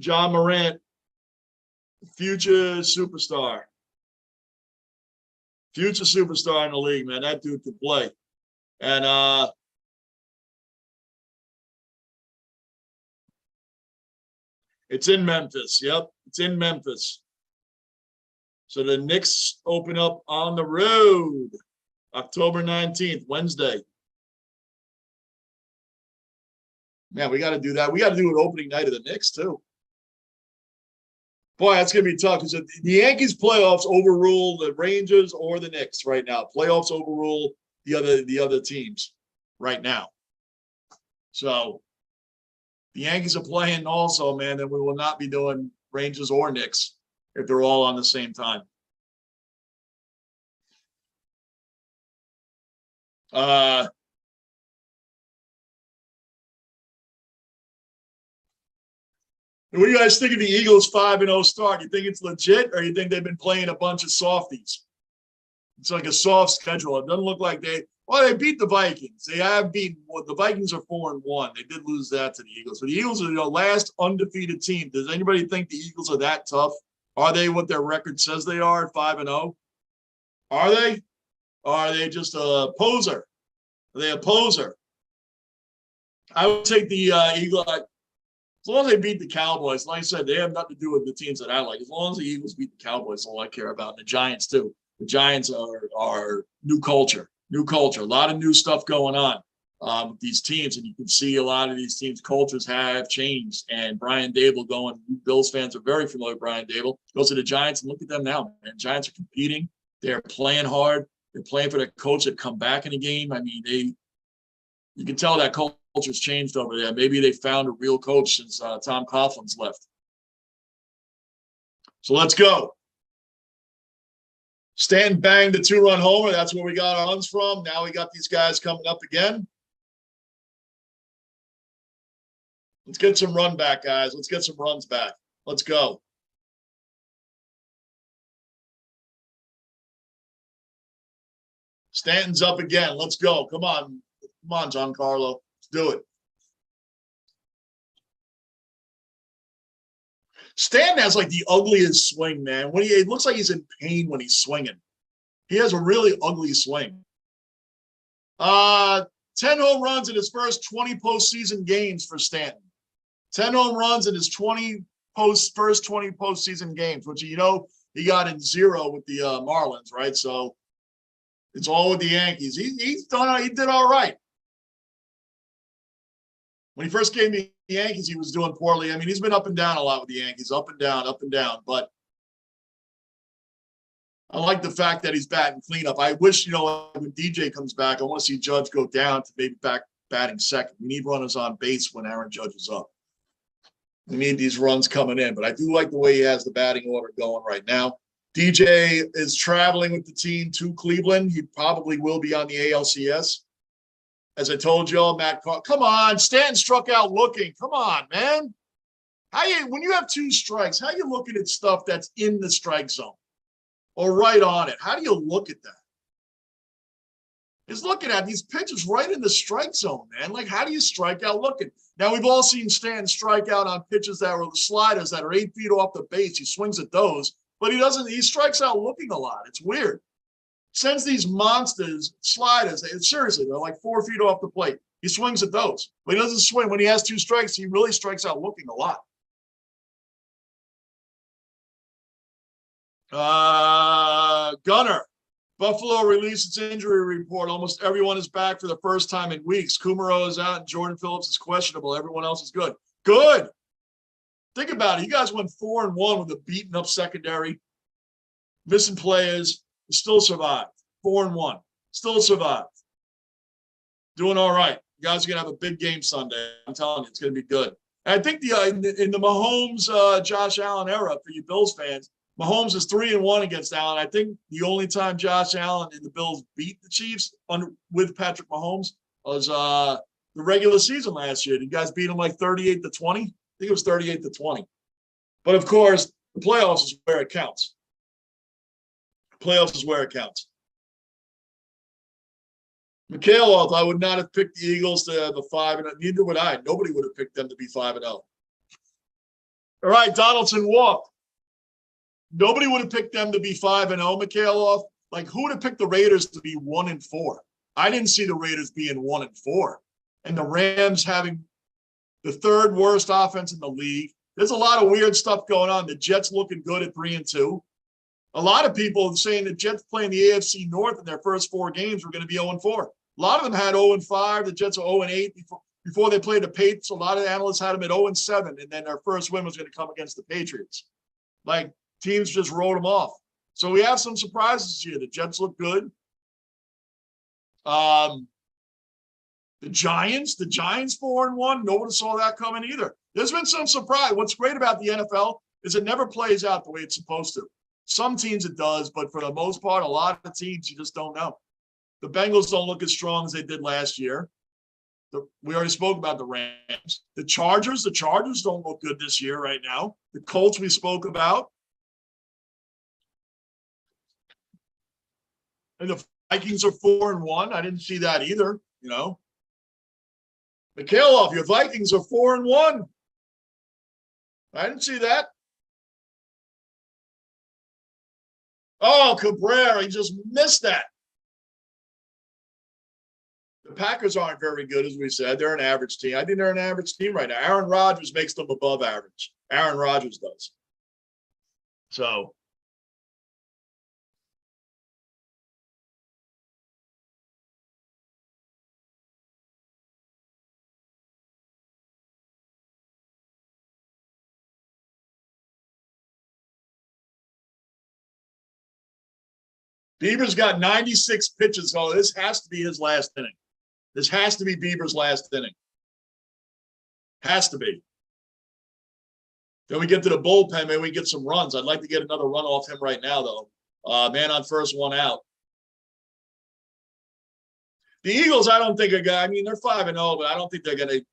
John Morant, future superstar. Future superstar in the league, man. That dude could play. And it's in Memphis. Yep, it's in Memphis. So the Knicks open up on the road October 19th, Wednesday. Man, we got to do that. We got to do an opening night of the Knicks, too. Boy, that's going to be tough because the Yankees playoffs overrule the Rangers or the Knicks right now. Playoffs overrule the other teams right now. So the Yankees are playing also, man, and we will not be doing Rangers or Knicks if they're all on the same time. What do you guys think of the Eagles 5-0 start? You think it's legit, or you think they've been playing a bunch of softies? It's like a soft schedule. It doesn't look like they beat the Vikings. They have beaten. Well, the Vikings are 4-1. They did lose that to the Eagles. But the Eagles are the last undefeated team. Does anybody think the Eagles are that tough? Are they what their record says they are at 5-0? Are they? Or are they just a poser? Are they a poser? I would take the Eagle. As long as they beat the Cowboys, like I said, they have nothing to do with the teams that I like. As long as the Eagles beat the Cowboys, that's all I care about. And the Giants, too. The Giants are new culture. A lot of new stuff going on with these teams. And you can see a lot of these teams' cultures have changed. And Brian Dable going, Bills fans are very familiar with Brian Dable. Goes to the Giants, and look at them now, man. Giants are competing. They're playing hard. They're playing for their coach that come back in the game. I mean, you can tell that culture's changed over there. Maybe they found a real coach since Tom Coughlin's left. So let's go. Stanton banged the 2-run homer. That's where we got our runs from. Now we got these guys coming up again. Let's get some run back, guys. Let's get some runs back. Let's go. Stanton's up again. Let's go. Come on. Come on, Giancarlo. Let's do it. Stanton has like the ugliest swing, man. It looks like he's in pain when he's swinging. He has a really ugly swing. 10 home runs in his first 20 postseason games for Stanton. 10 home runs in his first 20 postseason games, which, he got in 0 with the Marlins, right? So it's all with the Yankees. He did all right. When he first came to the Yankees, he was doing poorly. I mean, he's been up and down a lot with the Yankees, up and down. But I like the fact that he's batting cleanup. I wish, when DJ comes back, I want to see Judge go down to maybe back batting second. We need runners on base when Aaron Judge is up. We need these runs coming in. But I do like the way he has the batting order going right now. DJ is traveling with the team to Cleveland. He probably will be on the ALCS. As I told y'all, Matt Carr, come on, Stanton struck out looking. Come on, man. When you have 2 strikes, how you looking at stuff that's in the strike zone or right on it? How do you look at that? He's looking at these pitches right in the strike zone, man. Like, how do you strike out looking? Now, we've all seen Stanton strike out on pitches that were the sliders that are 8 feet off the base. He swings at those, but he strikes out looking a lot. It's weird. Sends these monsters, sliders, seriously, they're like 4 feet off the plate. He swings at those, but he doesn't swing. When he has 2 strikes, he really strikes out looking a lot. Gunner. Buffalo released its injury report. Almost everyone is back for the first time in weeks. Kumaro is out and Jordan Phillips is questionable. Everyone else is good. Good. Think about it. You guys went 4-1 with a beaten up secondary. Missing players. You still survived. 4-1. Still survived. Doing all right. You guys are going to have a big game Sunday. I'm telling you, it's going to be good. And I think in the Mahomes, Josh Allen era for you Bills fans, Mahomes is 3-1 against Allen. I think the only time Josh Allen and the Bills beat the Chiefs with Patrick Mahomes was the regular season last year. You guys beat them like 38-20. I think it was 38-20. But of course, the playoffs is where it counts. Playoffs is where it counts. Mikhailov, I would not have picked the Eagles to have a 5-0. Neither would I. Nobody would have picked them to be 5-0. All right, Donaldson walked. Nobody would have picked them to be 5-0, Mikhailov. Like, who would have picked the Raiders to be 1-4? I didn't see the Raiders being 1-4. And the Rams having the 3rd worst offense in the league. There's a lot of weird stuff going on. The Jets looking good at 3-2. A lot of people are saying the Jets playing the AFC North in their first 4 games were going to be 0-4. A lot of them had 0-5. The Jets are 0-8 before they played the Patriots. A lot of analysts had them at 0-7, and then their first win was going to come against the Patriots. Like, teams just wrote them off. So we have some surprises here. The Jets look good. The Giants 4-1. Nobody saw that coming either. There's been some surprise. What's great about the NFL is it never plays out the way it's supposed to. Some teams it does, but for the most part, a lot of teams you just don't know. The Bengals don't look as strong as they did last year. We already spoke about the Rams. The Chargers don't look good this year right now. The Colts we spoke about. And the Vikings are 4-1. I didn't see that either, you know. Mikhailov, your Vikings are 4-1. I didn't see that. Oh, Cabrera, he just missed that. The Packers aren't very good, as we said. They're an average team. I think they're an average team right now. Aaron Rodgers makes them above average. Aaron Rodgers does. So. Bieber's got 96 pitches. Oh, this has to be his last inning. This has to be Bieber's last inning. Has to be. Then we get to the bullpen, maybe we get some runs. I'd like to get another run off him right now, though. Man on first, 1 out. The Eagles, I don't think are going. I mean, they're 5-0, but I don't think they're going to.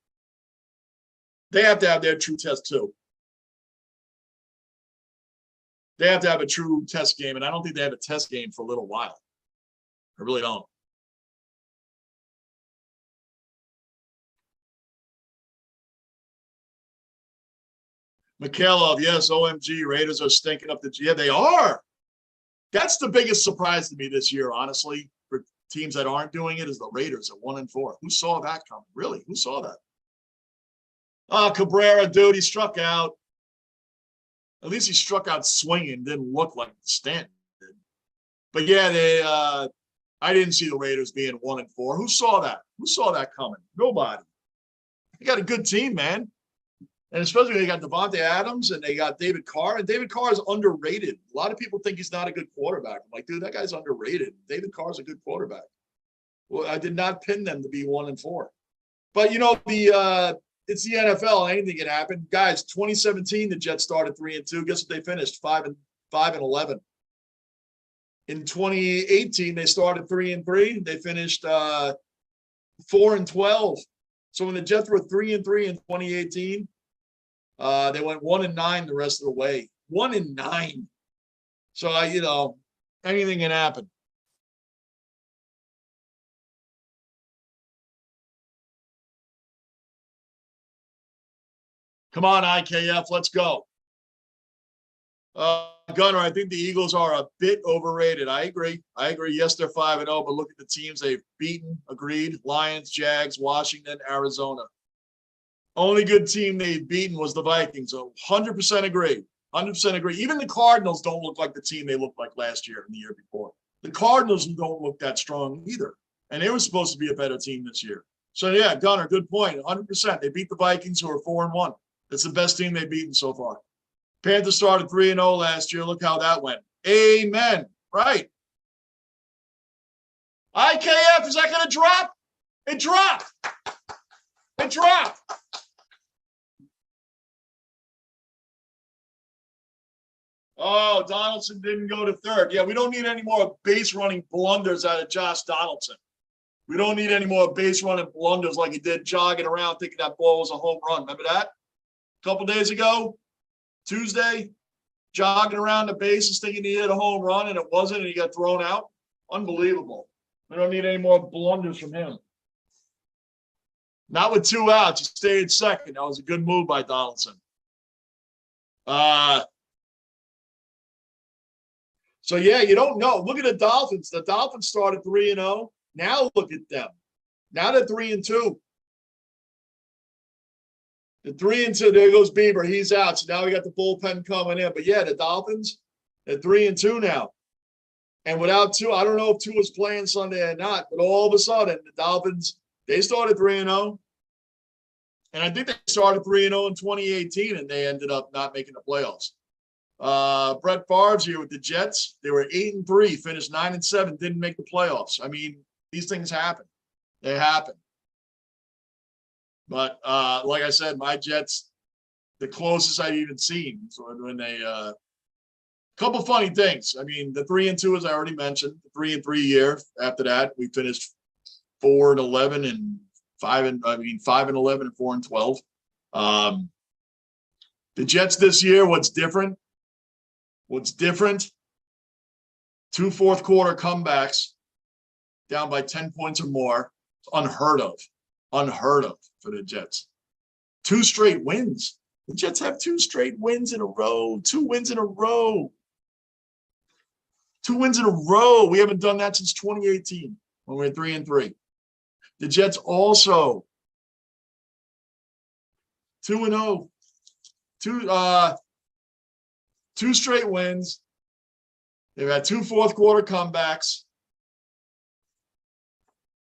They have to have their true test too. They have to have a true test game, and I don't think they have a test game for a little while. I really don't. Mikhailov, yes, OMG, Raiders are stinking up the – yeah, they are. That's the biggest surprise to me this year, honestly, for teams that aren't doing it, is the Raiders at 1-4. Who saw that coming? Really? Who saw that? Oh, Cabrera, dude, he struck out. At least he struck out swinging, didn't look like Stanton did. But yeah, I didn't see the Raiders being 1-4. Who saw that? Who saw that coming? Nobody. They got a good team, man. And especially they got Devontae Adams and they got David Carr. And David Carr is underrated. A lot of people think he's not a good quarterback. I'm like, dude, that guy's underrated. David Carr's a good quarterback. Well, I did not pin them to be 1-4. But, you know, it's the NFL. Anything can happen. Guys, 2017, the Jets started 3-2. Guess what they finished? 5-11. In 2018, they started 3-3. They finished 4-12. So when the Jets were 3-3 in 2018, they went 1-9 the rest of the way. 1-9. So anything can happen. Come on, IKF, let's go. Gunner, I think the Eagles are a bit overrated. I agree. Yes, they're 5-0, but look at the teams they've beaten. Agreed. Lions, Jags, Washington, Arizona. Only good team they've beaten was the Vikings. So 100% agree. 100% agree. Even the Cardinals don't look like the team they looked like last year and the year before. The Cardinals don't look that strong either. And they were supposed to be a better team this year. So, yeah, Gunner, good point. 100%. They beat the Vikings, who are 4-1. That's the best team they've beaten so far. Panthers started 3-0 last year. Look how that went. Amen. Right. IKF, is that going to drop? It dropped. It dropped. Oh, Donaldson didn't go to third. Yeah, we don't need any more base running blunders out of Josh Donaldson. We don't need any more base running blunders like he did jogging around thinking that ball was a home run. Remember that? A couple days ago, Tuesday, jogging around the bases thinking he hit a home run and it wasn't and he got thrown out. Unbelievable. We don't need any more blunders from him. Not with 2 outs. He stayed second. That was a good move by Donaldson. So, yeah, you don't know. Look at the Dolphins. The Dolphins started 3-0. Now look at them. Now they're 3-2. The 3-2, there goes Bieber. He's out. So now we got the bullpen coming in. But, yeah, the Dolphins, they're 3-2 now. And without Tua, I don't know if Tua was playing Sunday or not, but all of a sudden, the Dolphins, they started 3-0. And I think they started 3-0 in 2018, and they ended up not making the playoffs. Brett Favre's here with the Jets. They were 8-3, finished 9-7, didn't make the playoffs. I mean, these things happen. They happen. But like I said, my Jets, the closest I've even seen. So when they couple funny things. I mean, the 3-2, as I already mentioned, the 3-3 year. After that, we finished 4-11 and 5-11 and 4-12. The Jets this year, what's different? 2 fourth quarter comebacks down by 10 points or more. It's unheard of for the Jets. 2 straight wins. The Jets have 2 straight wins in a row. 2 wins in a row. 2 wins in a row. We haven't done that since 2018 when we were 3-3. The Jets also 2-0. 2 straight wins. They've had 2 fourth quarter comebacks.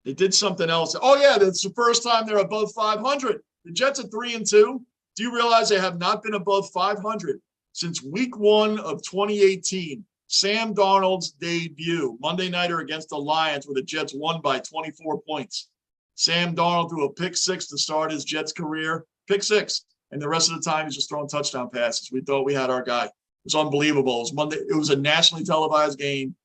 They did something else. Oh, yeah, that's the first time they're above 500. The Jets are 3-2. Do you realize they have not been above 500 since week 1 of 2018? Sam Darnold's debut, Monday nighter against the Lions, where the Jets won by 24 points. Sam Darnold threw a pick 6 to start his Jets career. Pick 6. And the rest of the time, he's just throwing touchdown passes. We thought we had our guy. It was unbelievable. It was Monday. It was a nationally televised game,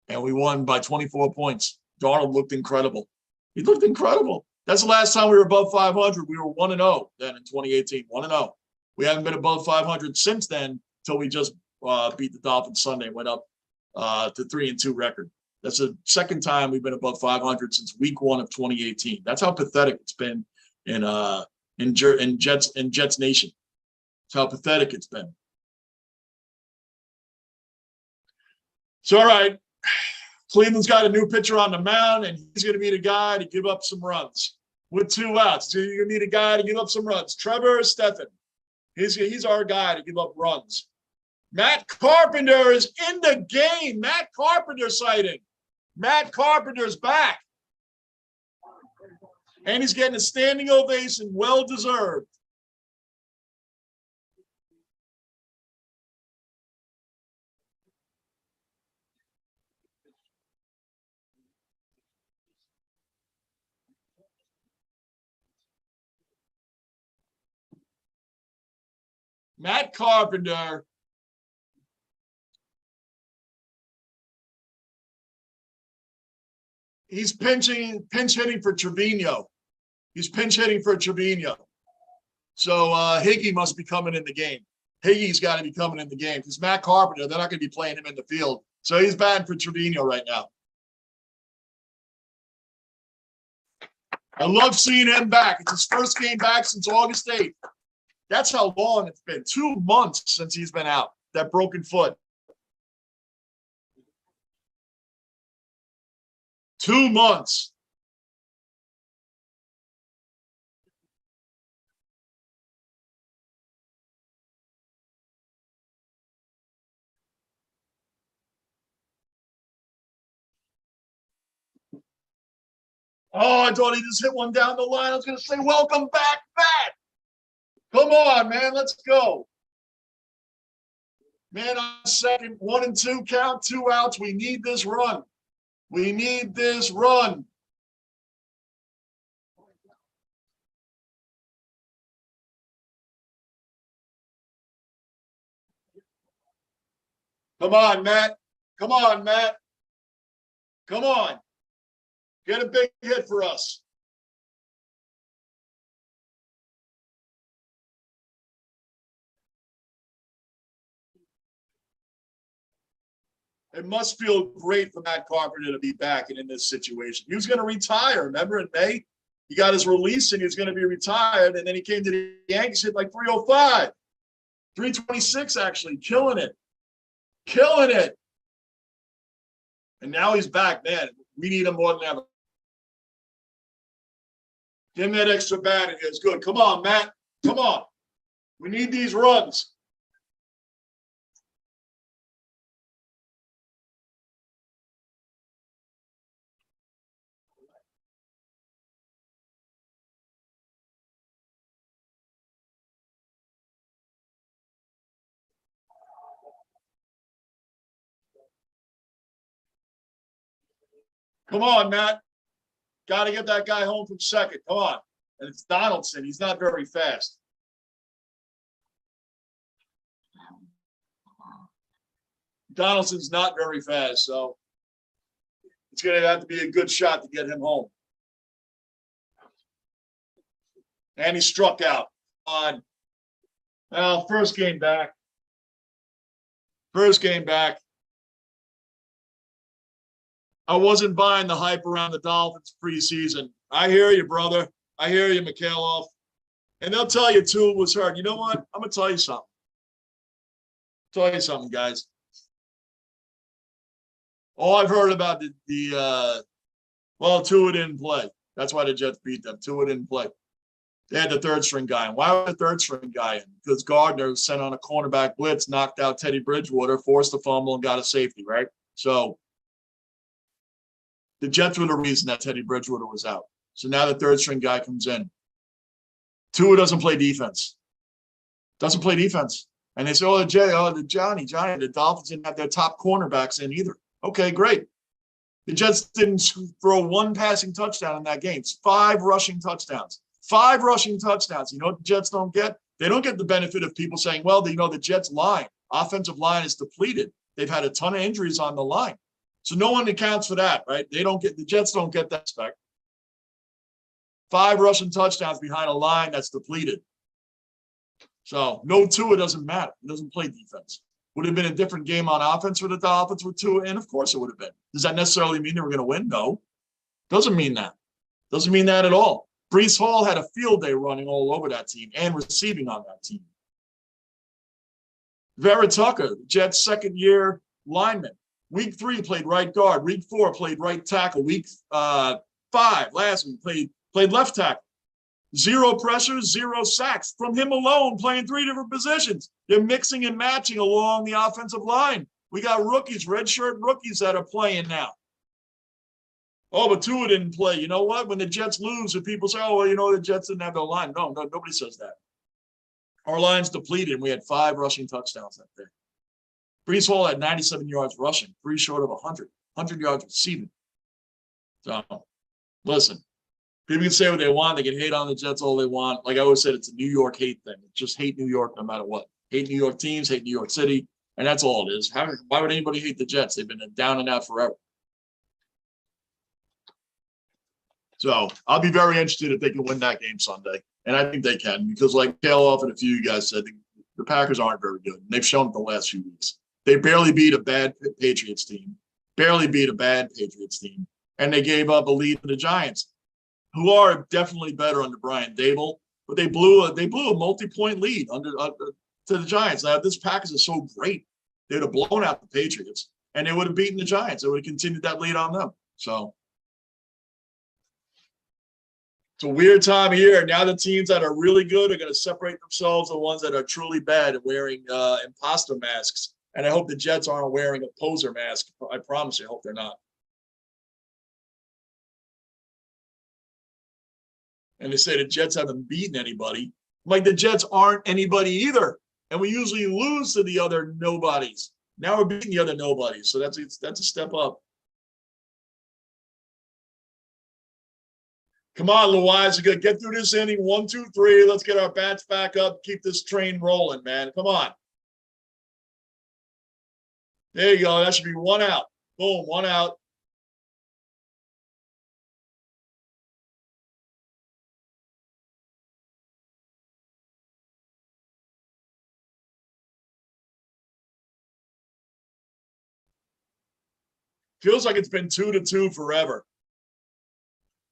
and we won by 24 points. Darnold looked incredible. He looked incredible. That's the last time we were above 500. We were 1-0 then in 2018. 1-0. We haven't been above 500 since then until we just beat the Dolphins Sunday and went up to 3-2 record. That's the second time we've been above 500 since week 1 of 2018. That's how pathetic it's been in Jets Nation. That's how pathetic it's been. So, all right, Cleveland's got a new pitcher on the mound, and he's going to be the guy to give up some runs with 2 outs. So you're going to need a guy to give up some runs. Trevor Stephan, he's our guy to give up runs. Matt Carpenter is in the game. Matt Carpenter sighting. Matt Carpenter's back. And he's getting a standing ovation, well-deserved. Matt Carpenter He's pinch hitting for Trevino. He's pinch hitting for Trevino. So Higgy must be coming in the game. Higgy's got to be coming in the game because Matt Carpenter, they're not going to be playing him in the field. So he's batting for Trevino right now. I love seeing him back. It's his first game back since August 8th. That's how long it's been. 2 months since he's been out. That broken foot. 2 months. Oh, I thought he just hit one down the line. I was going to say, welcome back, Matt. Come on, man. Let's go. Man on second, 1 and 2 count, 2 outs. We need this run. We need this run. Come on, Matt. Come on, Matt. Come on. Get a big hit for us. It must feel great for Matt Carpenter to be back and in this situation. He was going to retire. Remember in May? He got his release and he was going to be retired. And then he came to the Yankees, hit like 305. 326, actually. Killing it. Killing it. And now he's back, man. We need him more than ever. Give him that extra bat and it's good. Come on, Matt. Come on. We need these runs. Come on, Matt. Got to get that guy home from second. Come on. And it's Donaldson. He's not very fast. Donaldson's not very fast, so it's going to have to be a good shot to get him home. And he struck out on, well, first game back. First game back. I wasn't buying the hype around the Dolphins preseason. I hear you, brother. I hear you, Mikhailov. And they'll tell you, too, it was hurt. You know what? I'm going to tell you something. Tell you something, guys. All I've heard about well, Tua didn't play. That's why the Jets beat them. Tua didn't play. They had the third string guy. And why was the third string guy in? Because Gardner was sent on a cornerback blitz, knocked out Teddy Bridgewater, forced a fumble, and got a safety, right? So the Jets were the reason that Teddy Bridgewater was out. So now the third string guy comes in. Tua doesn't play defense. Doesn't play defense. And they say, Johnny, the Dolphins didn't have their top cornerbacks in either. Okay, great. The Jets didn't throw one passing touchdown in that game. It's 5 rushing touchdowns. 5 rushing touchdowns. You know what the Jets don't get? They don't get the benefit of people saying, well, the Jets line, offensive line is depleted. They've had a ton of injuries on the line. So no one accounts for that, right? The Jets don't get that respect. 5 rushing touchdowns behind a line that's depleted. So no Tua doesn't matter. He doesn't play defense. Would it have been a different game on offense for the Dolphins with Tua? And of course it would have been. Does that necessarily mean they were going to win? No. Doesn't mean that. Doesn't mean that at all. Breece Hall had a field day running all over that team and receiving on that team. Vera Tucker, the Jets' second-year lineman. Week 3 played right guard. Week 4 played right tackle. Week 5 last week played left tackle. 0 pressures, 0 sacks from him alone, playing 3 different positions. They're mixing and matching along the offensive line. We got rookies, redshirt rookies that are playing now. Oh, but Tua didn't play. You know what? When the Jets lose, and people say, oh, well, the Jets didn't have their line. No, nobody says that. Our line's depleted, and we had 5 rushing touchdowns that day. Breece Hall had 97 yards rushing, 3 short of 100 yards receiving. So, listen. People can say what they want. They can hate on the Jets all they want. Like I always said, it's a New York hate thing. Just hate New York no matter what. Hate New York teams, hate New York City, and that's all it is. Why would anybody hate the Jets? They've been down and out forever. So I'll be very interested if they can win that game Sunday. And I think they can because, like Tail off and a few of you guys said, the Packers aren't very good. And they've shown it the last few weeks. They barely beat a bad Patriots team, and they gave up a lead to the Giants, who are definitely better under Brian Dable. But they blew a multi-point lead to the Giants. Now, this Packers is so great, they would have blown out the Patriots, and they would have beaten the Giants. They would have continued that lead on them. So it's a weird time of year. Now the teams that are really good are going to separate themselves from the ones that are truly bad and wearing imposter masks. And I hope the Jets aren't wearing a poser mask. I promise you, I hope they're not. And they say the Jets haven't beaten anybody. Like the Jets aren't anybody either. And we usually lose to the other nobodies. Now we're beating the other nobodies. So that's a step up. Come on, Louise. We got to get through this inning. 1, 2, 3. Let's get our bats back up. Keep this train rolling, man. Come on. There you go. That should be 1 out. Boom, 1 out. Feels like it's been 2-2 forever.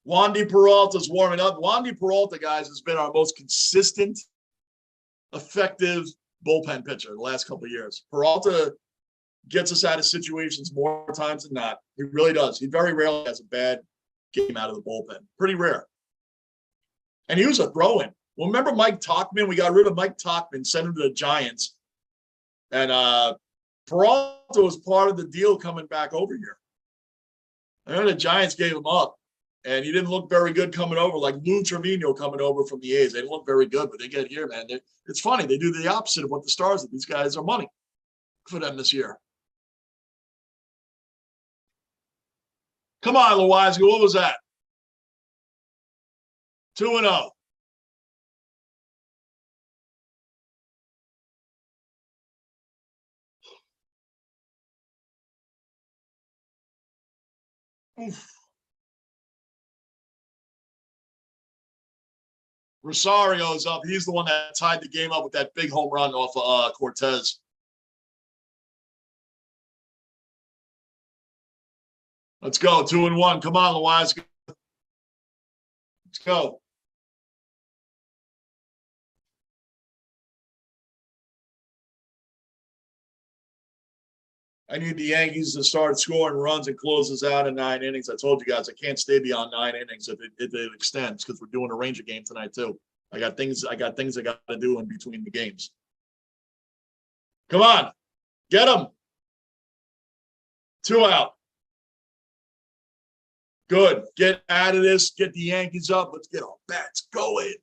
Wandy Peralta's warming up. Wandy Peralta, guys, has been our most consistent, effective bullpen pitcher the last couple of years. Peralta gets us out of situations more times than not. He really does. He very rarely has a bad game out of the bullpen. Pretty rare. And he was a throw-in. Well, remember Mike Tauchman? We got rid of Mike Tauchman, sent him to the Giants. And Peralta was part of the deal coming back over here. I know the Giants gave him up. And he didn't look very good coming over, like Lou Trevino coming over from the A's. They didn't look very good, but they get here, man. It's funny. They do the opposite of what the Stars did. These guys are money for them this year. Come on, Loizaga. What was that? 2-0. Oof. Rosario's up. He's the one that tied the game up with that big home run off of Cortez. Let's go. 2-1. Come on, Loizaga. Let's go. I need the Yankees to start scoring runs and close this out in 9 innings. I told you guys I can't stay beyond 9 innings if it extends because we're doing a Ranger game tonight too. I got things I got to do in between the games. Come on, get them. 2 out. Good. Get out of this. Get the Yankees up. Let's get our bats going.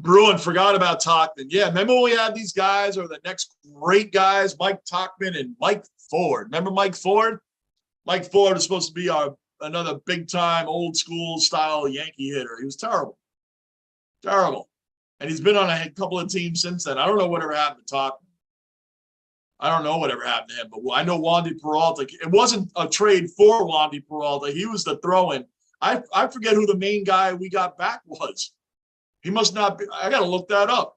Bruin forgot about Tauchman. Yeah, remember when we had these guys or the next great guys, Mike Tauchman and Mike Ford. Remember Mike Ford? Mike Ford is supposed to be another big-time, old-school style Yankee hitter. He was terrible. Terrible. And he's been on a couple of teams since then. I don't know whatever happened to Tauchman. I don't know whatever happened to him, but I know Wandy Peralta. It wasn't a trade for Wandy Peralta. He was the throw-in. I forget who the main guy we got back was. He must not be. I got to look that up.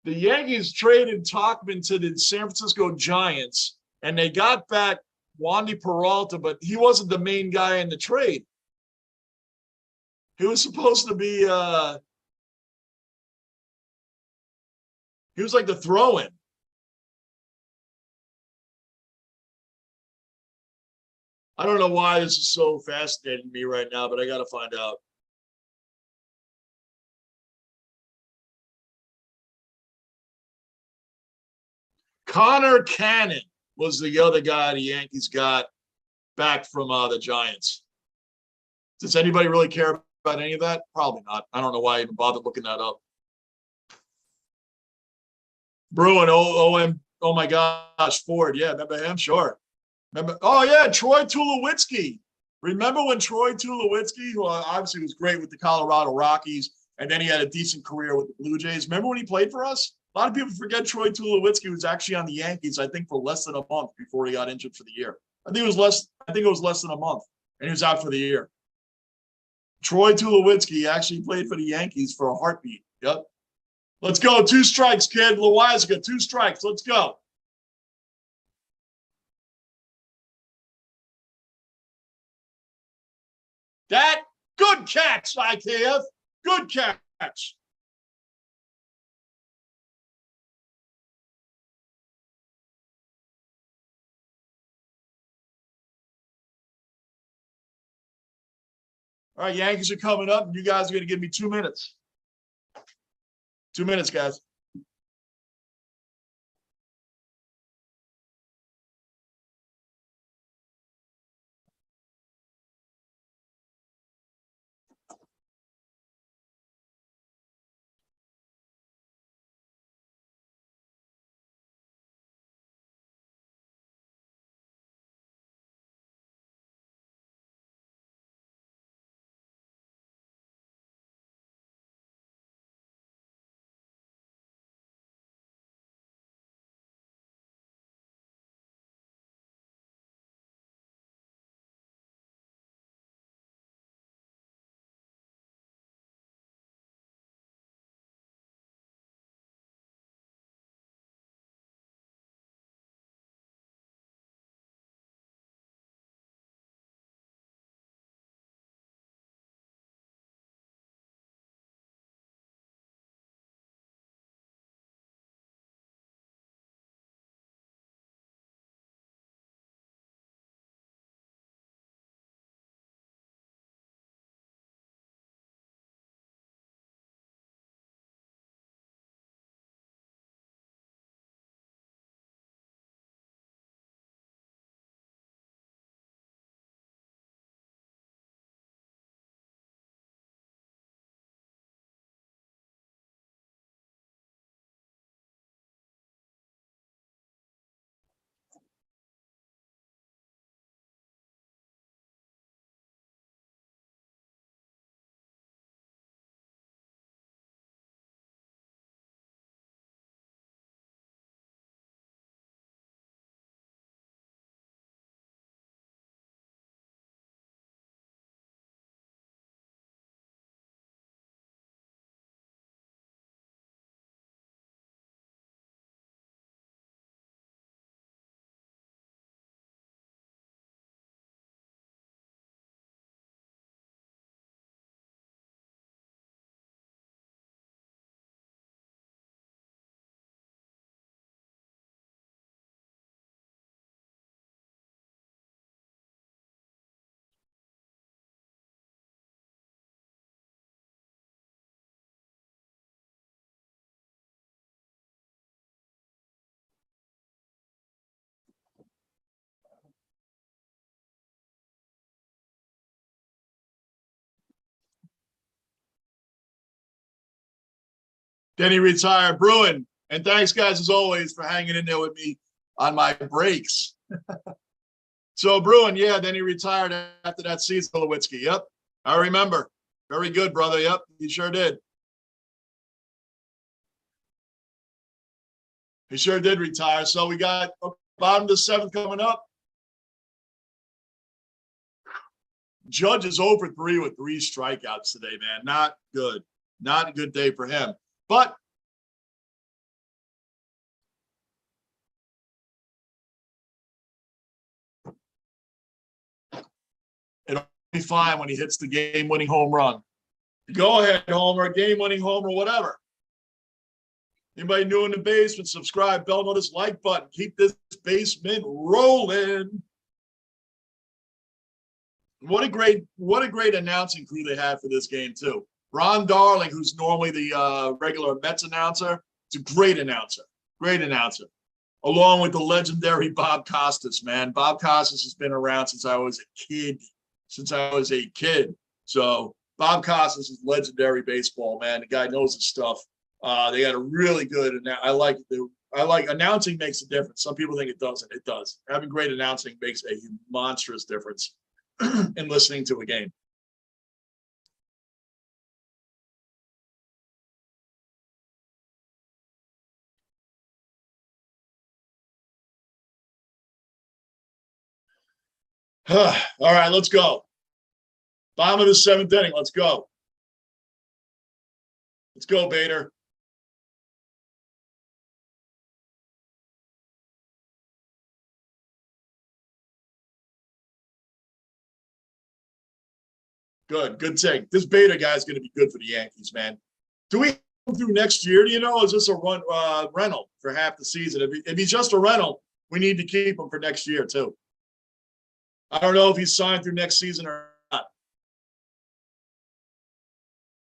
The Yankees traded Tauchman to the San Francisco Giants, and they got back Wandy Peralta, but he wasn't the main guy in the trade. He was supposed to be he was like the throw-in. I don't know why this is so fascinating to me right now, but I got to find out. Connor Cannon was the other guy the Yankees got back from the Giants. Does anybody really care about any of that? Probably not. I don't know why I even bothered looking that up. Bruin, oh my gosh, Ford. Yeah, remember him? Sure. Remember? Oh, yeah, Troy Tulowitzki. Remember when Troy Tulowitzki, who obviously was great with the Colorado Rockies, and then he had a decent career with the Blue Jays. Remember when he played for us? A lot of people forget Troy Tulowitzki was actually on the Yankees, I think, for less than a month before he got injured for the year. I think it was less than a month, and he was out for the year. Troy Tulowitzki actually played for the Yankees for a heartbeat. Yep. Let's go. 2 strikes, kid. Loizaga, 2 strikes. Let's go. That good catch, IKF. Good catch. All right, Yankees are coming up, and you guys are going to give me 2 minutes. 2 minutes, guys. Then he retired. Bruin. And thanks, guys, as always, for hanging in there with me on my breaks. So, Bruin, yeah, then he retired after that season, Tulowitzki. Yep, I remember. Very good, brother. Yep, he sure did. He sure did retire. So we got bottom of the 7th coming up. Judge is over 3 with 3 strikeouts today, man. Not good. Not a good day for him. But it'll be fine when he hits the game-winning home run. Go ahead, Homer, game-winning homer, whatever. Anybody new in the basement, subscribe, bell notice, like button. Keep this basement rolling. What a great announcing crew they had for this game, too. Ron Darling, who's normally the regular Mets announcer, it's a great announcer. Great announcer. Along with the legendary Bob Costas, man. Bob Costas has been around since I was a kid. So Bob Costas is legendary baseball, man. The guy knows his stuff. They got a really good, and I like announcing makes a difference. Some people think it doesn't. It does. Having great announcing makes a monstrous difference in listening to a game. All right, let's go. Bottom of the seventh inning. Let's go. Let's go, Bader. Good take. This Bader guy is going to be good for the Yankees, man. Do we come through next year? Do you know? Is this a rental for half the season? If he's just a rental, we need to keep him for next year too. I don't know if he's signed through next season or not.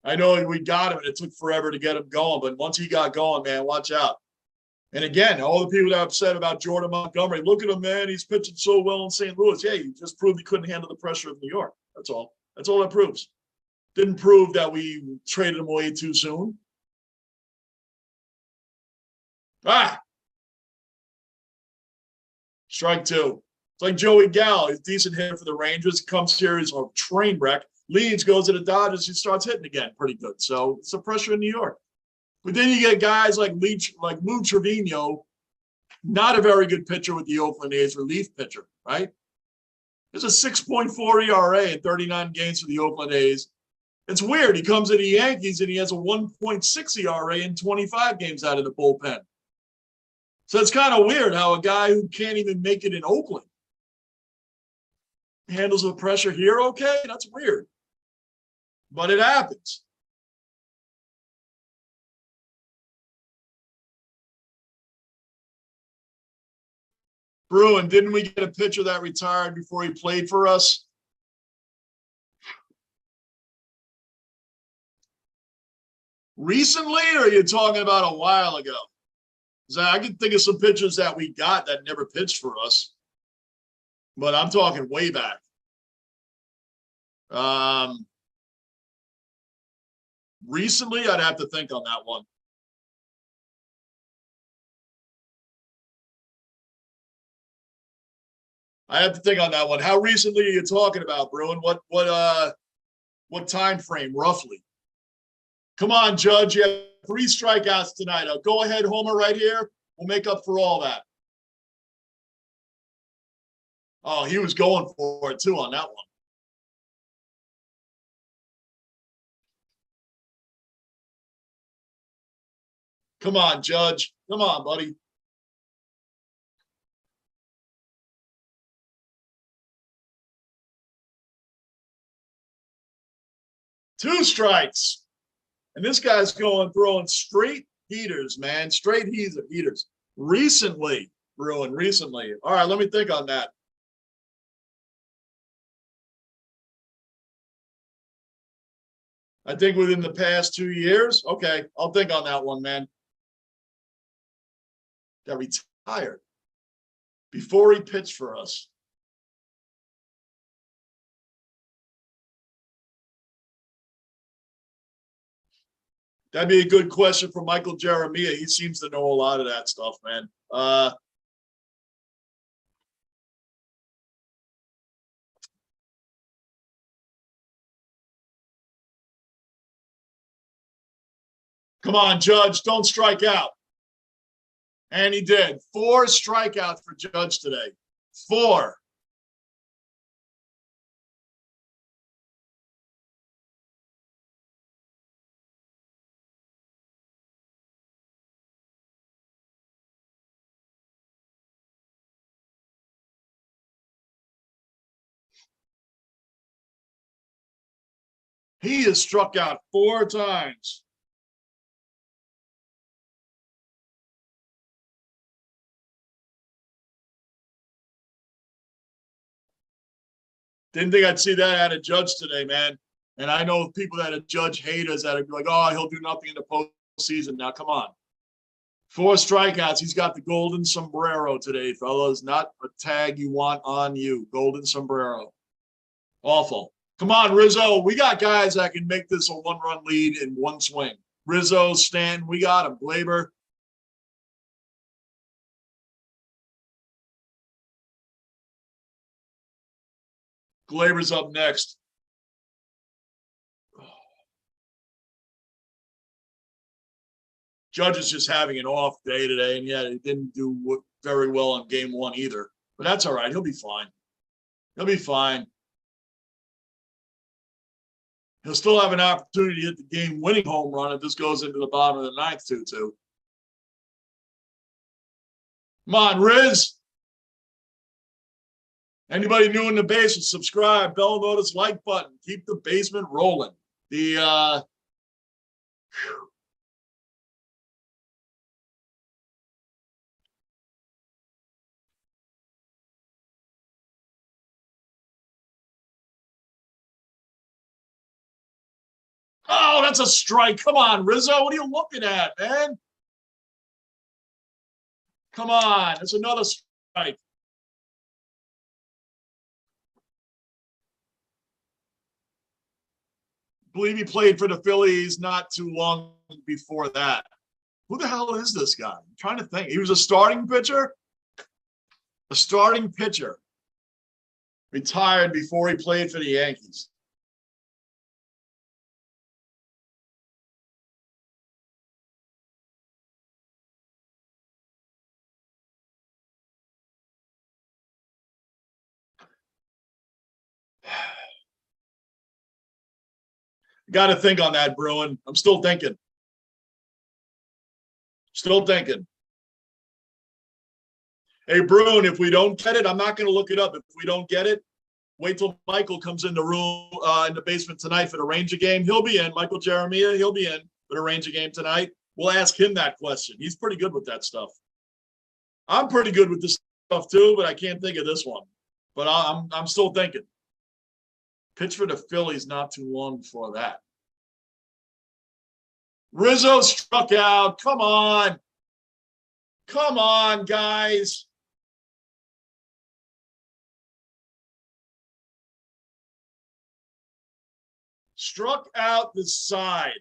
I know we got him, and it took forever to get him going. But once he got going, man, watch out. And again, all the people that are upset about Jordan Montgomery, look at him, man. He's pitching so well in St. Louis. Yeah, he just proved he couldn't handle the pressure of New York. That's all. That's all that proves. Didn't prove that we traded him away too soon. Strike two. It's like Joey Gallo. He's a decent hitter for the Rangers. Comes here, he's a train wreck. Leaves, goes to the Dodgers. He starts hitting again pretty good. So it's the pressure in New York. But then you get guys like Lou Trevino, not a very good pitcher with the Oakland A's, relief pitcher, right? There's a 6.4 ERA in 39 games for the Oakland A's. It's weird. He comes to the Yankees and he has a 1.6 ERA in 25 games out of the bullpen. So it's kind of weird how a guy who can't even make it in Oakland handles the pressure here okay. That's weird. But it happens. Bruin, didn't we get a pitcher that retired before he played for us? Recently, or are you talking about a while ago? Because I can think of some pitchers that we got that never pitched for us. But I'm talking way back. Recently, I'd have to think on that one. I have to think on that one. How recently are you talking about, Bruin? What time frame, roughly? Come on, Judge. You have 3 strikeouts tonight. Go ahead, Homer, right here. We'll make up for all that. Oh, he was going for it, too, on that one. Come on, Judge. Come on, buddy. Two strikes. And this guy's throwing straight heaters, man. Straight heaters. Recently, Bruin, recently. All right, let me think on that. I think within the past 2 years. Okay, I'll think on that one, man. Got retired before he pitched for us. That'd be a good question for Michael Jeremiah. He seems to know a lot of that stuff, man. Come on, Judge, don't strike out. And he did. 4 strikeouts for Judge today. 4. He has struck out 4 times. Didn't think I'd see that out of Judge today, man. And I know people that are Judge haters that are like, oh, he'll do nothing in the postseason. Now, come on. 4 strikeouts. He's got the golden sombrero today, fellas. Not a tag you want on you. Golden sombrero. Awful. Come on, Rizzo. We got guys that can make this a 1-run lead in one swing. Rizzo, Stanton, we got him. Glaber. Glaber's up next. Judge is just having an off day today, and yeah, he didn't do very well on game 1 either. But that's all right. He'll be fine. He'll be fine. He'll still have an opportunity to hit the game-winning home run if this goes into the bottom of the ninth, 2-2. Come on, Riz. Anybody new in the basement, subscribe, bell notice, like button. Keep the basement rolling. Oh, that's a strike. Come on, Rizzo. What are you looking at, man? Come on. That's another strike. I believe he played for the Phillies not too long before that. Who the hell is this guy? I'm trying to think. He was a starting pitcher? A starting pitcher. Retired before he played for the Yankees. Got to think on that, Bruin. I'm still thinking. Still thinking. Hey, Bruin, if we don't get it, I'm not going to look it up. If we don't get it, wait till Michael comes in the room in the basement tonight for the Ranger game. He'll be in. Michael Jeremiah, he'll be in for the Ranger game tonight. We'll ask him that question. He's pretty good with that stuff. I'm pretty good with this stuff too, but I can't think of this one. But I'm still thinking. Pitch for the Phillies not too long before that. Rizzo struck out. Come on. Come on, guys. Struck out the side.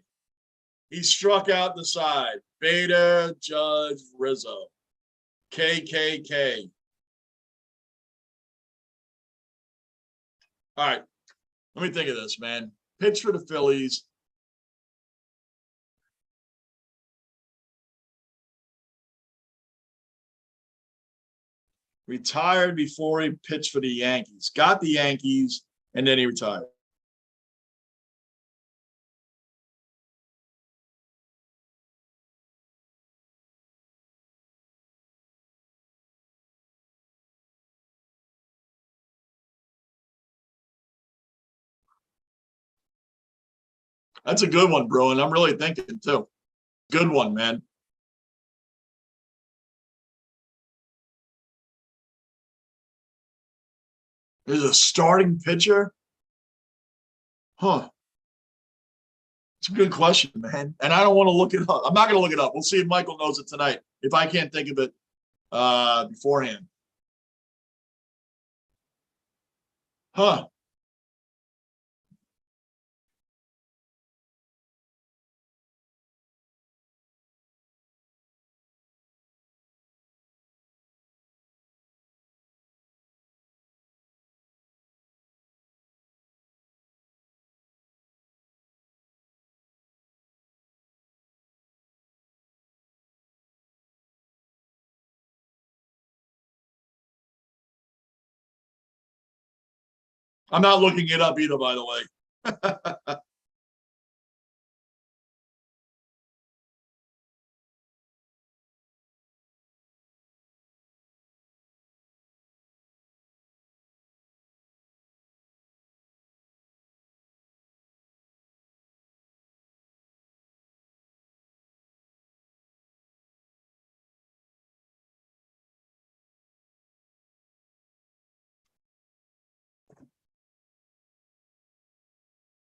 He struck out the side. Bader, Judge, Rizzo. KKK. All right. Let me think of this, man. Pitch for the Phillies. Retired before he pitched for the Yankees. Got the Yankees, and then he retired. That's a good one, Bruin. I'm really thinking, too. Good one, man. There's a starting pitcher? Huh. It's a good question, man. And I don't want to look it up. I'm not going to look it up. We'll see if Michael knows it tonight. If I can't think of it beforehand. Huh. I'm not looking it up either, by the way.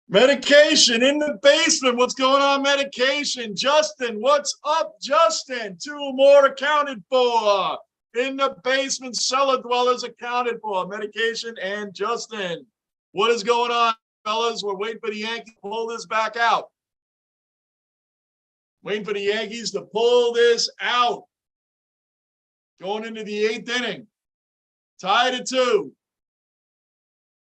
Medication in the basement. What's going on, medication? Justin, what's up, Justin? 2 more accounted for. In the basement, cellar dwellers accounted for. Medication and Justin. What is going on, fellas? We're waiting for the Yankees to pull this back out. Waiting for the Yankees to pull this out. Going into the 8th inning. Tied at 2.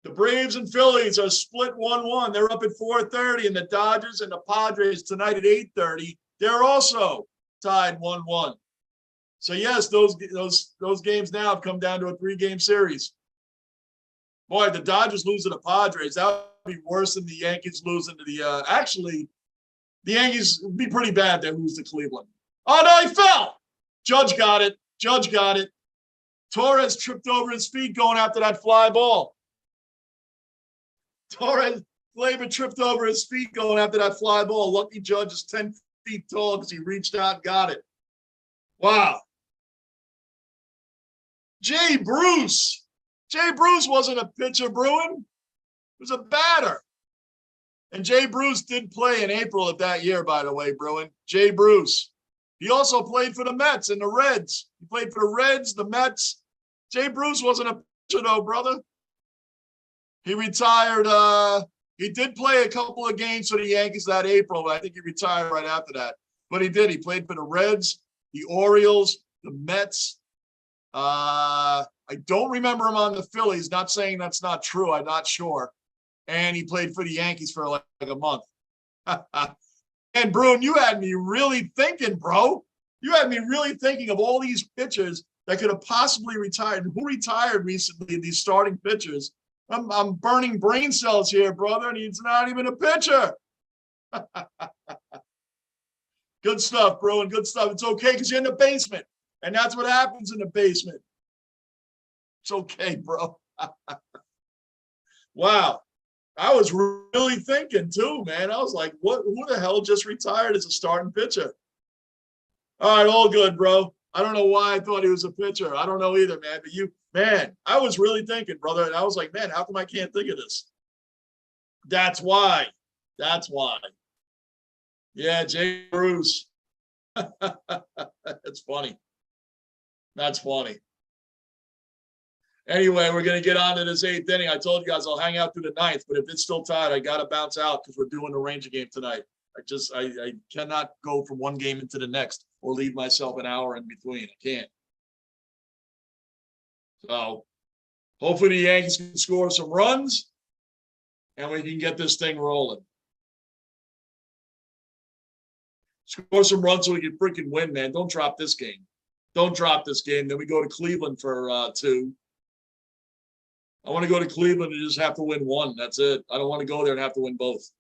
The Braves and Phillies are split 1-1. They're up at 4:30, and the Dodgers and the Padres tonight at 8:30. They're also tied 1-1. So yes, those games now have come down to a 3-game series. Boy, the Dodgers losing to the Padres, that would be worse than the Yankees losing to the actually, the Yankees would be pretty bad they lose to Cleveland. Oh, no, he fell. Judge got it. Judge got it. Torres tripped over his feet going after that fly ball. Torres, Gleyber tripped over his feet going after that fly ball. Lucky Judge is 10 feet tall because he reached out and got it. Wow. Jay Bruce. Jay Bruce wasn't a pitcher, Bruin. He was a batter. And Jay Bruce did play in April of that year, by the way, Bruin. Jay Bruce. He also played for the Mets and the Reds. He played for the Reds, the Mets. Jay Bruce wasn't a pitcher, though, brother. He retired. He did play a couple of games for the Yankees that April, but I think he retired right after that. But he did. He played for the Reds, the Orioles, the Mets. I don't remember him on the Phillies. Not saying that's not true. I'm not sure. And he played for the Yankees for like a month. And Bruin, you had me really thinking, bro. You had me really thinking of all these pitchers that could have possibly retired. Who retired recently, these starting pitchers? I'm burning brain cells here, brother, and he's not even a pitcher. Good stuff, Bruin. Good stuff. It's okay because you're in the basement. And that's what happens in the basement. It's okay, bro. Wow. I was really thinking too, man. I was like, what? Who the hell just retired as a starting pitcher? All right, all good, bro. I don't know why I thought he was a pitcher. I don't know either, man. But man, I was really thinking, brother. And I was like, man, how come I can't think of this? That's why. That's why. Yeah, Jay Bruce. That's funny. That's funny. Anyway, we're going to get on to this 8th inning. I told you guys I'll hang out through the 9th, but if it's still tied, I got to bounce out because we're doing the Ranger game tonight. I cannot go from one game into the next or leave myself an hour in between. I can't. So hopefully the Yankees can score some runs and we can get this thing rolling. Score some runs so we can freaking win, man. Don't drop this game. Don't drop this game. Then we go to Cleveland for 2. I want to go to Cleveland and just have to win 1. That's it. I don't want to go there and have to win both.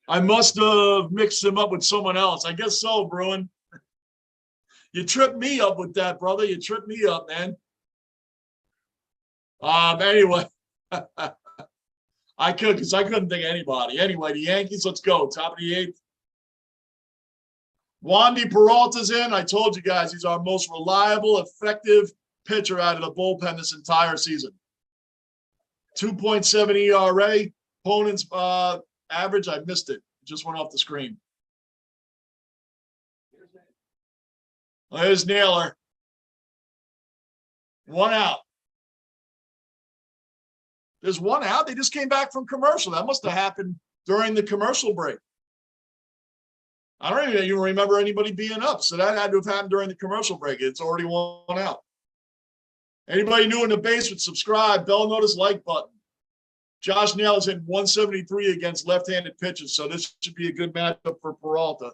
I must have mixed him up with someone else. I guess so, Bruin. You tripped me up with that, brother. You tripped me up, man. Anyway, I couldn't think of anybody. Anyway, the Yankees, let's go. Top of the 8th. Wandy Peralta's in. I told you guys he's our most reliable, effective pitcher out of the bullpen this entire season. 2.7 ERA. Opponent's average, I missed it. It just went off the screen. There's Naylor. 1 out. There's 1 out. They just came back from commercial. That must have happened during the commercial break. I don't even remember anybody being up. So that had to have happened during the commercial break. It's already 1 out. Anybody new in the basement, subscribe, bell notice, like button. Josh Naylor's hitting 173 against left-handed pitchers, so this should be a good matchup for Peralta.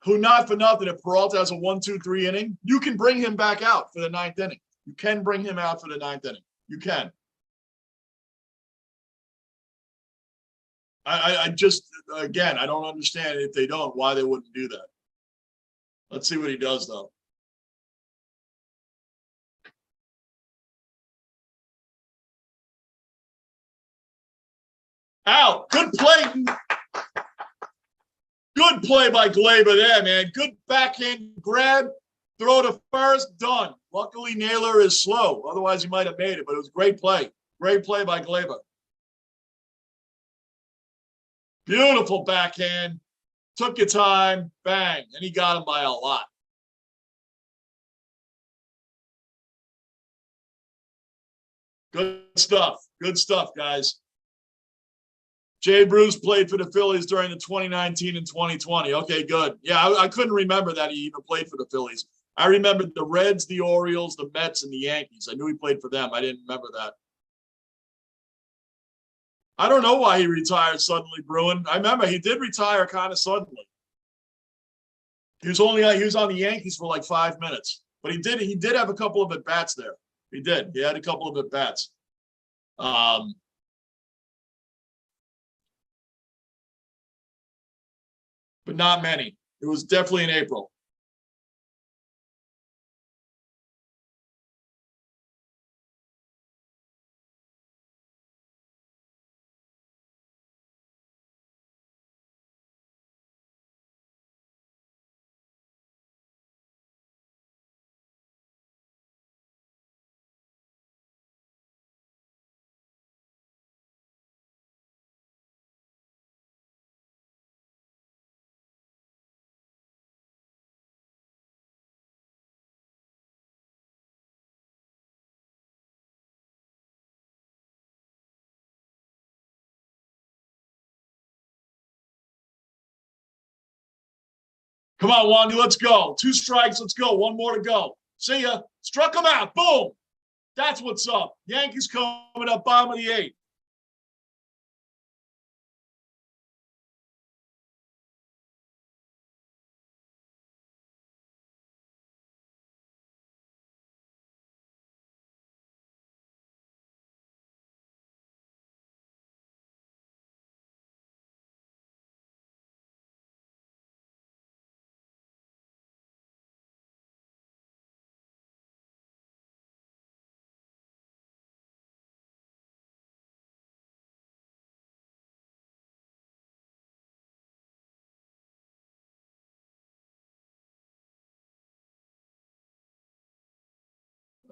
Who, not for nothing, if Peralta has a 1-2-3 inning, you can bring him back out for the 9th inning. You can bring him out for the 9th inning. You can. I just, again, I don't understand if they don't, why they wouldn't do that. Let's see what he does, though. Out. Good play. Good play by Gleyber there, man. Good backhand grab. Throw to first. Done. Luckily, Naylor is slow. Otherwise, he might have made it, but it was a great play. Great play by Gleyber. Beautiful backhand. Took your time. Bang. And he got him by a lot. Good stuff. Good stuff, guys. Jay Bruce played for the Phillies during the 2019 and 2020. Okay, good. Yeah, I couldn't remember that he even played for the Phillies. I remembered the Reds, the Orioles, the Mets, and the Yankees. I knew he played for them. I didn't remember that. I don't know why he retired suddenly, Bruin. I remember he did retire kind of suddenly. He was on the Yankees for like 5 minutes, but he did have a couple of at bats there. He did. He had a couple of at bats. But not many. It was definitely in April. Come on, Wandy, let's go. 2 strikes, let's go. 1 more to go. See ya. Struck him out. Boom. That's what's up. Yankees coming up, bottom of the 8th.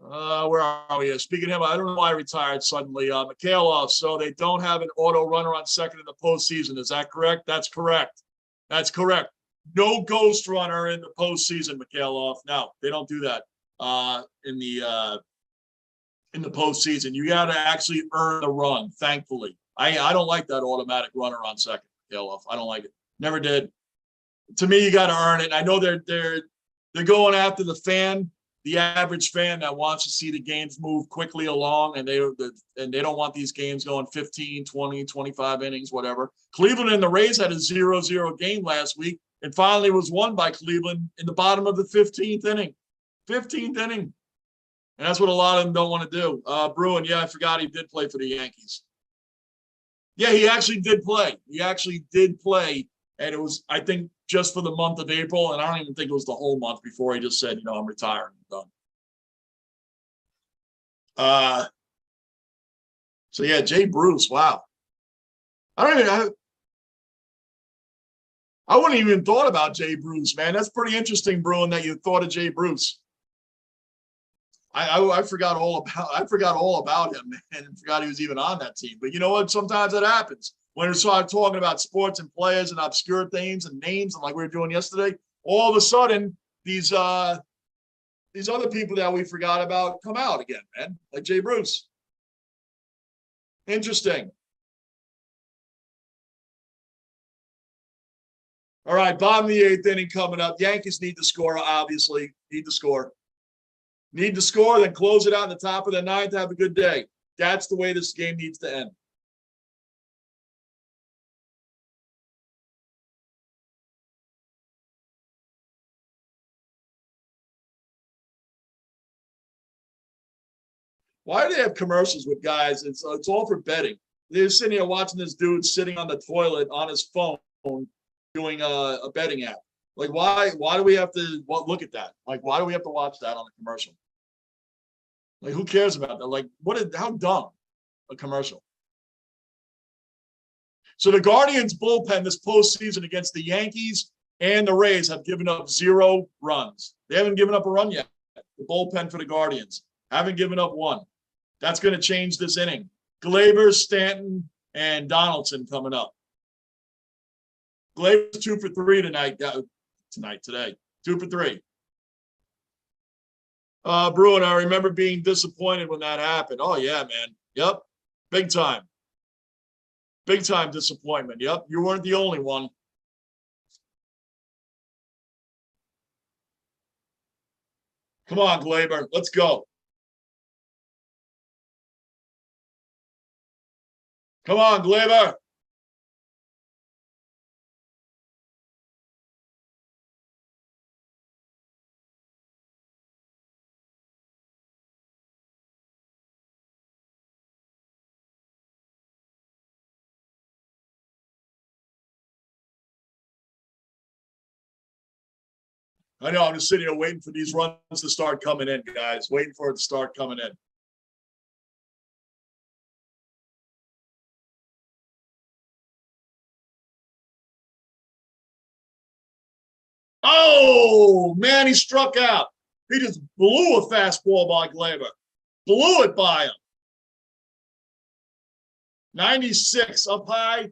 Where are we? Speaking of him, I don't know why I retired suddenly. Mikhailov. So they don't have an auto runner on second in the postseason. Is that correct? That's correct. That's correct. No ghost runner in the postseason, Mikhailov. No, they don't do that in the postseason. You got to actually earn the run. Thankfully, I don't like that automatic runner on second, Mikhailov. I don't like it. Never did. To me, you got to earn it. I know they're going after the average fan that wants to see the games move quickly along, and they don't want these games going 15, 20, 25 innings, whatever. Cleveland and the Rays had a 0-0 game last week, and finally was won by Cleveland in the bottom of the 15th inning. 15th inning. And that's what a lot of them don't want to do. Bruin, yeah, I forgot he did play for the Yankees. Yeah, he actually did play. And it was, I think, just for the month of April, and I don't even think it was the whole month before he just said, I'm retiring. I'm done. So yeah, Jay Bruce. Wow. I wouldn't even thought about Jay Bruce, man. That's pretty interesting, Bruin, that you thought of Jay Bruce. I forgot all about him, man, and forgot he was even on that team. But you know what? Sometimes it happens. When we start talking about sports and players and obscure things and names, and like we were doing yesterday, all of a sudden these other people that we forgot about come out again, man, like Jay Bruce. Interesting. All right, bottom of the 8th inning coming up. Yankees need to score, obviously. Need to score, then close it out in the top of the 9th. Have a good day. That's the way this game needs to end. Why do they have commercials with guys? It's all for betting. They're sitting here watching this dude sitting on the toilet on his phone doing a betting app. Like, why do we have to look at that? Like, why do we have to watch that on the commercial? Like, who cares about that? Like, how dumb a commercial. So the Guardians bullpen this postseason against the Yankees and the Rays have given up 0 runs. They haven't given up a run yet. The bullpen for the Guardians haven't given up 1. That's going to change this inning. Glaber, Stanton, and Donaldson coming up. Glaber's 2 for 3 today. 2 for 3. Bruin, I remember being disappointed when that happened. Oh, yeah, man. Yep. Big time. Big time disappointment. Yep, you weren't the only one. Come on, Glaber, let's go. Come on, Glaber. I know, I'm just sitting here waiting for these runs to start coming in, guys. Waiting for it to start coming in. Oh, man, he struck out. He just blew a fastball by Glaber. Blew it by him. 96 up high.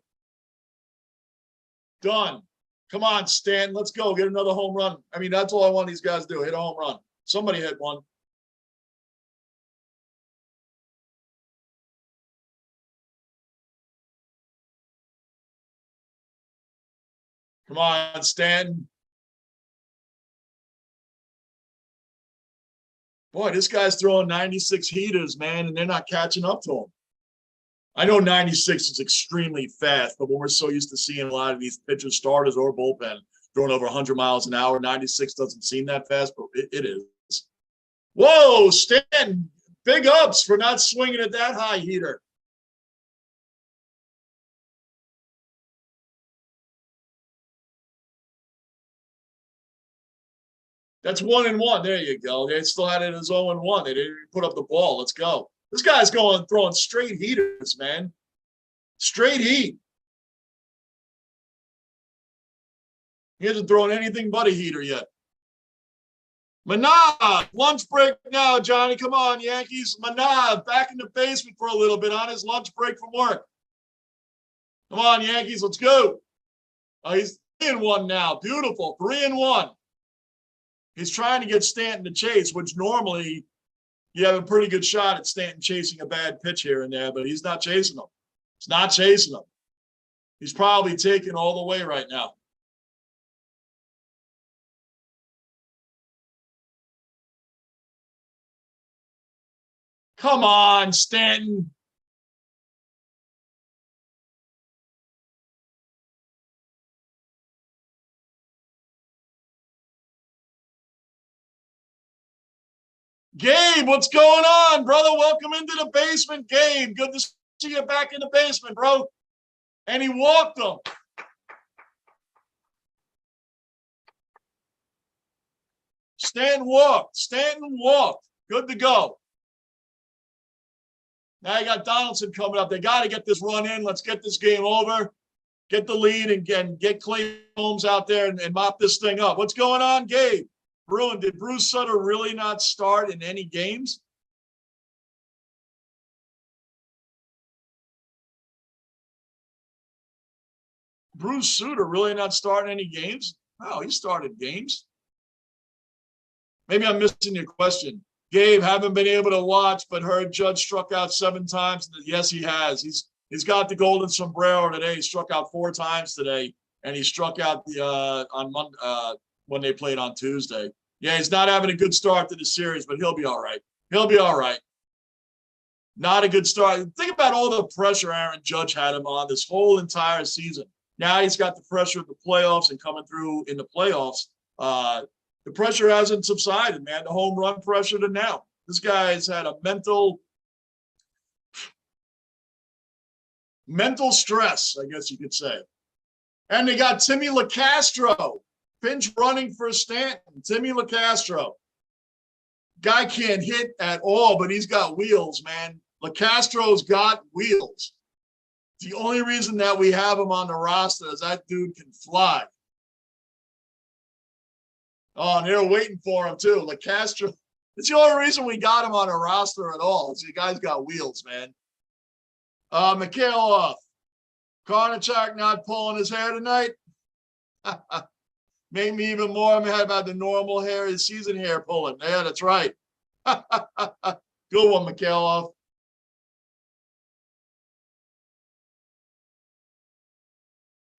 Done. Come on, Stan. Let's go. Get another home run. I mean, that's all I want these guys to do. Hit a home run. Somebody hit one. Come on, Stan. Boy, this guy's throwing 96 heaters, man, and they're not catching up to him. I know 96 is extremely fast, but when we're so used to seeing a lot of these pitchers, starters, or bullpen throwing over 100 miles an hour, 96 doesn't seem that fast, but it is. Whoa, Stan, big ups for not swinging at that high heater. That's 1-1. There you go. They still had it as 0-1. They didn't put up the ball. Let's go. This guy's going throwing straight heaters, man. Straight heat. He hasn't thrown anything but a heater yet. Manav, lunch break now, Johnny. Come on, Yankees. Manav back in the basement for a little bit on his lunch break from work. Come on, Yankees. Let's go. Oh, he's 3-1 now. Beautiful. 3-1. He's trying to get Stanton to chase, which normally you have a pretty good shot at Stanton chasing a bad pitch here and there, but he's not chasing them. He's not chasing them. He's probably taking all the way right now. Come on, Stanton. Gabe, what's going on, brother? Welcome into the basement, Gabe. Good to see you back in the basement, bro. And he walked them. Stanton walked. Stanton walked. Good to go. Now you got Donaldson coming up. They got to get this run in. Let's get this game over. Get the lead and get Clay Holmes out there and mop this thing up. What's going on, Gabe? Bruin, did Bruce Sutter really not start in any games? Bruce Sutter really not starting any games? No, he started games. Maybe I'm missing your question. Gabe, haven't been able to watch, but heard Judge struck out 7 times. Yes, he has. He's got the golden sombrero today. He struck out 4 times today, and he struck out on Monday when they played on Tuesday. Yeah, he's not having a good start to the series, but he'll be all right. He'll be all right. Not a good start. Think about all the pressure Aaron Judge had him on this whole entire season. Now he's got the pressure of the playoffs and coming through in the playoffs. The pressure hasn't subsided, man. The home run pressure to now. This guy's had a mental stress, I guess you could say. And they got Timmy LaCastro, pinch running for Stanton. Timmy LaCastro. Guy can't hit at all, but he's got wheels, man. LaCastro's got wheels. The only reason that we have him on the roster is that dude can fly. Oh, and they're waiting for him too. LaCastro. It's the only reason we got him on a roster at all. The guy's got wheels, man. Mikhailov. Karnachak not pulling his hair tonight. Made me even more mad about the normal hair, his season hair pulling. Yeah, that's right. Good one, Mikhailov.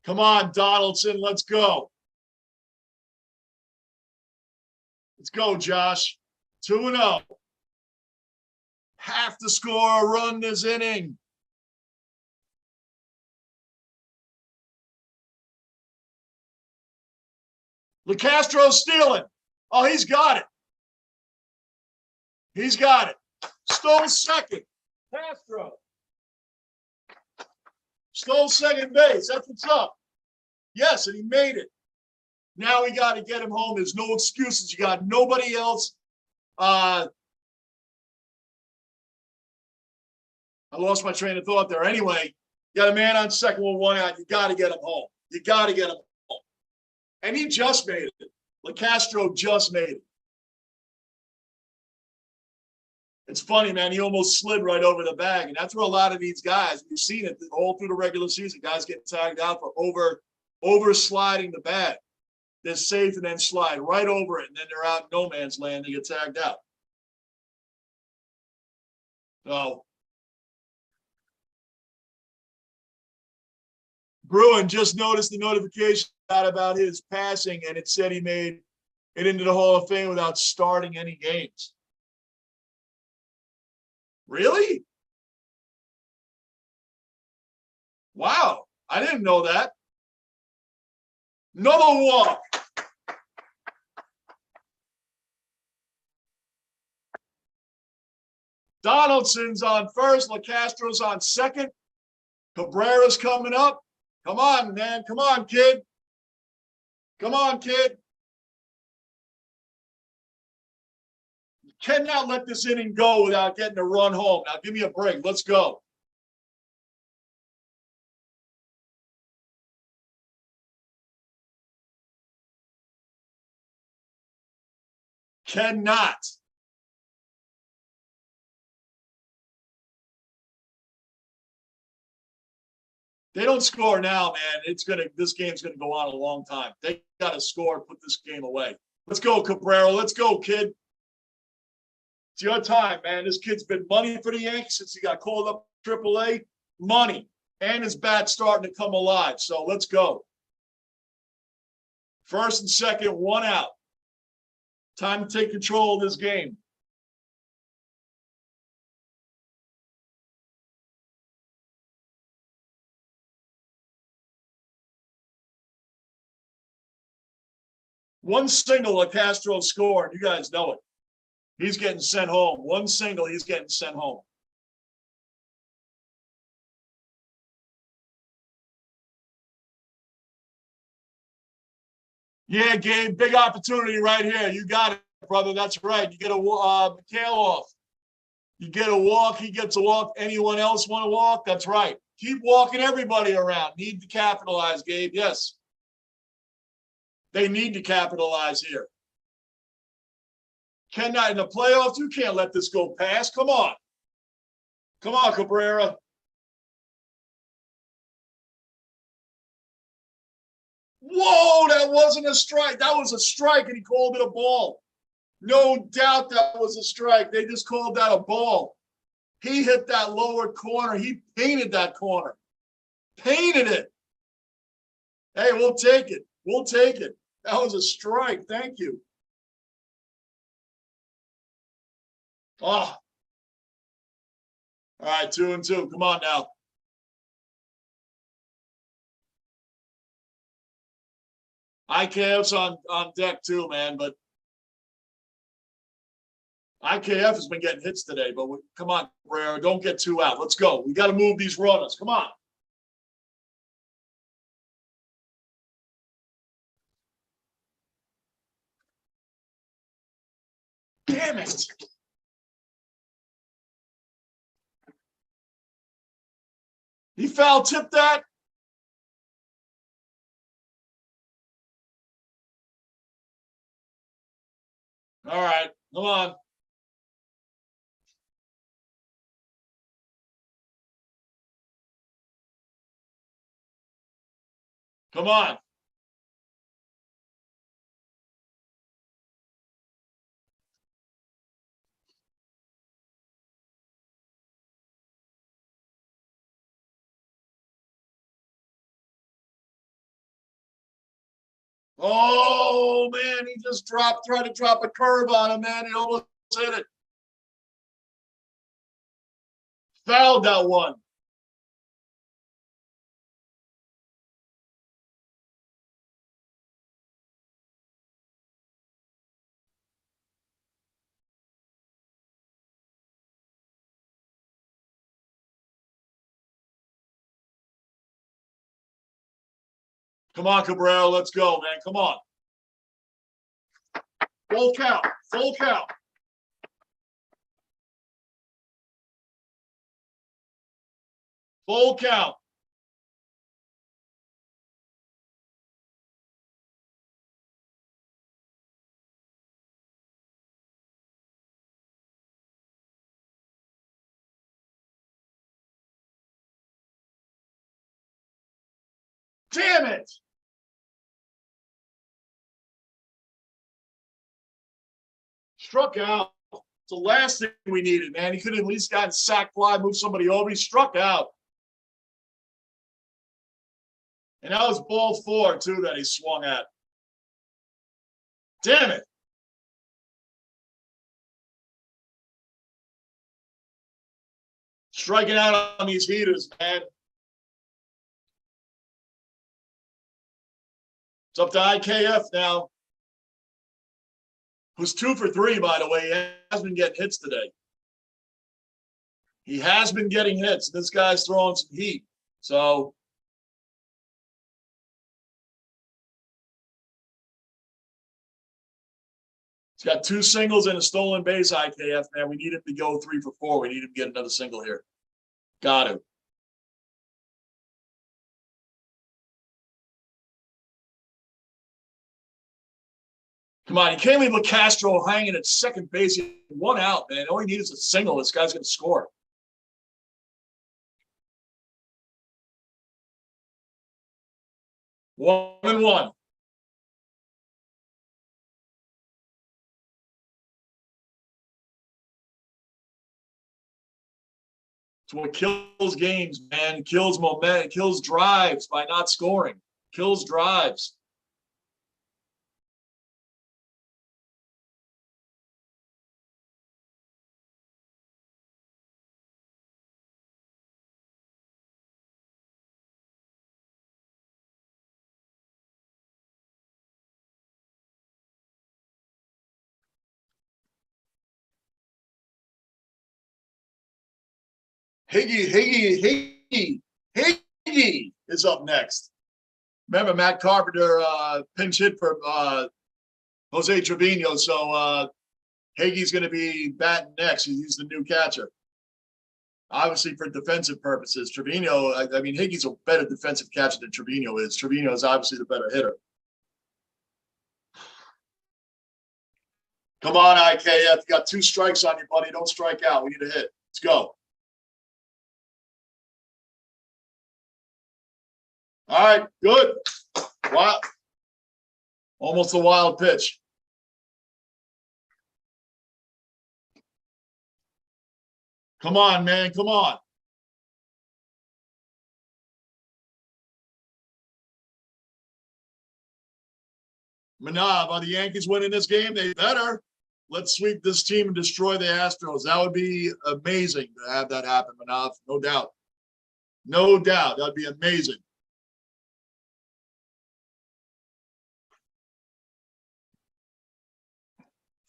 Come on, Donaldson. Let's go. Let's go, Josh. 2-0. Have to score a run this inning. LeCastro's stealing. Oh, he's got it. He's got it. Stole second. Castro. Stole second base. That's what's up. Yes, and he made it. Now we got to get him home. There's no excuses. You got nobody else. I lost my train of thought there. Anyway, you got a man on second with 1 out. You got to get him home. You got to get him home. And he just made it. LeCastro just made it. It's funny, man. He almost slid right over the bag. And that's where a lot of these guys, we've seen it all through the regular season. Guys getting tagged out for over sliding the bag. They're safe and then slide right over it. And then they're out in no man's land. They get tagged out. So Bruin just noticed the notification about his passing, and it said he made it into the Hall of Fame without starting any games. Really? Wow. I didn't know that. Another walk. Donaldson's on first. LeCastro's on second. Cabrera's coming up. Come on, man. Come on, kid. Come on, kid. You cannot let this inning go without getting a run home. Now, give me a break. Let's go. Cannot. They don't score now, man. This game's gonna go on a long time. They gotta score and put this game away. Let's go, Cabrera. Let's go, kid. It's your time, man. This kid's been money for the Yankees since he got called up AAA. Money. And his bat's starting to come alive. So let's go. First and second, 1 out. Time to take control of this game. One single, LeCastro scored. You guys know it. He's getting sent home. One single, he's getting sent home. Yeah, Gabe, big opportunity right here. You got it, brother. That's right. You get a McHale off. You get a walk. He gets a walk. Anyone else want to walk? That's right. Keep walking everybody around. Need to capitalize, Gabe. Yes. They need to capitalize here. Cannot in the playoffs. You can't let this go past. Come on. Come on, Cabrera. Whoa, that wasn't a strike. That was a strike, and he called it a ball. No doubt that was a strike. They just called that a ball. He hit that lower corner. He painted that corner. Painted it. Hey, we'll take it. We'll take it. That was a strike. Thank you. Oh. All right, 2-2. Come on now. IKF's on deck too, man, but IKF has been getting hits today, but come on, Cabrera, don't get 2 out. Let's go. We got to move these runners. Come on. Damn it. He foul tipped that. All right, come on. Come on. Oh, man, he just tried to drop a curve on him, man. He almost hit it. Fouled that one. Come on, Cabrera, let's go, man. Come on. Full count. Full count. Full count. Damn it. Struck out. It's the last thing we needed, man. He could have at least gotten sack fly, moved somebody over. He struck out. And that was ball 4, too, that he swung at. Damn it. Striking out on these heaters, man. It's up to IKF now. Who's 2 for 3, by the way. He has been getting hits today. He has been getting hits. This guy's throwing some heat. So he's got 2 singles and a stolen base, IKF, man. We need him to go 3 for 4. We need him to get another single here. Got to. Come on, you can't leave LeCastro hanging at second base. He had 1 out, man. All he needs is a single. This guy's going to score. One and one. It's what kills games, man. It kills momentum. It kills drives by not scoring. Kills drives. Higgy is up next. Remember, Matt Carpenter pinch hit for Jose Trevino, so Higgy's going to be batting next. He's the new catcher. Obviously, for defensive purposes, Trevino, I mean, Higgy's a better defensive catcher than Trevino is. Trevino is obviously the better hitter. Come on, IKF. You got 2 strikes on you, buddy. Don't strike out. We need a hit. Let's go. All right, good. Wow. Almost a wild pitch. Come on, man. Come on. Manav, are the Yankees winning this game? They better. Let's sweep this team and destroy the Astros. That would be amazing to have that happen, Manav. No doubt. No doubt. That'd be amazing.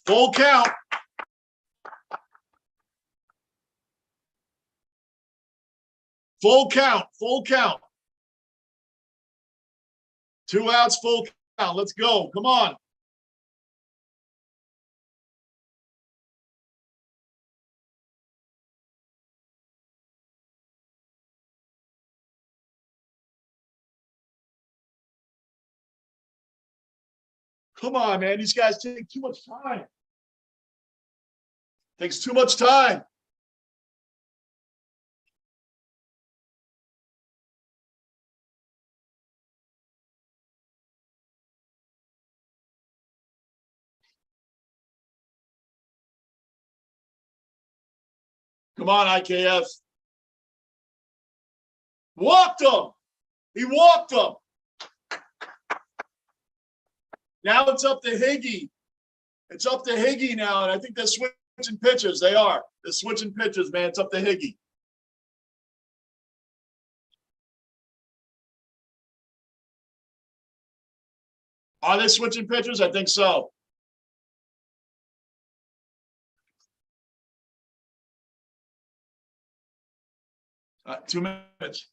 Full count. Full count. Full count. 2 outs, full count. Let's go. Come on. Come on, man. These guys take too much time. Takes too much time. Come on, IKF. Walked him. He walked him. Now it's up to Higgy. It's up to Higgy now, and I think they're switching pitches. They are. They're switching pitches, man. It's up to Higgy. Are they switching pitchers? I think so. 2 minutes.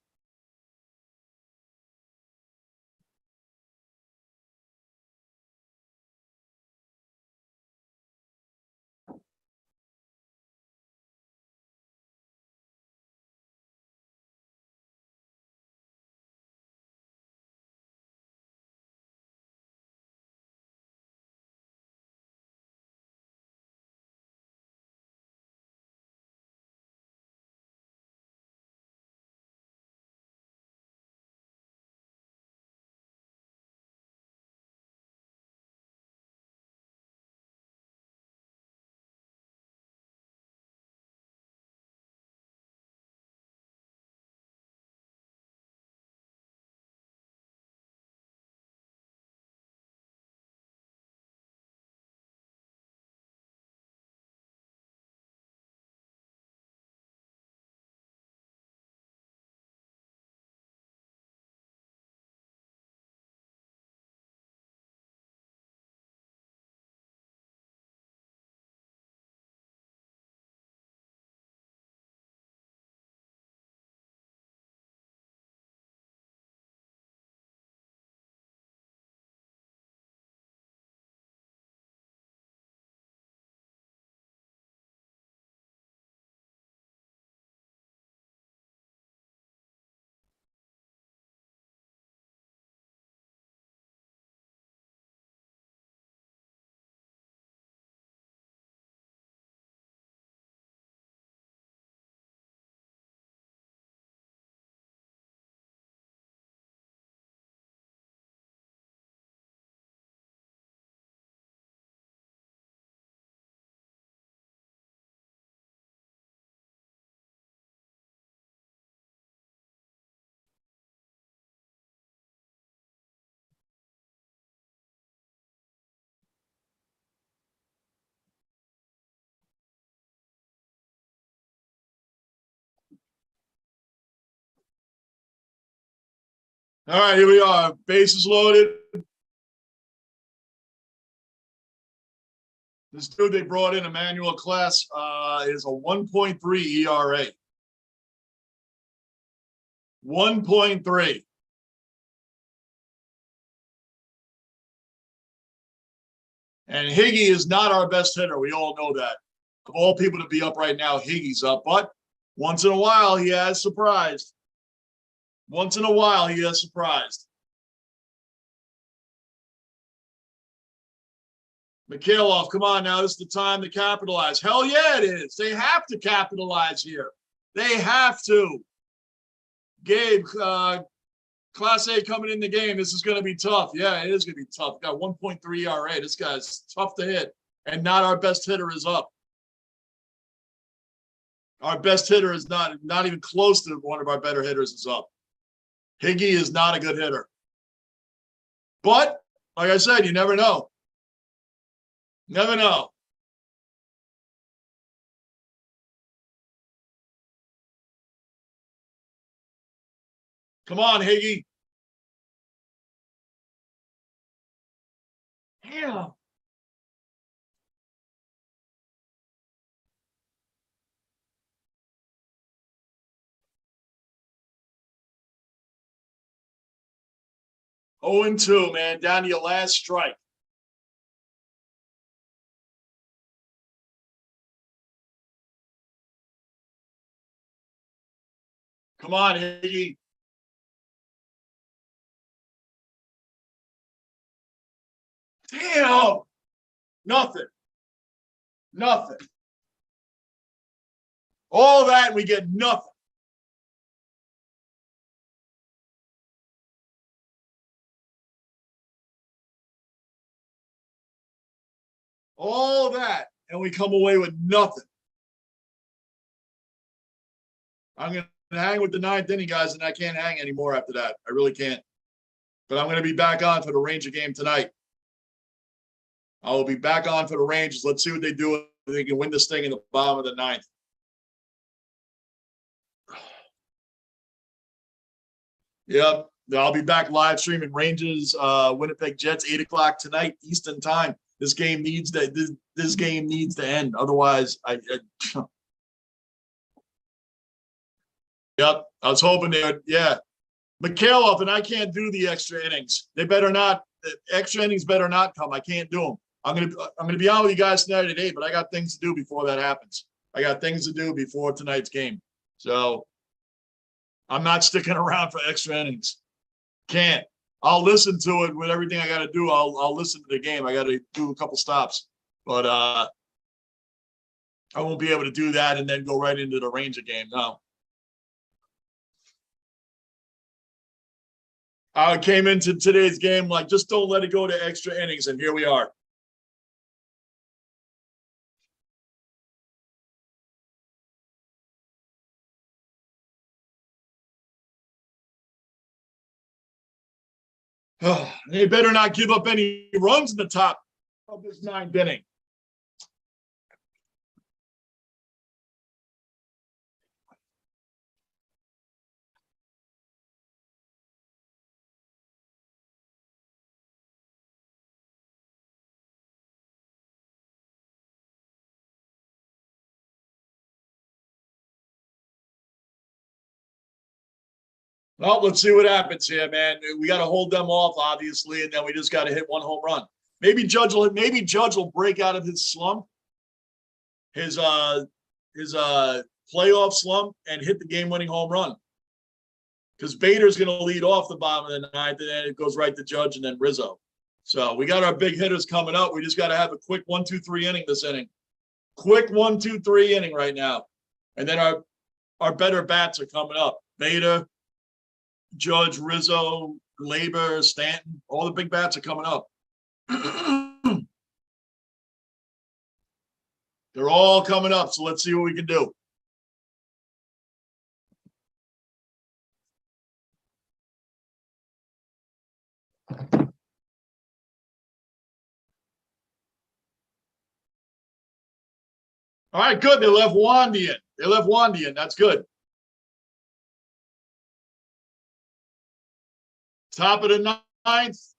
All right, here we are. Bases loaded. This dude they brought in, Emmanuel Class, is a 1.3 ERA. 1.3. And Higgy is not our best hitter. We all know that. Of all people to be up right now, Higgy's up. But once in a while, he has surprised. Once in a while, he has surprised. Mikhailov, come on now. This is the time to capitalize. Hell yeah, it is. They have to capitalize here. They have to. Gabe, Class A coming in the game. This is going to be tough. Yeah, it is going to be tough. Got 1.3 ERA. This guy's tough to hit. And not our best hitter is up. Our best hitter is not even close to one of our better hitters is up. Higgy is not a good hitter. But, like I said, you never know. Never know. Come on, Higgy. Damn. Oh and 2, man. Down to your last strike. Come on, Higgy. Damn. Nothing. Nothing. All that, we get nothing. All that, and we come away with nothing. I'm going to hang with the 9th inning, guys, and I can't hang anymore after that. I really can't. But I'm going to be back on for the Ranger game tonight. I will be back on for the Rangers. Let's see what they do. They can win this thing in the bottom of the ninth. Yep. I'll be back live streaming Rangers, Winnipeg Jets, 8 o'clock tonight, Eastern time. This game needs to this game needs to end. Otherwise, yep. I was hoping they would, yeah. Mikhailov and I can't do the extra innings. They better not. Extra innings better not come. I can't do them. I'm gonna be on with you guys tonight at 8, but I got things to do before that happens. I got things to do before tonight's game. So I'm not sticking around for extra innings. Can't. I'll listen to it with everything I got to do. I'll listen to the game. I got to do a couple stops, but I won't be able to do that and then go right into the Ranger game. No. I came into today's game like, just don't let it go to extra innings, and here we are. They better not give up any runs in the top of this 9th inning. Well, let's see what happens here, man. We got to hold them off, obviously, and then we just got to hit one home run. Maybe Judge will break out of his slump, his playoff slump, and hit the game-winning home run. Because Bader's going to lead off the bottom of the 9th, and then it goes right to Judge and then Rizzo. So we got our big hitters coming up. We just got to have a quick 1-2-3 inning this inning. Quick 1-2-3 inning right now. And then our better bats are coming up. Bader, Judge, Rizzo, Glaber, Stanton, all the big bats are coming up. They're all coming up, so let's see what we can do. All right, good. They left Wandy in. That's good. Top of the 9th.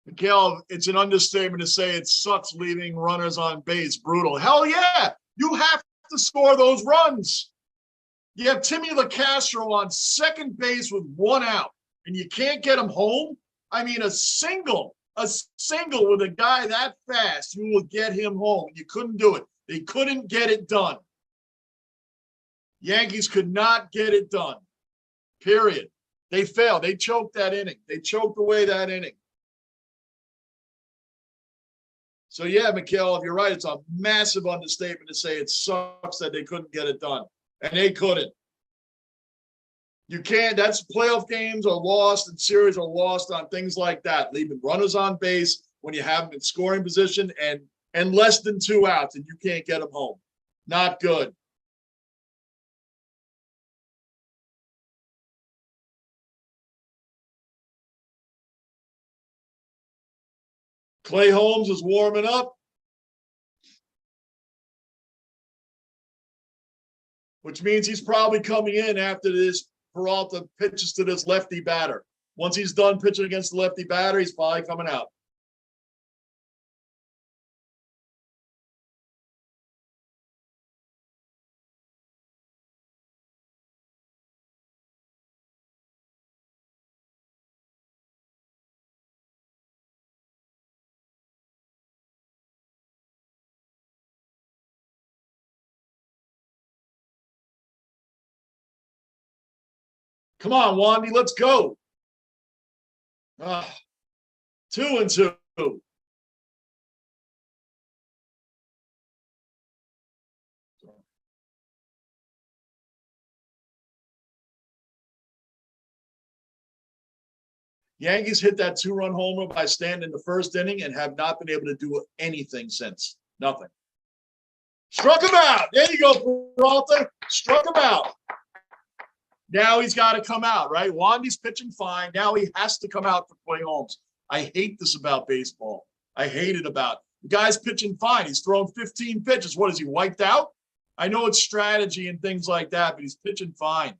Miguel, it's an understatement to say it sucks leaving runners on base. Brutal. Hell yeah. You have to score those runs. You have Timmy LaCastro on second base with 1 out, and you can't get him home. I mean, a single with a guy that fast, you will get him home. You couldn't do it. They couldn't get it done. Yankees could not get it done. Period. They failed. They choked that inning. They choked away that inning. So, yeah, Mikhail, if you're right, it's a massive understatement to say it sucks that they couldn't get it done. And they couldn't. You can't. That's playoff games are lost and series are lost on things like that. Leaving runners on base when you have them in scoring position and less than 2 outs and you can't get them home. Not good. Clay Holmes is warming up, which means he's probably coming in after this Peralta pitches to this lefty batter. Once he's done pitching against the lefty batter, he's probably coming out. Come on, Wandy, let's go. 2-2. Yankees hit that 2-run homer by Stanton in the first inning and have not been able to do anything since. Nothing. Struck him out. There you go, Peralta. Struck him out. Now he's got to come out, right? Wandy's pitching fine. Now he has to come out for Clay Holmes. I hate this about baseball. I hate it about the guy's pitching fine. He's thrown 15 pitches. What is he wiped out? I know it's strategy and things like that, but he's pitching fine.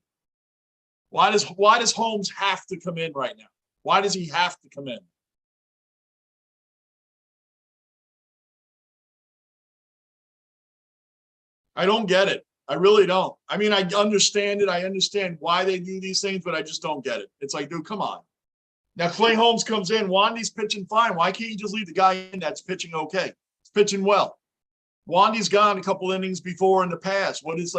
Why does Holmes have to come in right now? Why does he have to come in? I don't get it. I really don't. I mean, I understand it. I understand why they do these things, but I just don't get it. It's like, dude, come on. Now Clay Holmes comes in. Wandy's pitching fine. Why can't you just leave the guy in that's pitching okay? He's pitching well. Wandy's gone a couple innings before in the past. What is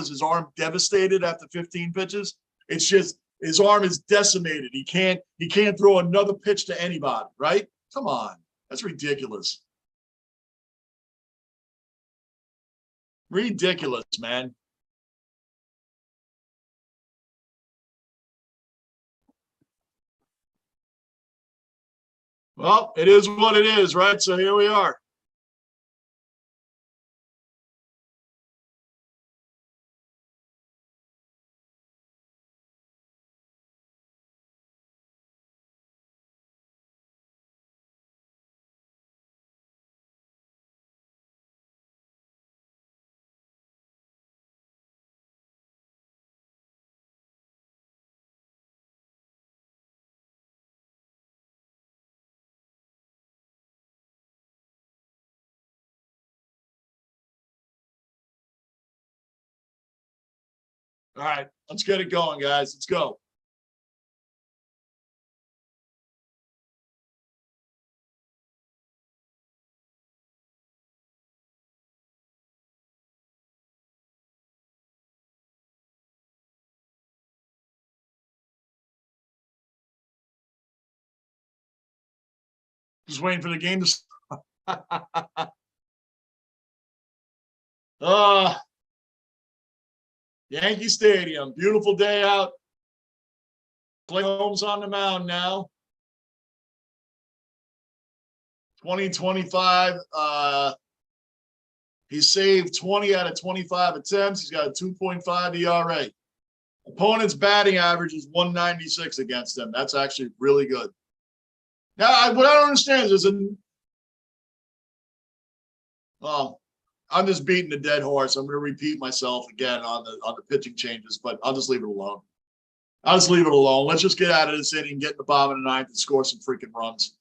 his arm devastated after 15 pitches? It's just his arm is decimated. He can't throw another pitch to anybody, right? Come on. That's ridiculous. Ridiculous, man. Well, it is what it is, right? So here we are. All right, let's get it going, guys. Let's go. Just waiting for the game to Yankee Stadium. Beautiful day out. Clay Holmes on the mound now. 2025. He saved 20 out of 25 attempts. He's got a 2.5 ERA. Opponent's batting average is 196 against him. That's actually really good. Now, what I don't understand is I'm just beating a dead horse. I'm going to repeat myself again on the pitching changes, but I'll just leave it alone. Let's just get out of this inning, get in the bottom of the ninth, and score some freaking runs.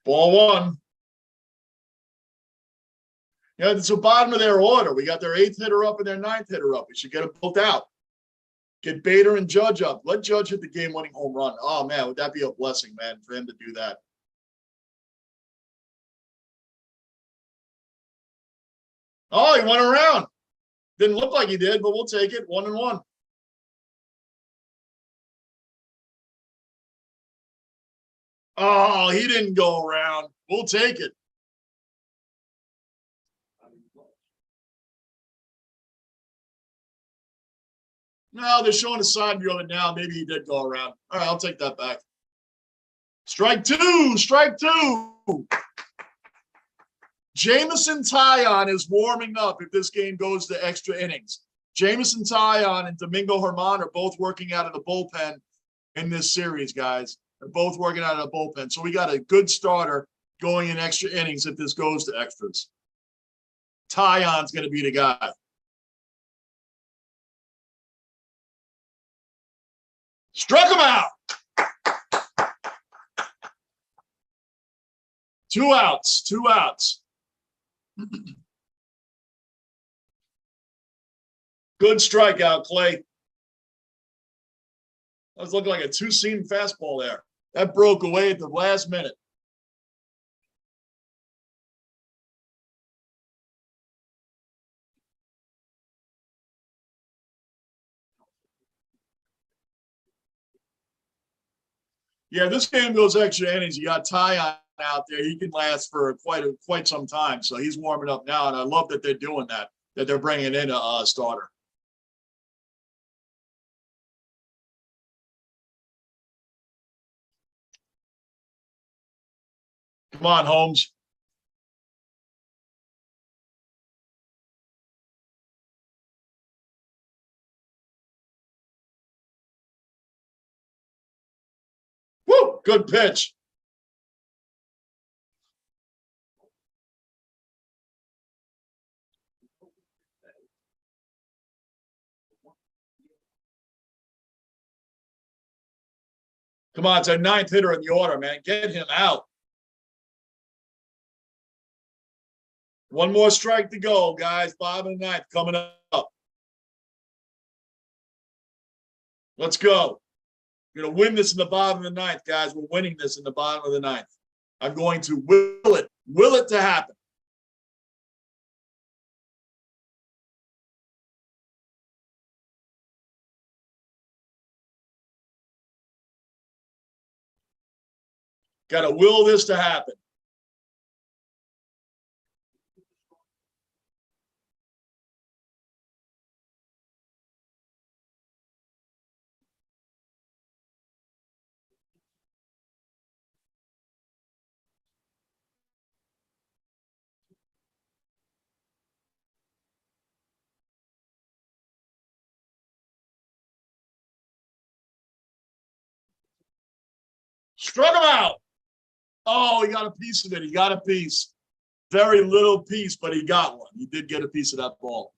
Ball one. Yeah, it's the bottom of their order. We got their 8th hitter up and their 9th hitter up. We should get them both out. Get Bader and Judge up. Let Judge hit the game-winning home run. Oh, man, would that be a blessing, man, for him to do that? Oh, he went around. Didn't look like he did, but we'll take it. 1-1. Oh, he didn't go around. We'll take it. No, they're showing a side view of it now. Maybe he did go around. All right, I'll take that back. Strike two. Jameson Taillon is warming up if this game goes to extra innings. Jameson Taillon and Domingo Germán are both working out of the bullpen in this series, guys. They're both working out of the bullpen. So we got a good starter going in extra innings if this goes to extras. Taillon's going to be the guy. Struck him out. 2 outs. Good strikeout, Clay. That was looking like a 2-seam fastball there. That broke away at the last minute. Yeah, this game goes extra innings. You got Taillon out there. He can last for quite some time. So he's warming up now, and I love that they're doing that they're bringing in a starter. Come on, Holmes. Woo, good pitch. Come on, it's our ninth hitter in the order, man. Get him out. One more strike to go, guys. Bottom of the ninth coming up. Let's go. We're going to win this in the bottom of the ninth, guys. We're winning this in the bottom of the ninth. I'm going to will it to happen. Got to will this to happen. Struck him out. Oh, he got a piece of it. He got a piece. Very little piece, but he got one. He did get a piece of that ball.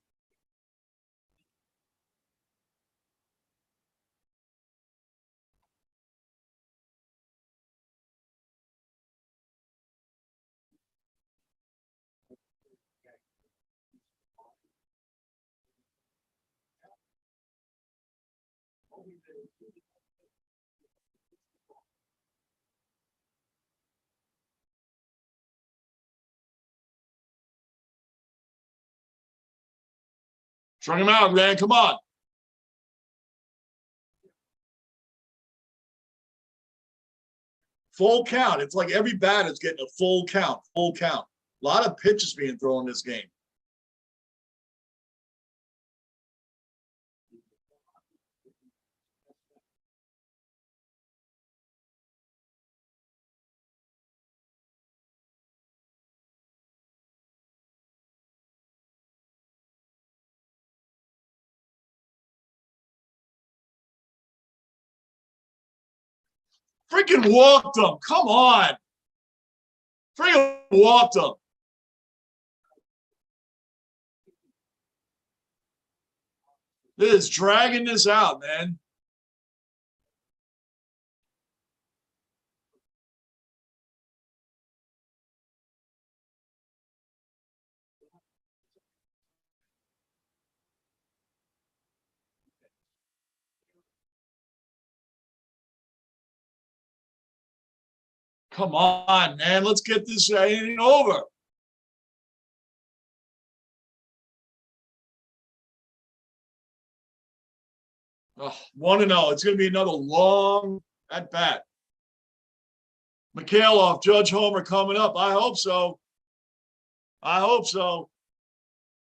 Struck him out, man. Come on. Full count. It's like every bat is getting a full count. Full count. A lot of pitches being thrown in this game. Freaking walked him. Come on. Freaking walked him. This is dragging this out, man. Come on, man. Let's get this inning over. Oh, 1-0. It's going to be another long at bat. Mikhailov, Judge Homer coming up. I hope so. I hope so.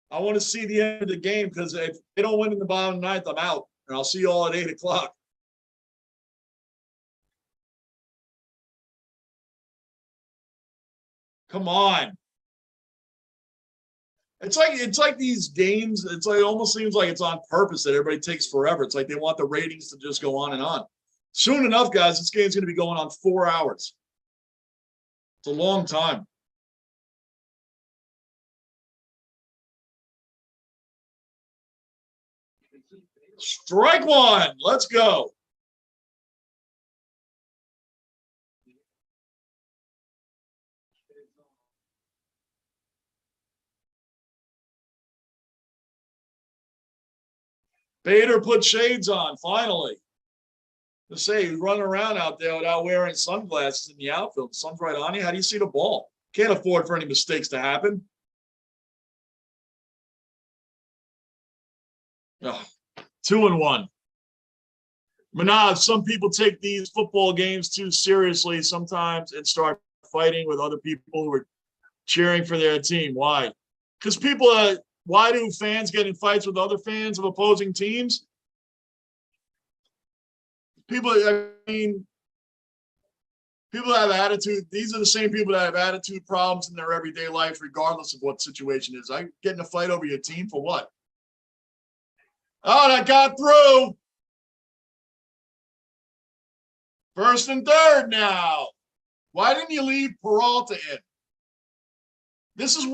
I want to see the end of the game because if they don't win in the bottom of the ninth, I'm out. And I'll see you all at 8 o'clock. Come on. It's like these games, it's like it almost seems like it's on purpose that everybody takes forever. It's like they want the ratings to just go on and on. Soon enough, guys, this game's going to be going on 4 hours. It's a long time. Strike one. Let's go. Bader put shades on, finally. To say he's running around out there without wearing sunglasses in the outfield. The sun's right on you. How do you see the ball? Can't afford for any mistakes to happen. Oh, 2-1. Manav, some people take these football games too seriously sometimes and start fighting with other people who are cheering for their team. Why? Because people are. Why do fans get in fights with other fans of opposing teams? People, I mean, People that have attitude, these are the same people that have attitude problems in their everyday life, regardless of what situation is. I get in a fight over your team for what? Oh, that got through. First and third now. Why didn't you leave Peralta in? This is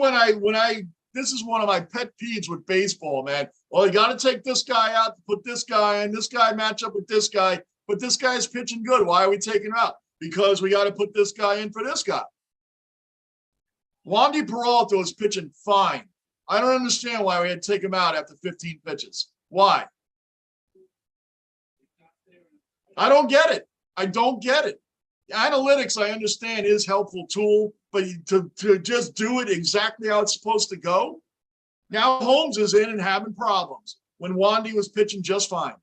this is one of my pet peeves with baseball, man. Well, you got to take this guy out to put this guy in. This guy match up with this guy, but this guy's pitching good. Why are we taking him out? Because we got to put this guy in for this guy. Wandy Peralta was pitching fine. I don't understand why we had to take him out after 15 pitches. Why? I don't get it. I don't get it. Analytics, I understand, is a helpful tool, but to just do it exactly how it's supposed to go. Now Holmes is in and having problems when Wandy was pitching just fine.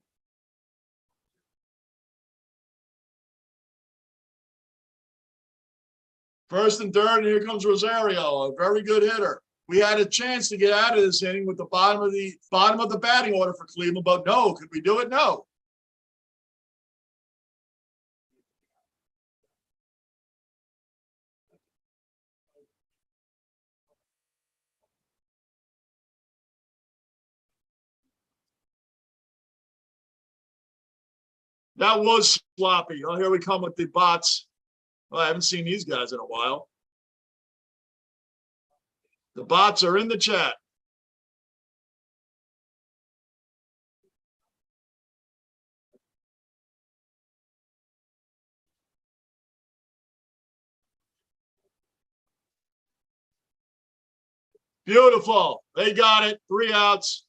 First and third, and here comes Rosario, a very good hitter. We had a chance to get out of this inning with the bottom of the batting order for Cleveland, but no. Could we do it? No. That was sloppy. Oh, here we come with the bots. Well, I haven't seen these guys in a while. The bots are in the chat. Beautiful. They got it. 3 outs.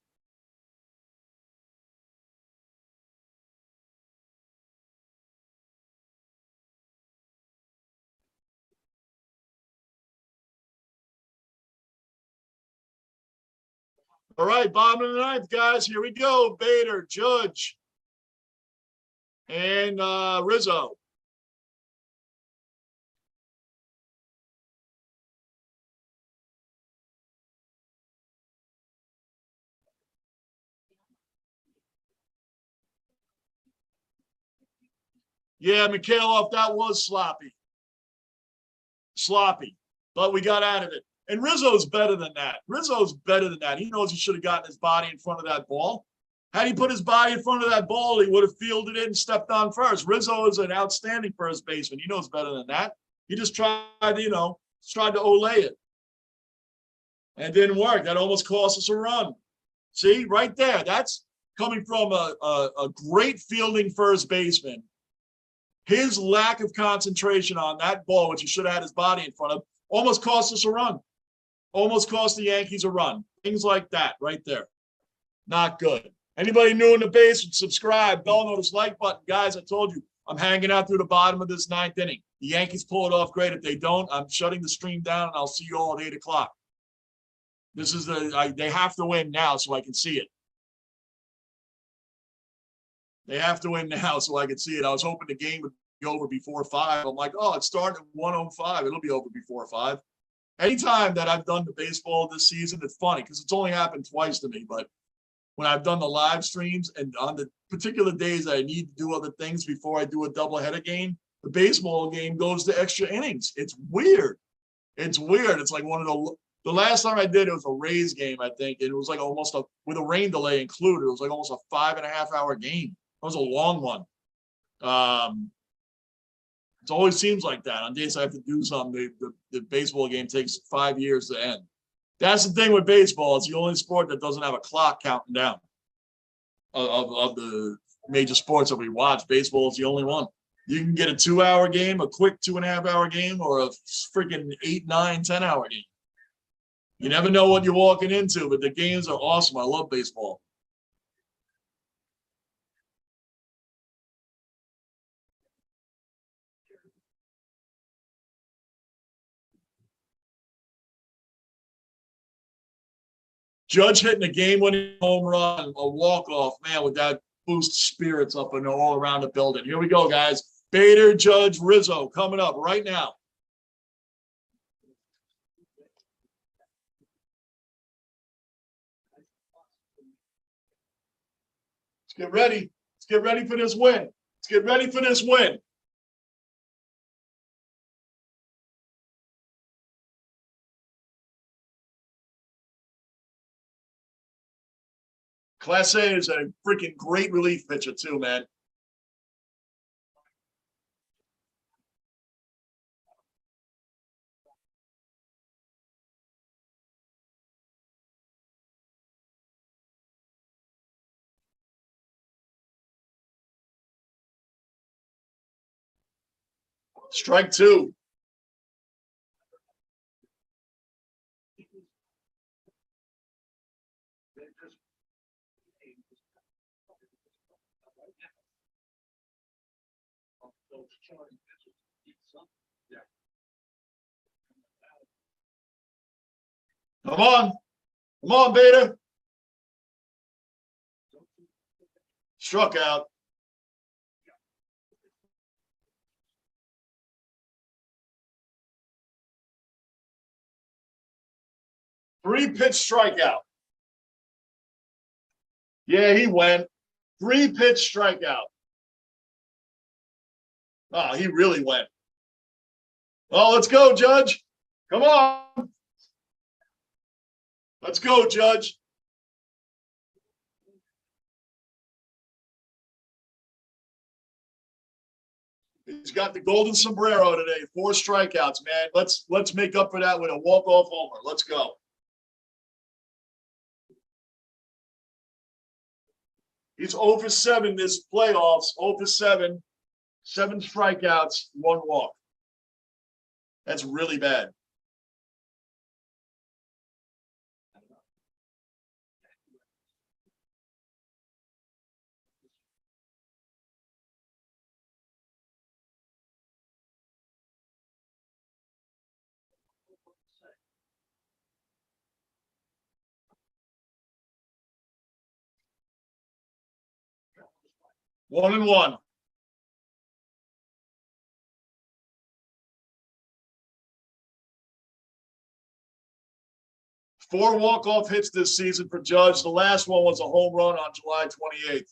All right, bottom of the ninth, guys. Here we go. Bader, Judge, and Rizzo. Yeah, Mikhailov, that was sloppy. Sloppy. But we got out of it. And Rizzo's better than that. Rizzo's better than that. He knows he should have gotten his body in front of that ball. Had he put his body in front of that ball, he would have fielded it and stepped on first. Rizzo is an outstanding first baseman. He knows better than that. He just tried to, tried to Olay it. And it didn't work. That almost cost us a run. See, right there. That's coming from a great fielding first baseman. His lack of concentration on that ball, which he should have had his body in front of, almost cost us a run. Almost cost the Yankees a run. Things like that right there. Not good. Anybody new in the base, subscribe, bell notice, like button. Guys, I told you, I'm hanging out through the bottom of this 9th inning. The Yankees pull it off great. If they don't, I'm shutting the stream down, and I'll see you all at 8 o'clock. This is they have to win now so I can see it. They have to win now so I can see it. I was hoping the game would be over before 5. I'm like, oh, it's starting at 1:05. It'll be over before 5. Anytime that I've done the baseball this season, it's funny because it's only happened twice to me. But when I've done the live streams and on the particular days I need to do other things before I do a doubleheader game, the baseball game goes to extra innings. It's weird. It's weird. It's like one of the last time I did it was a Rays game, I think. And it was like almost with a rain delay included. It was like almost a 5.5 hour game. It was a long one. It always seems like that. On days I have to do something, the baseball game takes 5 years to end. That's the thing with baseball. It's the only sport that doesn't have a clock counting down of the major sports that we watch. Baseball is the only one. You can get a 2-hour game, a quick 2.5 hour game, or a freaking 8, 9, 10 hour game. You never know what you're walking into, but the games are awesome. I love baseball. Judge hitting a game-winning home run, a walk-off, man, with that boost spirits up and all around the building. Here we go, guys. Bader, Judge, Rizzo coming up right now. Let's get ready. Let's get ready for this win. Let's get ready for this win. Class A is a freaking great relief pitcher too, man. Strike two. Come on. Come on, Beta. Struck out. 3-pitch strikeout. Yeah, he went. 3-pitch strikeout. Oh, he really went. Oh, let's go, Judge. Come on. Let's go, Judge. He's got the golden sombrero today. 4 strikeouts, man. Let's make up for that with a walk-off homer. Let's go. He's 0 for 7 this playoffs. 0 for 7. 7 strikeouts, 1 walk. That's really bad. One and one. Four walk-off hits this season for Judge. The last one was a home run on July 28th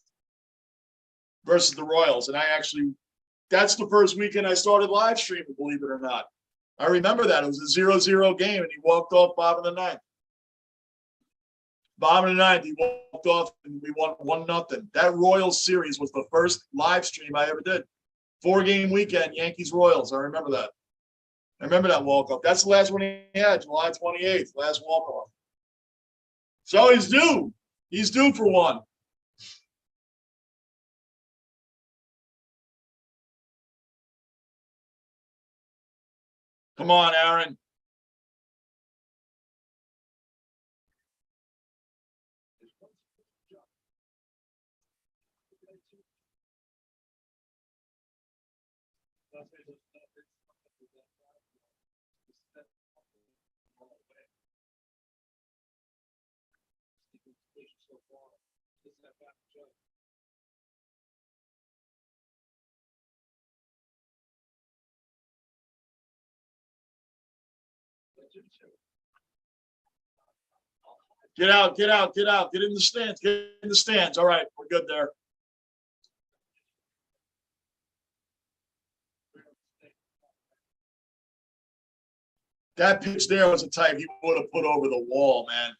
versus the Royals. And that's the first weekend I started live streaming, believe it or not. I remember that. It was a 0-0 game, and he walked off bottom of the ninth. Bottom of the ninth, he walked off, and we won 1-0. That Royals series was the first live stream I ever did. 4-game weekend, Yankees-Royals. I remember that. I remember that walk-off. That's the last one he had, July 28th, last walk-off. So he's due. He's due for one. Come on, Aaron. Get out, get out, get out. Get in the stands. Get in the stands. All right, we're good there. That pitch there was a type he would have put over the wall, man.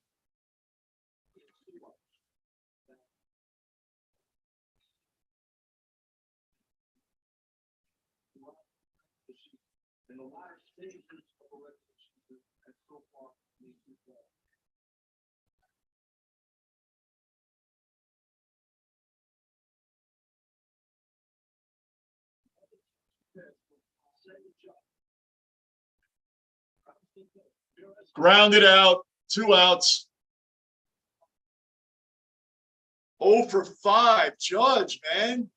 Grounded out, 2 outs. 0 for 5, Judge, man.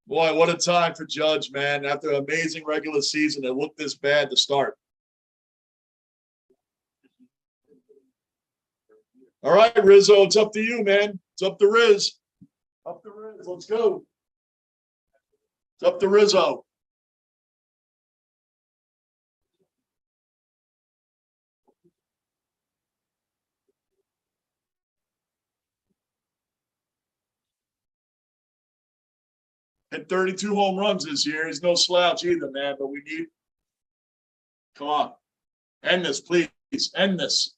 Boy, what a time for Judge, man. After an amazing regular season, it looked this bad to start. All right, Rizzo, it's up to you, man. It's up to Riz. Up to Riz. Let's go. It's up to Rizzo. Hit 32 home runs this year. He's no slouch either, man, but we need, come on. End this, please. End this.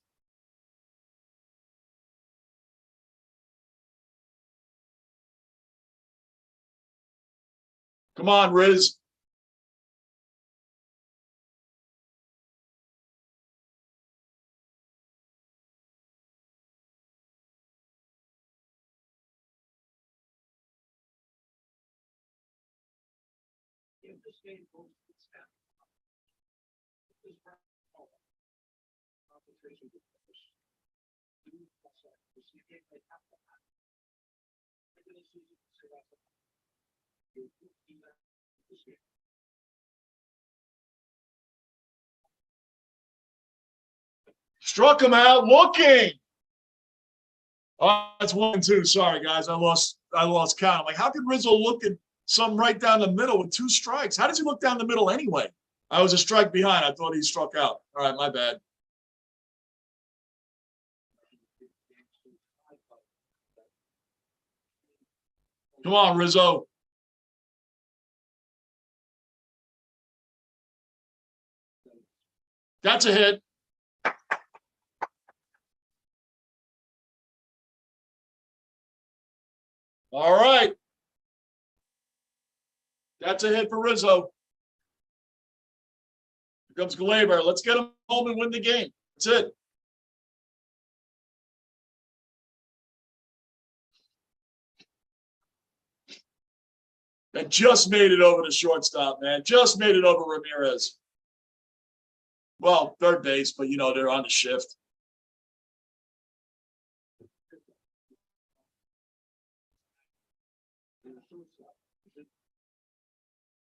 Come on, Riz. Struck him out looking. Oh, that's 1-2. Sorry, guys. I lost count. I'm like, how could Rizzo look at some right down the middle with 2 strikes? How does he look down the middle anyway? I was a strike behind. I thought he struck out. All right, my bad. Come on, Rizzo. That's a hit. All right. That's a hit for Rizzo. Here comes Glaber. Let's get him home and win the game. That's it. That just made it over the shortstop, man. Just made it over Ramirez. Well, third base, but you know, they're on the shift.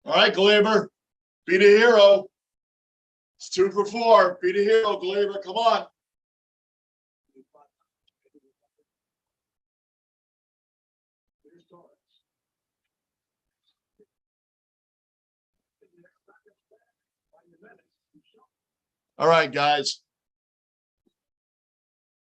All right, Glaber. Be the hero. It's 2 for 4. Be the hero, Glaber. Come on. All right, guys.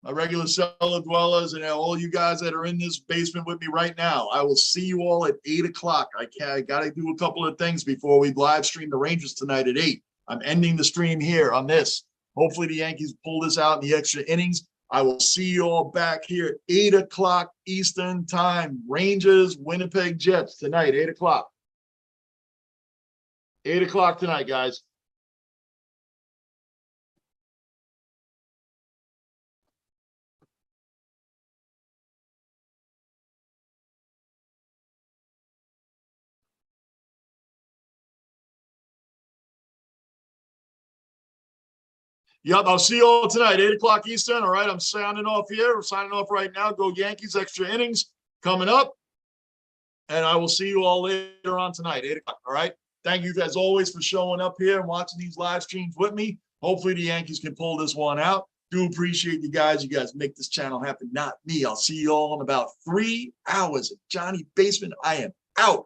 My regular cellar dwellers and all you guys that are in this basement with me right now, I will see you all at 8 o'clock. I got to do a couple of things before we live stream the Rangers tonight at 8. I'm ending the stream here on this. Hopefully the Yankees pull this out in the extra innings. I will see you all back here at 8 o'clock Eastern time. Rangers, Winnipeg Jets tonight, 8 o'clock. 8 o'clock tonight, guys. Yep, I'll see you all tonight, 8 o'clock Eastern. All right, I'm signing off here. We're signing off right now. Go Yankees, extra innings coming up. And I will see you all later on tonight, 8 o'clock. All right. Thank you, as always, for showing up here and watching these live streams with me. Hopefully, the Yankees can pull this one out. Do appreciate you guys. You guys make this channel happen, not me. I'll see you all in about 3 hours at Johnny Basement. I am out.